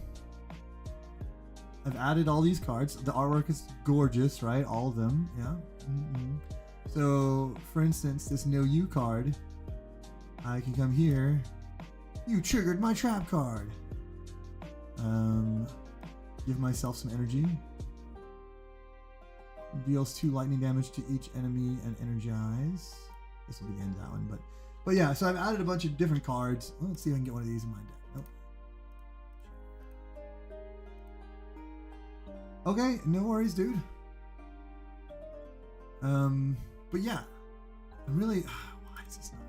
added all these cards. The artwork is gorgeous, right? All of them, yeah. So, for instance, this No You card, I can come here. You triggered my trap card. Give myself some energy. Deals 2 lightning damage to each enemy and energize. This will be the end of that one, but yeah. So I've added a bunch of different cards. Let's see if I can get one of these in my deck. Nope. Okay, no worries, dude. But yeah, I'm really. Why is this not?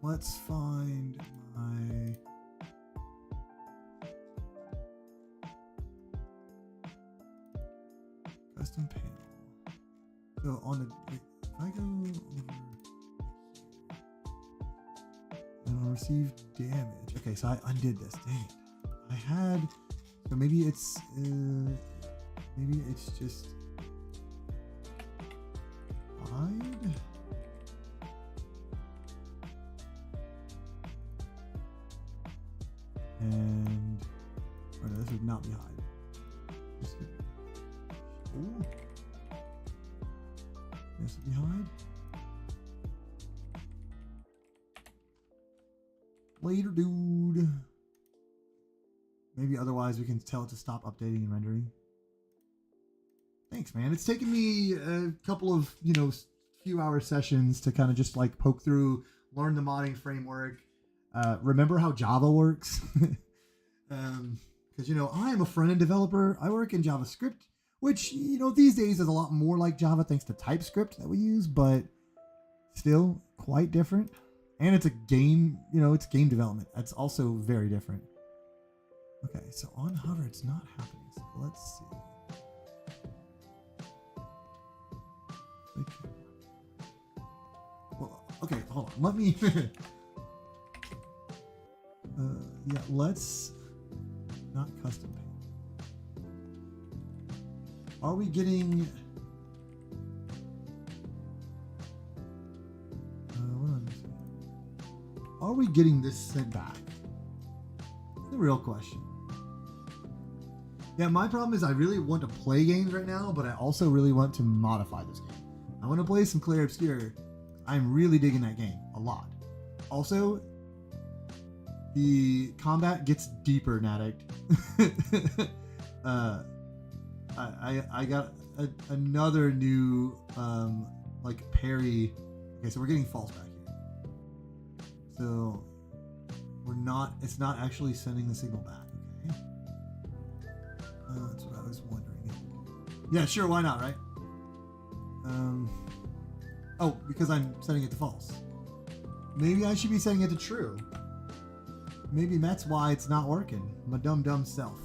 Let's find my. Custom panel. So on the, if I go over and I'll receive damage. Okay, so I undid this. Dang it. I had, so maybe it's just hide. And, or no, this would not be hide. This would, ooh. This behind. Later, dude. Maybe otherwise we can tell it to stop updating and rendering. Thanks, man. It's taken me a couple of, few hour sessions to kind of just like poke through, learn the modding framework, remember how Java works. Because, I am a front-end developer. I work in JavaScript, which, these days is a lot more like Java thanks to TypeScript that we use, but still quite different. And it's a game, it's game development. That's also very different. Okay, so on hover, it's not happening. So let's see. Okay. Well, okay, hold on. Let me. Yeah, let's not custom paint. Are we getting? What am I missing? Are we getting this sent back? The real question. Yeah, my problem is I really want to play games right now, but I also really want to modify this game. I want to play some Clair Obscur. I'm really digging that game a lot. Also, the combat gets deeper, Nadic. I got another new like parry. Okay, so we're getting false back here. So it's not actually sending the signal back. Okay. That's what I was wondering. Yeah, sure, why not, right? Oh, because I'm setting it to false. Maybe I should be setting it to true. Maybe that's why it's not working. My dumb self.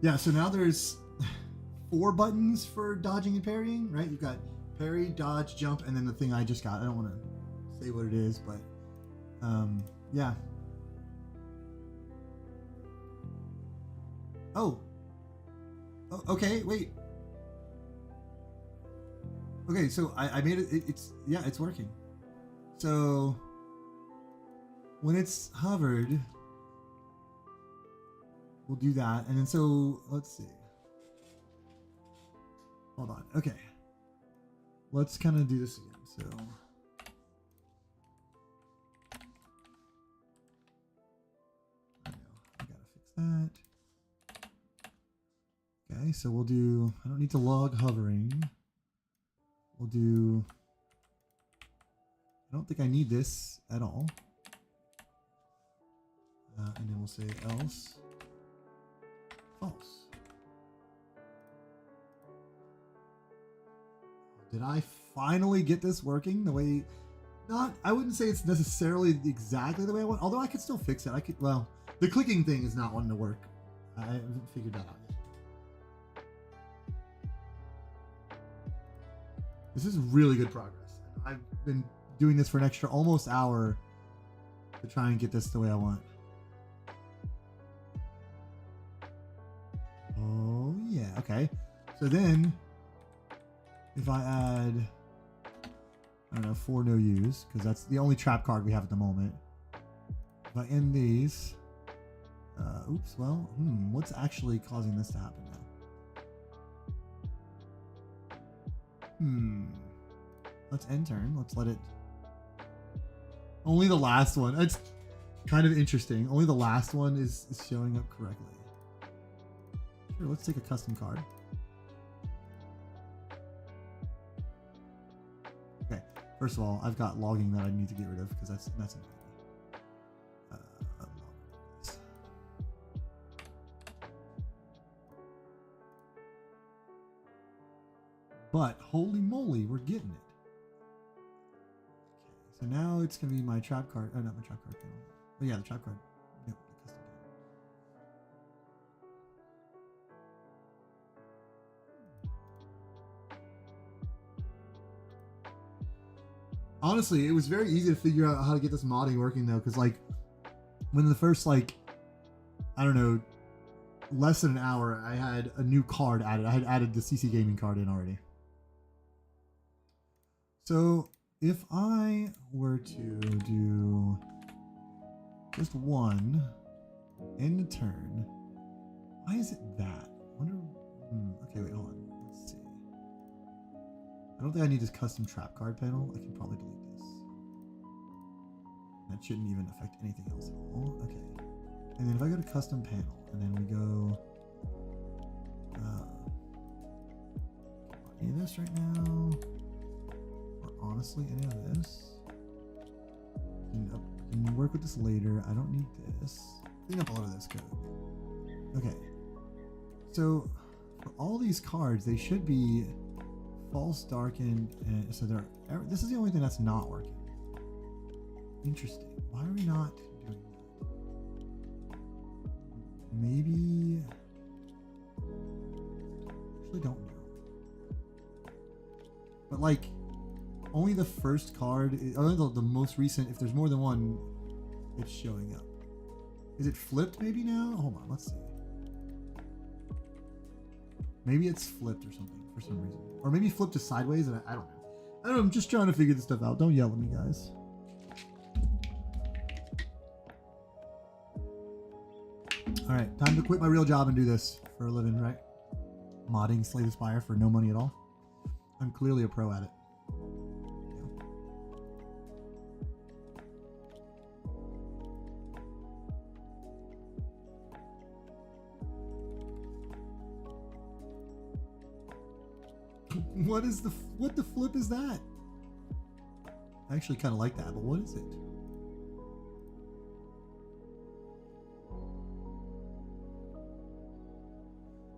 Yeah, so now there's 4 buttons for dodging and parrying, right? You've got parry, dodge, jump, and then the thing I just got. I don't want to say what it is, but yeah. Oh, okay, wait. Okay, so I made it. It's working. So when it's hovered, we'll do that, and then so let's see. Hold on. Okay, let's kind of do this again. So. I gotta fix that. Okay, so we'll do, I don't need to log hovering. We'll do, I don't think I need this at all. And then we'll say else false. Did I finally get this working the way, I wouldn't say it's necessarily exactly the way I want, although I could still fix it. Well, the clicking thing is not wanting to work. I haven't figured that out yet. This is really good progress. I've been doing this for an extra almost hour to try and get this the way I want. Oh, yeah. Okay. So then, if I add, I don't know, 4 no use, because that's the only trap card we have at the moment. If I end these, oops, well, what's actually causing this to happen now? Let's end turn. Let's let it. Only the last one. It's kind of interesting. Only the last one is showing up correctly. Sure, let's take a custom card. Okay. First of all, I've got logging that I need to get rid of because that's annoying. But holy moly, we're getting it. Okay, so now it's gonna be my trap card. Oh, not my trap card panel. Oh yeah, the trap card. Yep, the custom panel. Honestly, it was very easy to figure out how to get this modding working though, because like when the first I don't know, less than an hour, I had a new card added. I had added the CC Gaming card in already. So if I were to do just one end a turn, why is it that? I wonder. Okay, wait, hold on. Let's see. I don't think I need this custom trap card panel. I can probably delete this. That shouldn't even affect anything else at all. Okay. And then if I go to custom panel, and then we go any of this right now, or honestly any of this. Can work with this later. I don't need this. clean up a lot of this code. Okay. So for all these cards, they should be false, darkened, and so they're. This is the only thing that's not working. Interesting. Why are we not doing that? Maybe. Actually, don't know. But like, only the first card, only the most recent. If there's more than one, it's showing up. Is it flipped maybe now? Hold on, let's see. Maybe it's flipped or something for some reason. Or maybe flipped to sideways, and I don't know. I don't know, I'm just trying to figure this stuff out. Don't yell at me, guys. Alright, time to quit my real job and do this for a living, right? Modding Slay the Spire for no money at all. I'm clearly a pro at it. What the flip is that? I actually kind of like that, but what is it?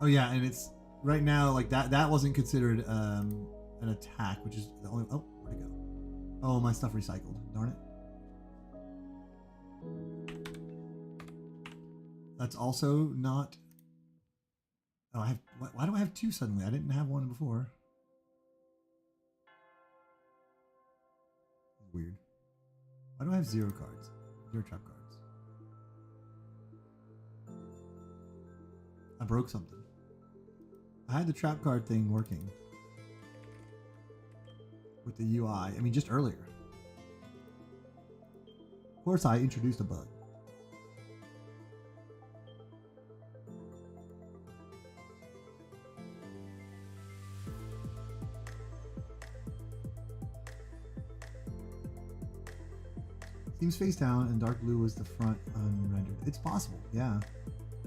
Oh yeah, and it's right now like that wasn't considered an attack, which is the only. Oh, where'd it go? Oh, my stuff recycled. Darn it. That's also not. Oh, I have. Why do I have two suddenly? I didn't have one before. Weird. Why do I have 0 cards? 0 trap cards. I broke something. I had the trap card thing working with the UI. I mean, just earlier. Of course, I introduced a bug. Seems face down and dark blue was the front unrendered. It's possible, yeah.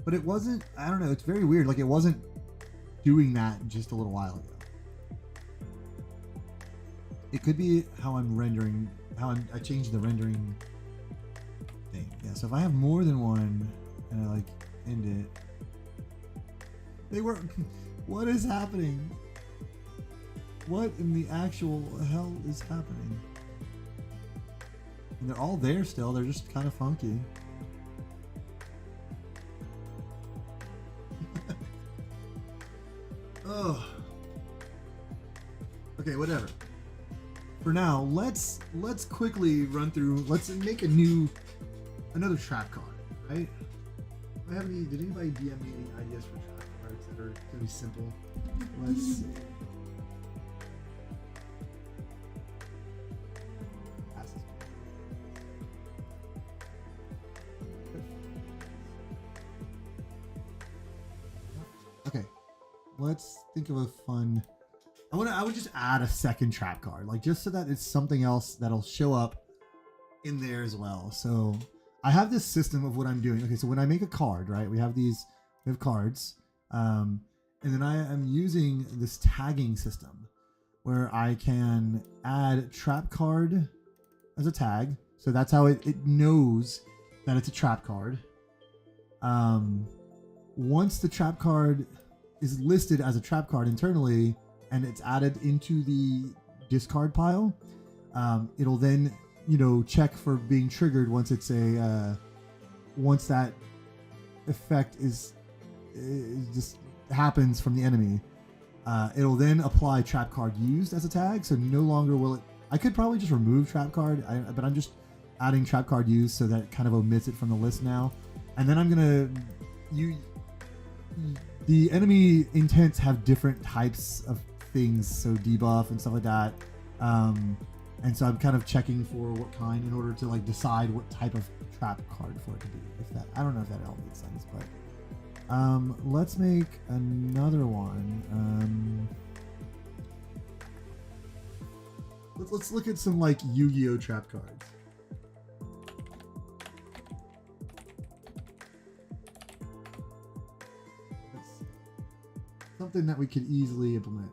But it wasn't, I don't know, it's very weird. Like it wasn't doing that just a little while ago. It could be how I'm rendering, I changed the rendering thing. Yeah, so if I have more than one and I like end it, they were, what is happening? What in the actual hell is happening? And they're all there still, they're just kind of funky. Oh. Okay, whatever. For now, let's quickly run through, let's make another trap card, right? Do I have any, did anybody DM me any ideas for trap cards that are gonna be simple? Let's see. Okay, let's think of a fun. I would just add a second trap card, like just so that it's something else that'll show up in there as well. So I have this system of what I'm doing. Okay, so when I make a card, right, we have cards, and then I am using this tagging system where I can add trap card as a tag. So that's how it knows that it's a trap card. Once the trap card is listed as a trap card internally and it's added into the discard pile, it'll then, check for being triggered once it's once that effect is just happens from the enemy. It'll then apply trap card used as a tag, so no longer will it. I could probably just remove trap card, but I'm just adding trap card used so that it kind of omits it from the list now. And then I'm gonna the enemy intents have different types of things, so debuff and stuff like that. And so I'm kind of checking for what kind in order to like decide what type of trap card for it to be. If that, I don't know if that all makes sense, but let's make another one. Let's look at some like Yu-Gi-Oh trap cards. Something that we could easily implement.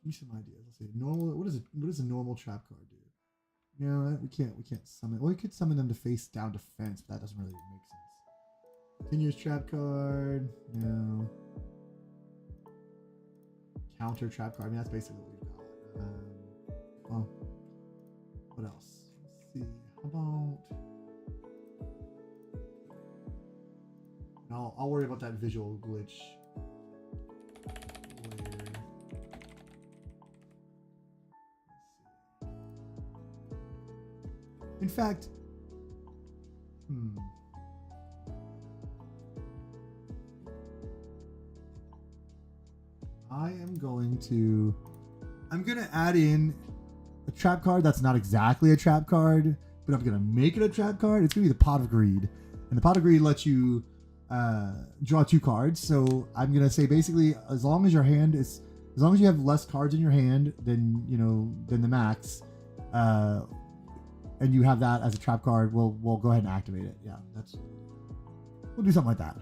Give me some ideas. Let's see. Normal. What does a normal trap card do? No, we can't. We can't summon. Well, we could summon them to face down defense, but that doesn't really make sense. Continuous trap card. No. Counter trap card. I mean, that's basically what we've got. Well, what else? Let's see. How about? I'll worry about that visual glitch later. In fact, I'm gonna add in a trap card that's not exactly a trap card, but I'm gonna make it a trap card. It's gonna be the Pot of Greed, and the Pot of Greed lets you draw 2 cards. So I'm gonna say basically, as long as you have less cards in your hand than than the max, and you have that as a trap card, we'll go ahead and activate it. Yeah, we'll do something like that.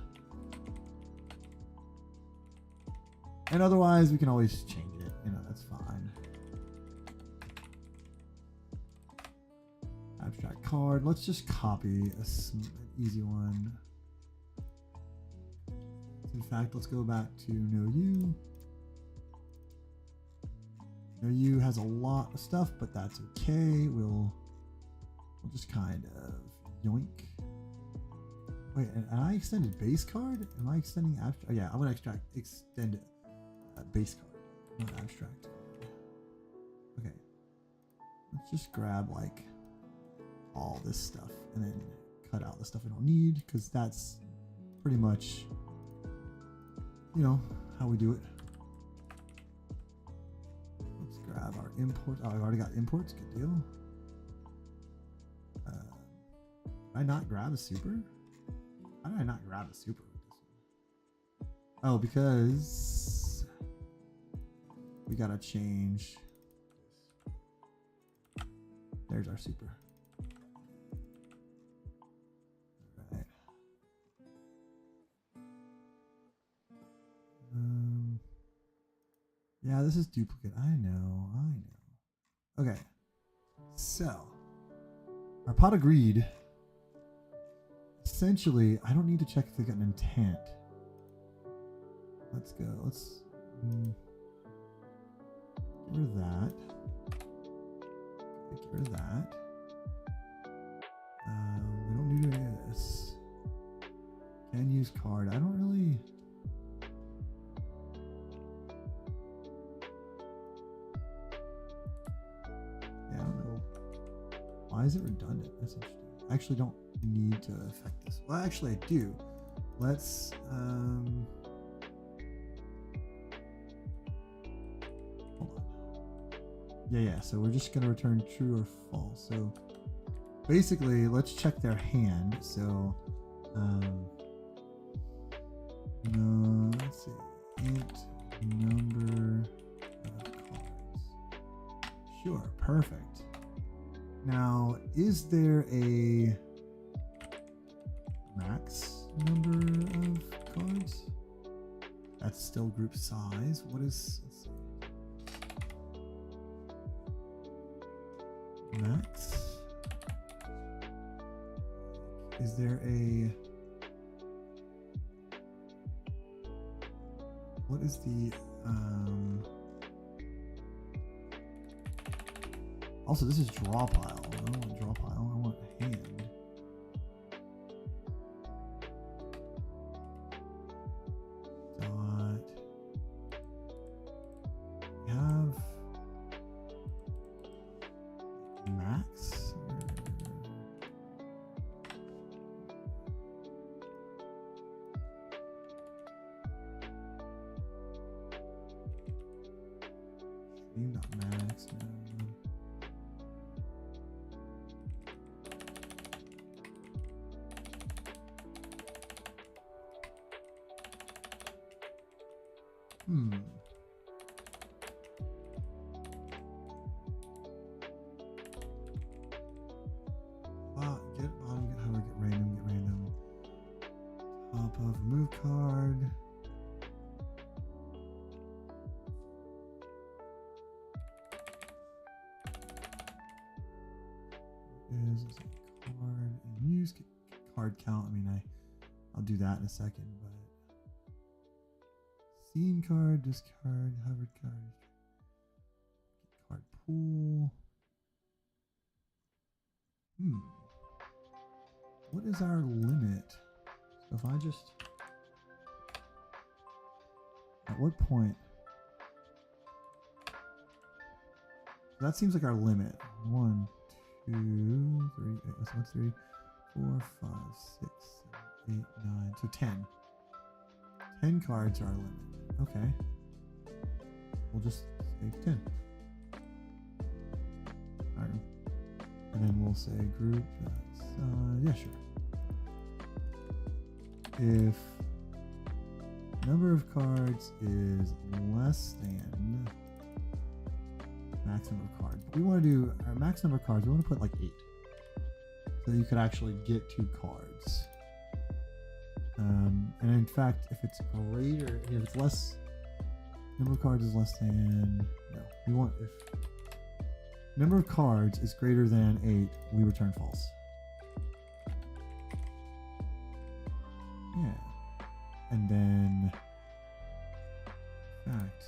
And otherwise, we can always change it. That's fine. Abstract card. Let's just copy an easy one. In fact, let's go back to Know You. Know You has a lot of stuff, but that's okay. We'll just kind of yoink. Wait, and I extended base card? Am I extending abstract? Oh, yeah, I'm going to extend base card, not abstract. Okay. Let's just grab like all this stuff and then cut out the stuff we don't need, because that's pretty much, how we do it. Let's grab our import. Oh, I've already got imports. Good deal. Did I not grab a super? Why did I not grab a super with this one? Oh, because we gotta change. There's our super. All right. Yeah, this is duplicate. I know. Okay. So, our Pot of Greed. Essentially, I don't need to check if they got an intent. Let's go. Let's get rid of that. Get rid of that. We don't need this. Can use card. I don't really. Yeah, I don't know. Why is it redundant? That's interesting. I actually don't need to affect this. Well, actually, I do. Let's hold on. Yeah. So we're just gonna return true or false. So basically, let's check their hand. So no, let's see. Int number of cards. Sure, perfect. Now, is there a max number of cards? That's still group size. What is, let's see. Max? Is there a, what is the, also this is draw pile. I don't want draw pile, I want hand. We have max. Name not max. No. Get bottom, get hover, get random. Top of remove card. do that in a second. But scene card, discard, hovered card, card pool. What is our limit? So if I just, at what point? That seems like our limit. 1, 2, 3, so what's 3, 4, 5, 6, 7, 8, 9. So 10. 10 cards are our limit. Okay. We'll just say 10. Alright. And then we'll say group. Yeah, sure. If number of cards is less than max number of cards, but we want to do our max number of cards. We want to put like 8, so that you could actually get 2 cards. And in fact, if it's greater, if it's less, number of cards is less than, no, we want, if number of cards is greater than 8, we return false. Yeah. And then, in fact,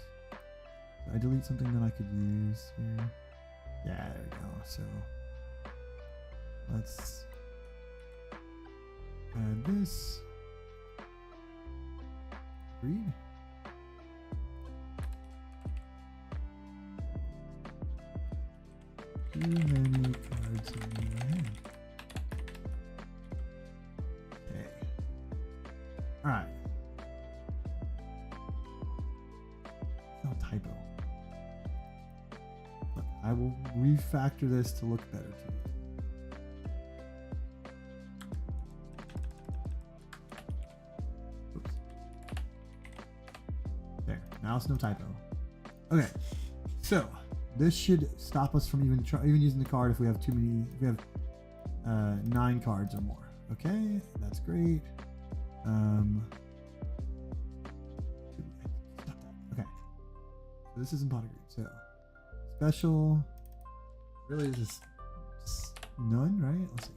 did I delete something that I could use here? Yeah, there we go. So let's add this. Read. Too many cards in my hand. Okay. Alright. No typo. Look, I will refactor this to look better to you. Oops. There. Now it's no typo. Okay. So this should stop us from even using the card if we have too many. If we have 9 cards or more. Okay, that's great. Stop that. Okay. So this isn't pot agreed. So special. Really, this is none, right? Let's see.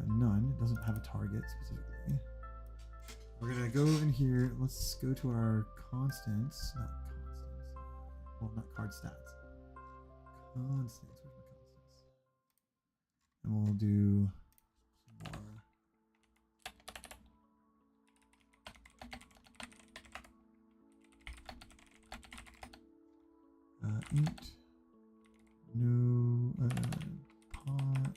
None. It doesn't have a target specifically. We're gonna go in here. Let's go to our constants. Not constants. Well, not card stats. Constants. Where's my constants? And we'll do some more. Int. No. Pot.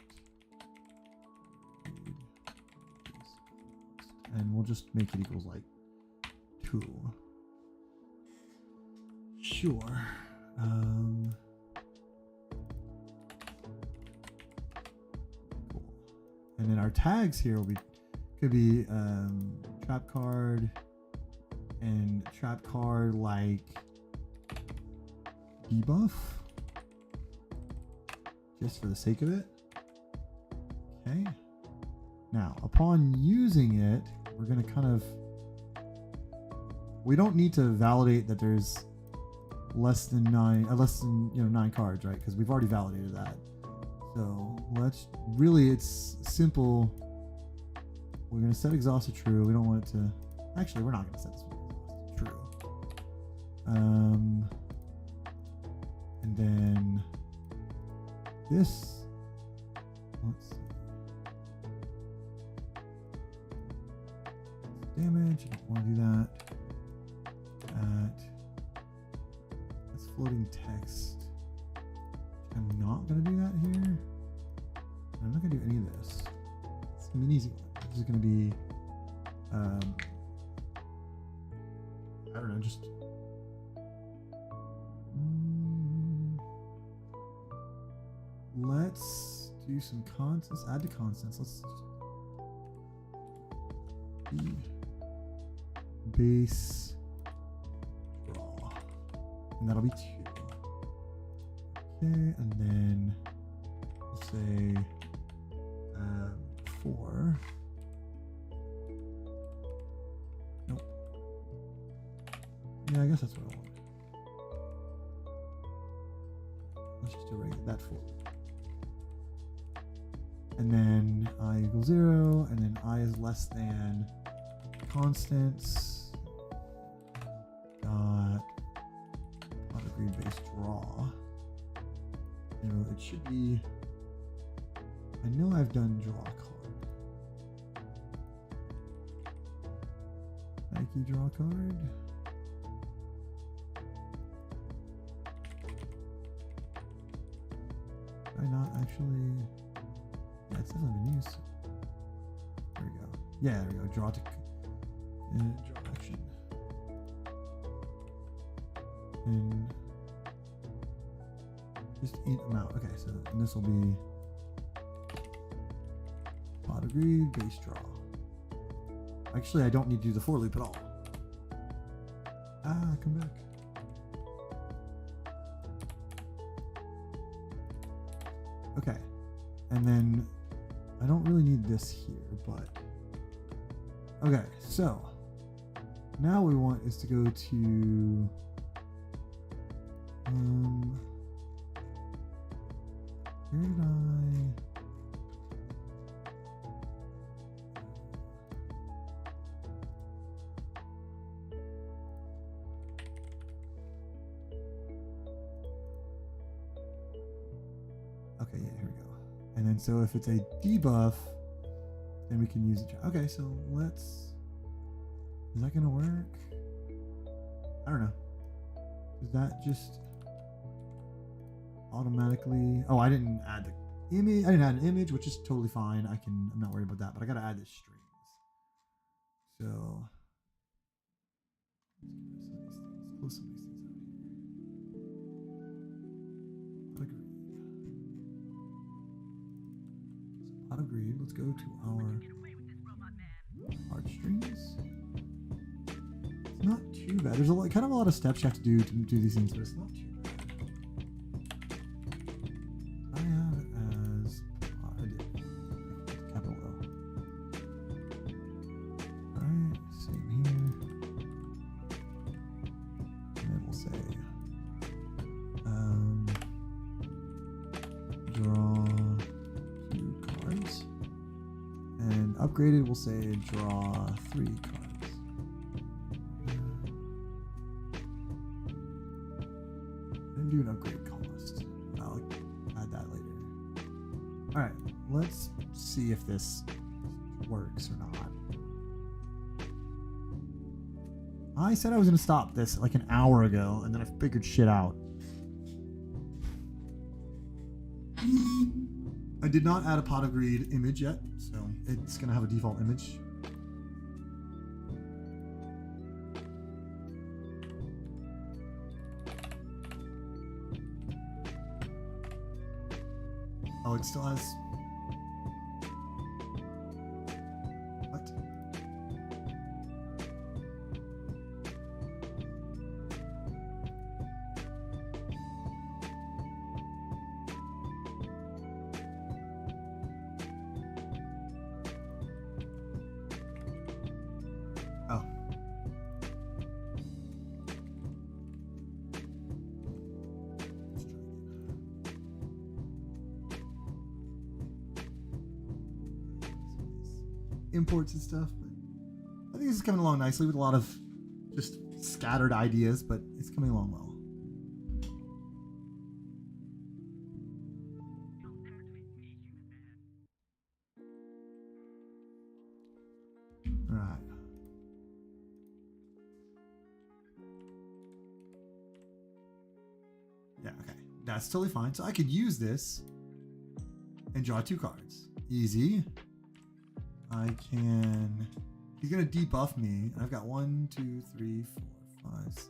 And we'll just make it equals like 2. Sure. Cool. And then our tags here will be could be trap card and trap card like debuff, just for the sake of it. Okay. Now, upon using it, we're gonna kind of, we don't need to validate that there's less than 9 cards, right? Because we've already validated that. So let's really, it's simple. We're gonna set exhaust to true. We don't want it to. Actually, we're not gonna set this to true. And then this. Let's see. Damage. You don't want to do that. That's floating text. I'm not going to do that here. I'm not going to do any of this. It's going to be an easy one. This is going to be, I don't know, just. Let's do some constants. Add to constants. Let's be base draw, and that'll be 2. Okay, and then we'll say 4. Nope. Yeah, I guess that's what I want. Let's just erase that 4. And then I equals 0, and then I is less than constants dot pot agreed base draw. You know, it should be. I know I've done draw card. Nike draw card. I not actually. Yeah, it's definitely been used. There we go. Yeah, there we go. Draw to draw action. And just eat them out. Okay, so this will be pot agreed, base draw. Actually, I don't need to do the for loop at all. Ah, come back. Okay, and then I don't really need this here, but okay, so now what we want is to go to where did okay, yeah, here we go. And then so if it's a debuff, then we can use it. Okay, so let's. Is that gonna work? I don't know. Is that just automatically? Oh, I didn't add the image. I didn't add an image, which is totally fine. I'm not worried about that. But I gotta add the strings. So let's close some of these things out here. Pot agreed. Let's go to our strings. It's not too bad. There's kind of a lot of steps you have to do these things, but it's not too bad. I have it as capital O. Alright, same here. And then we'll say draw 2 cards. And upgraded, we'll say draw 3 cards. And do an upgrade cost. I'll add that later. Alright, let's see if this works or not. I said I was going to stop this like an hour ago, and then I figured shit out. I did not add a pot agreed image yet, so it's going to have a default image. Oh, it still has... What? Oh. Let's try again. Imports and stuff, but I think this is coming along nicely with a lot of just scattered ideas, but it's coming along well. All right. Yeah, okay. That's totally fine. So I could use this and draw 2 cards. Easy. I can... He's going to debuff me. I've got 1, 2, 3, 4, 5, 6.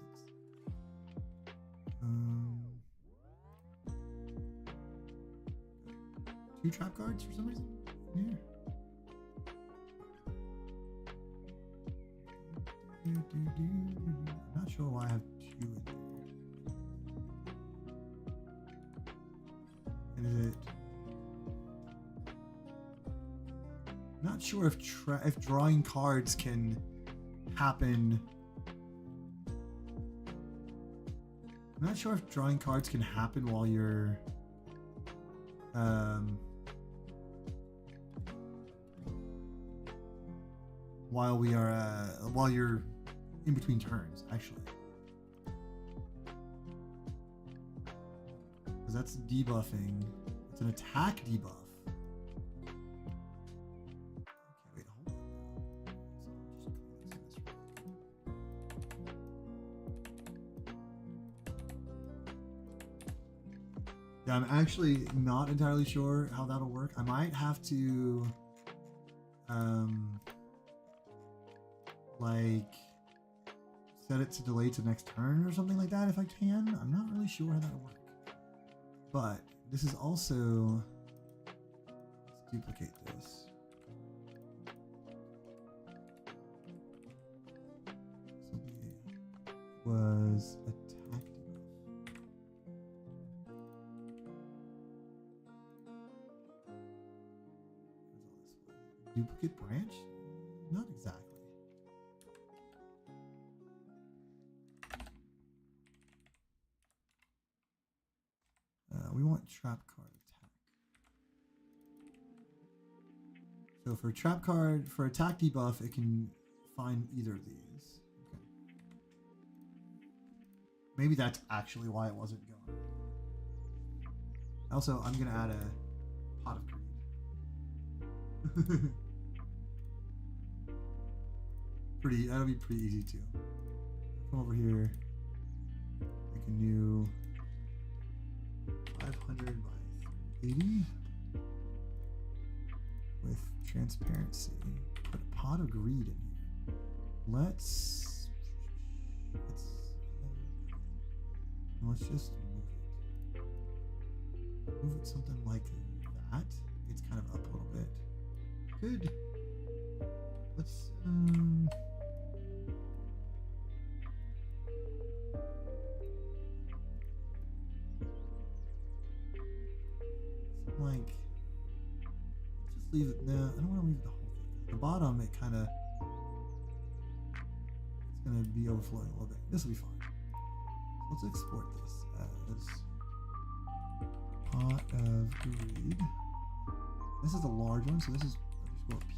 2 trap cards for some reason? Here. I'm not sure why I have 2 in there. And is it... Not sure if drawing cards can happen. I'm not sure if drawing cards can happen while you're while we are while you're in between turns, actually. Because that's debuffing. It's an attack debuff. Okay, wait, hold on. So just this way. Yeah, I'm actually not entirely sure how that'll work. I might have to like set it to delay to next turn or something like that if I can. I'm not really sure how that'll work. But this is also, let's duplicate this. So was attack debuff. Duplicate branch? Not exactly. We want trap card attack. So for trap card, for attack debuff, it can find either of these. Okay. Maybe that's actually why it wasn't going. Also, I'm gonna add a pot of greed. That'll be pretty easy too. Come over here, make a new 500 by 80 with transparency. Put a pot of greed in here. Let's just move it something like that. It's kind of up a little bit. Good. Let's like, let's just leave it. No, I don't want to leave the whole thing. At the bottom, it kind of, it's going to be overflowing a little bit. This will be fine. Let's export this as pot of greed. This is a large one, so this is underscore P.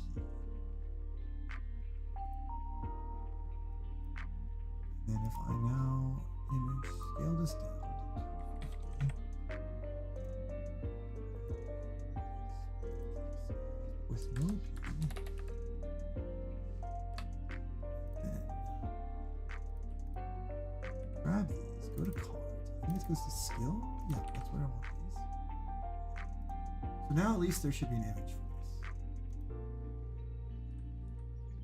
And then if I now image scale this down with no P, then grab these, go to cards. I think it goes to skill. Yeah, that's where I want these. So now at least there should be an image for this.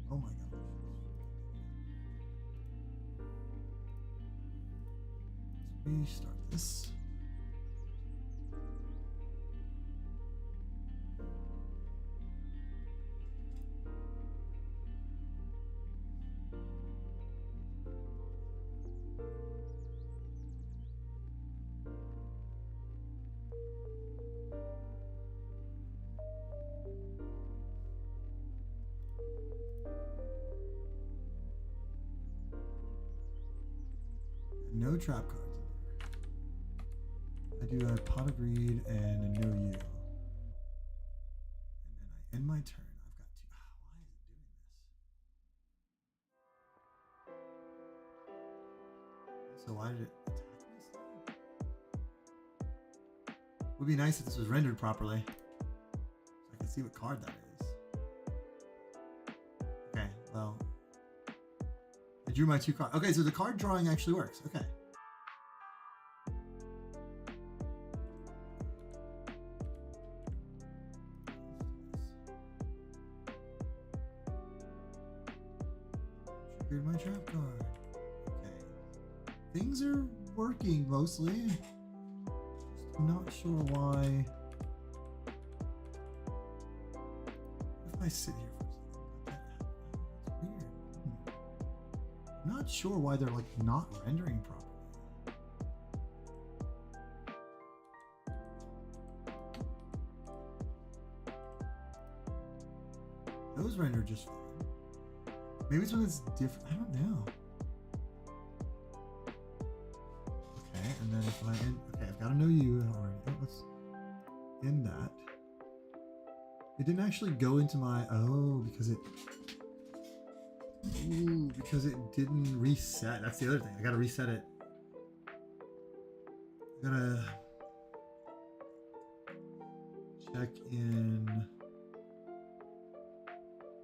Oh my gosh. Let's restart this. No trap cards in there. I do a pot of greed and a no you. And then I end my turn. I've got two. Why is it doing this? So why did it attack me still? Would be nice if this was rendered properly. So I can see what card that is. Okay, well. I drew my two cards. Okay, so the card drawing actually works. Okay. Triggered my trap card. Okay. Things are working mostly. Just not sure why. If I sit here for a second, it's weird. Not sure why they're like not rendering properly. Those render just fine. Maybe it's when it's different. I don't know. Okay, and then if I end, okay, I've got to know you already. Oh, let's end that. It didn't actually go into my, oh, because it, Ooh, because it didn't reset. That's the other thing. I gotta reset it. I gotta check in.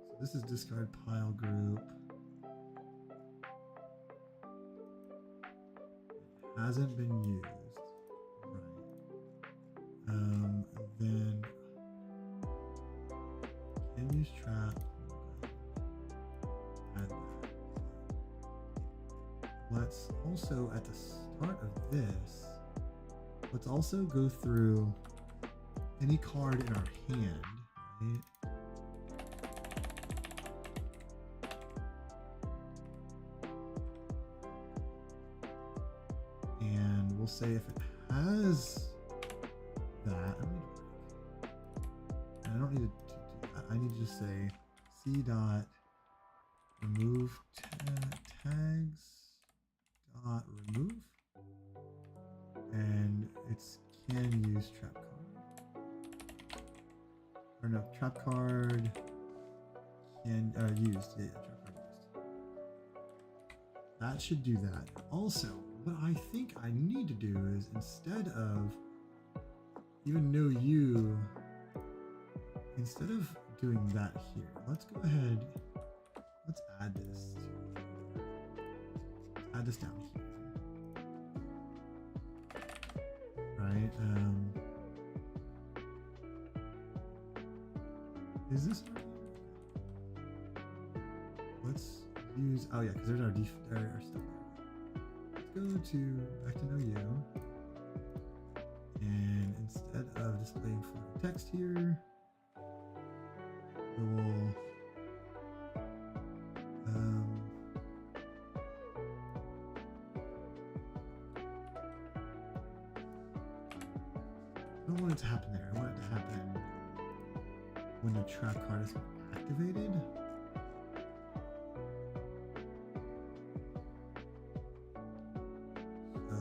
So this is discard pile group. It hasn't been used. Right. Then can use trap. Add that. Let's also at the start of this. Let's also go through any card in our hand, right? And we'll say if it has that, I don't need to do that. I need to just say C dot remove tags dot remove, and it's can use trap card. Or no, trap card can used. Yeah, trap card used. That should do that. Also, what I think I need to do is instead of even know you, instead of doing that here, let's go ahead. Let's add this. Add this down here. Right. Is this? Let's use. Oh yeah, because there's our stuff there. Let's go to back to know you, and instead of displaying floating text here, we will. I don't want it to happen there. I want it to happen when the trap card is activated. So,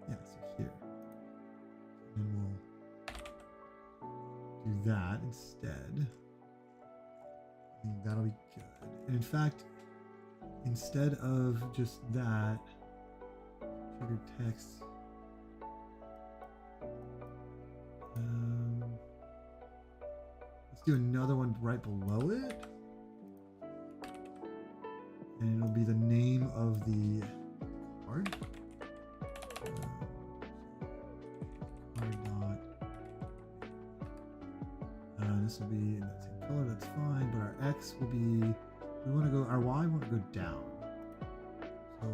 yeah, so here. And then we'll do that instead. I think that'll be good. And in fact, instead of just that, trigger text. Let's do another one right below it. And it'll be the name of the card. Card dot. This will be in that same color, that's fine, but our X will be, we want to go, our Y want to go down. So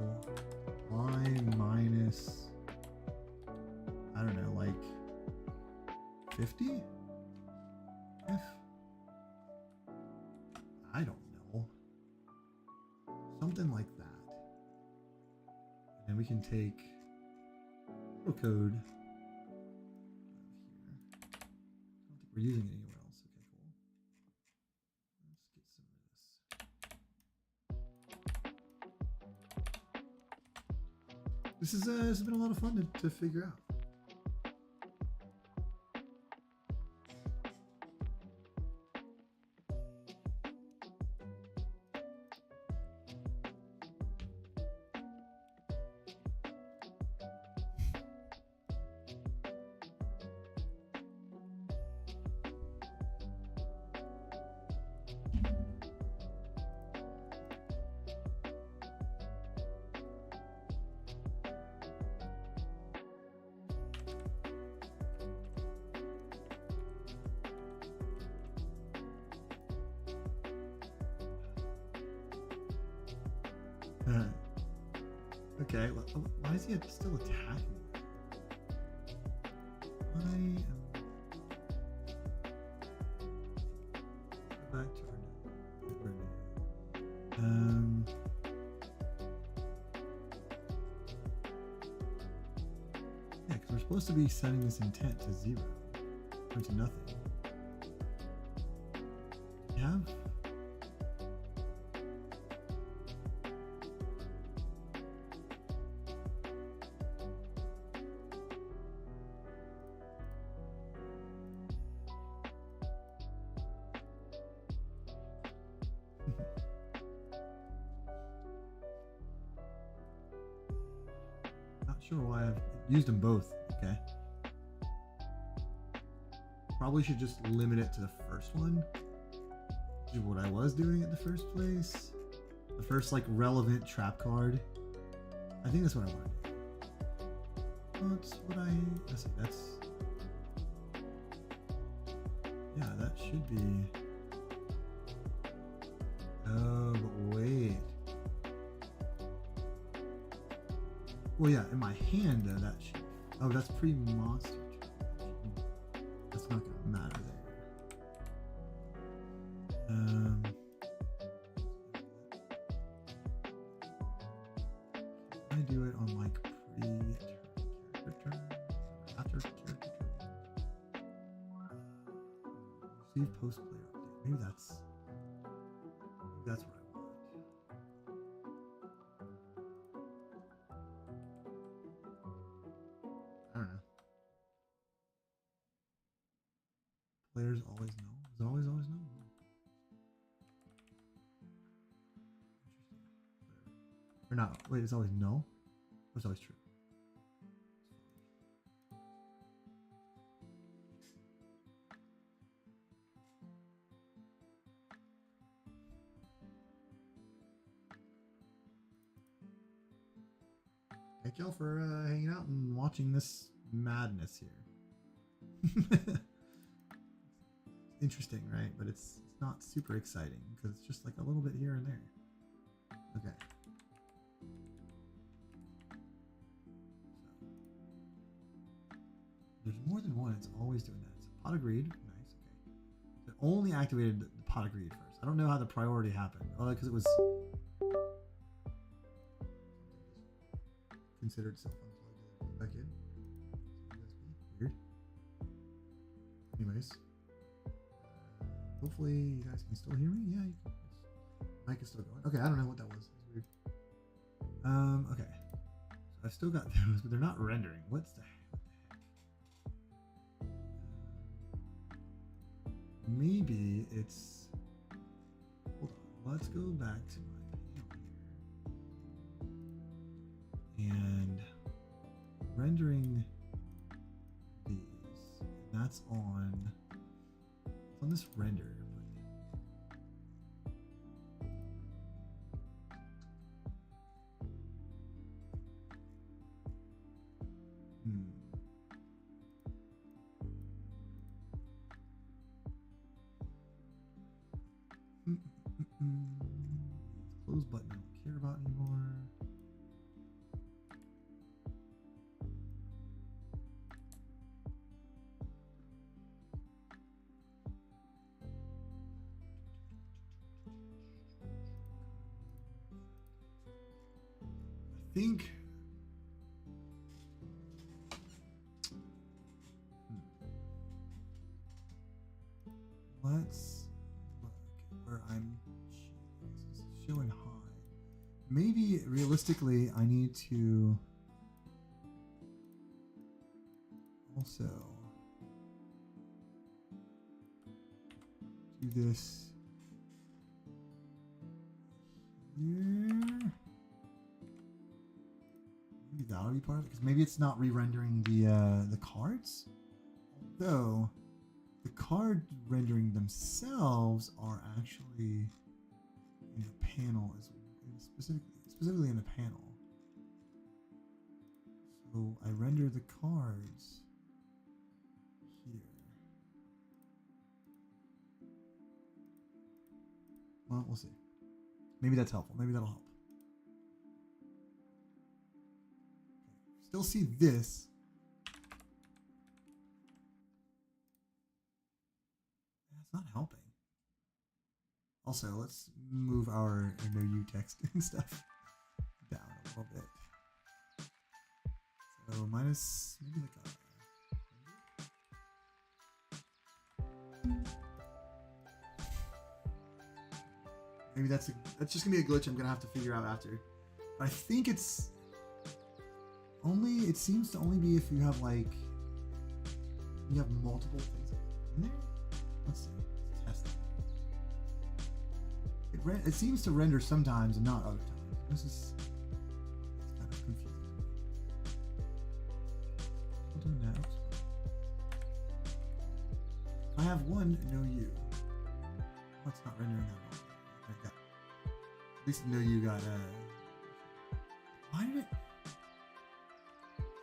Y minus, I don't know, like 50? F? I don't know. Something like that. And then we can take little code here. I don't think we're using it anywhere else. Okay, cool. Let's get some of this. This has been a lot of fun to figure out. Okay, well, why is he still attacking me? Go back to our yeah, because we're supposed to be setting this intent to 0 or to nothing. We have. sure why I've used them both. Okay. Probably should just limit it to the first one, which is what I was doing at the first place. The first like relevant trap card. I think that's what I want to do. That's what that's yeah, that should be. Oh, but wait. Well, yeah, in my hand though, that should. Oh, that's pre-monster. That's not gonna matter there. I do it on like pre-character turn, after character turn. Receive post-player update. Maybe that's what I want. I don't know. Players always know. Is always know? Interesting. Or not. Wait, it's always no? Or it's always true? Thank y'all for hanging out and watching this madness here. Interesting, right? But it's not super exciting because it's just like a little bit here and there. Okay. So, there's more than one. It's always doing that. So pot of greed. Nice. Okay. It only activated the pot of greed first. I don't know how the priority happened. Oh, because it was considered self-unplugged. Back in. Weird. Anyways. Hopefully you guys can still hear me. Yeah, you can. Mic is still going. Okay, I don't know what that was. It's weird. Okay. So I've still got those, but they're not rendering. What's the heck? Maybe it's. Hold on. Let's go back to my panel here. And rendering these. And that's on this render, close button I don't care about anymore. I think let's look at where I'm showing high. Maybe realistically I need to also do this here. Maybe that'll be part of it, because maybe it's not re-rendering the cards. Although the card rendering themselves are actually in the panel as specifically in the panel. So I render the cards here. Well, we'll see. Maybe that's helpful. Maybe that'll help. Still see this. That's not helping. Also, let's move our no you text and stuff down a little bit. So minus maybe like a. Maybe that's just gonna be a glitch I'm gonna have to figure out after. But I think it's only. It seems to only be if you have like multiple things in there. Let's see. Let's test that. It seems to render sometimes and not other times. This is kind of confusing. it's not rendering that well. Like that. At least I know you got why did it?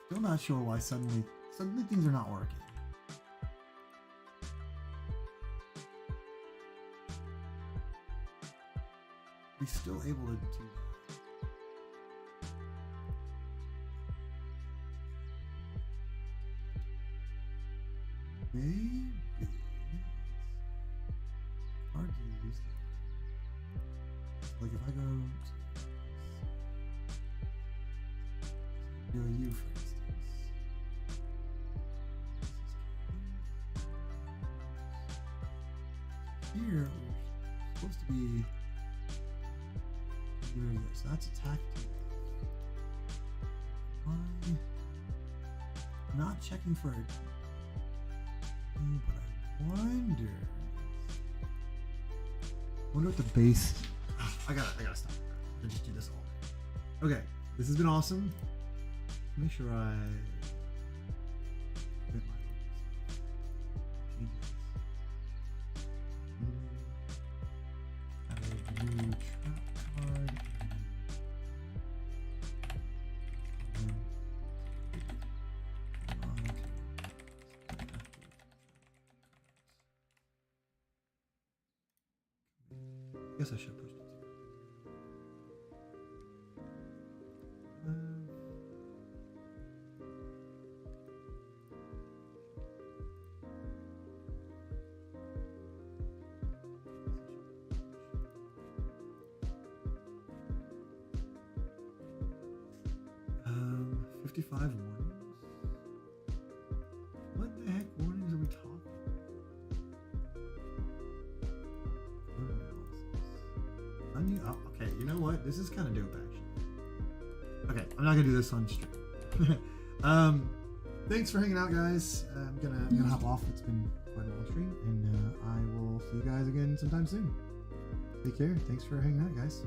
Still not sure why suddenly things are not working. We're still able to do that. Maybe it's hard to use that. Like if I go to you, for instance. Here we're supposed to be doing this. That's attack team. I'm not checking for it. But I wonder what the base. I gotta stop. I just do this all day. Okay, this has been awesome. Make sure I get my add a new trap card. I guess I should push it. 55 warnings? What the heck warnings are we talking about? Okay, you know what? This is kind of dope, actually. Okay, I'm not gonna do this on stream. Thanks for hanging out, guys. I'm gonna hop off. It's been quite a long stream, and I will see you guys again sometime soon. Take care. Thanks for hanging out, guys.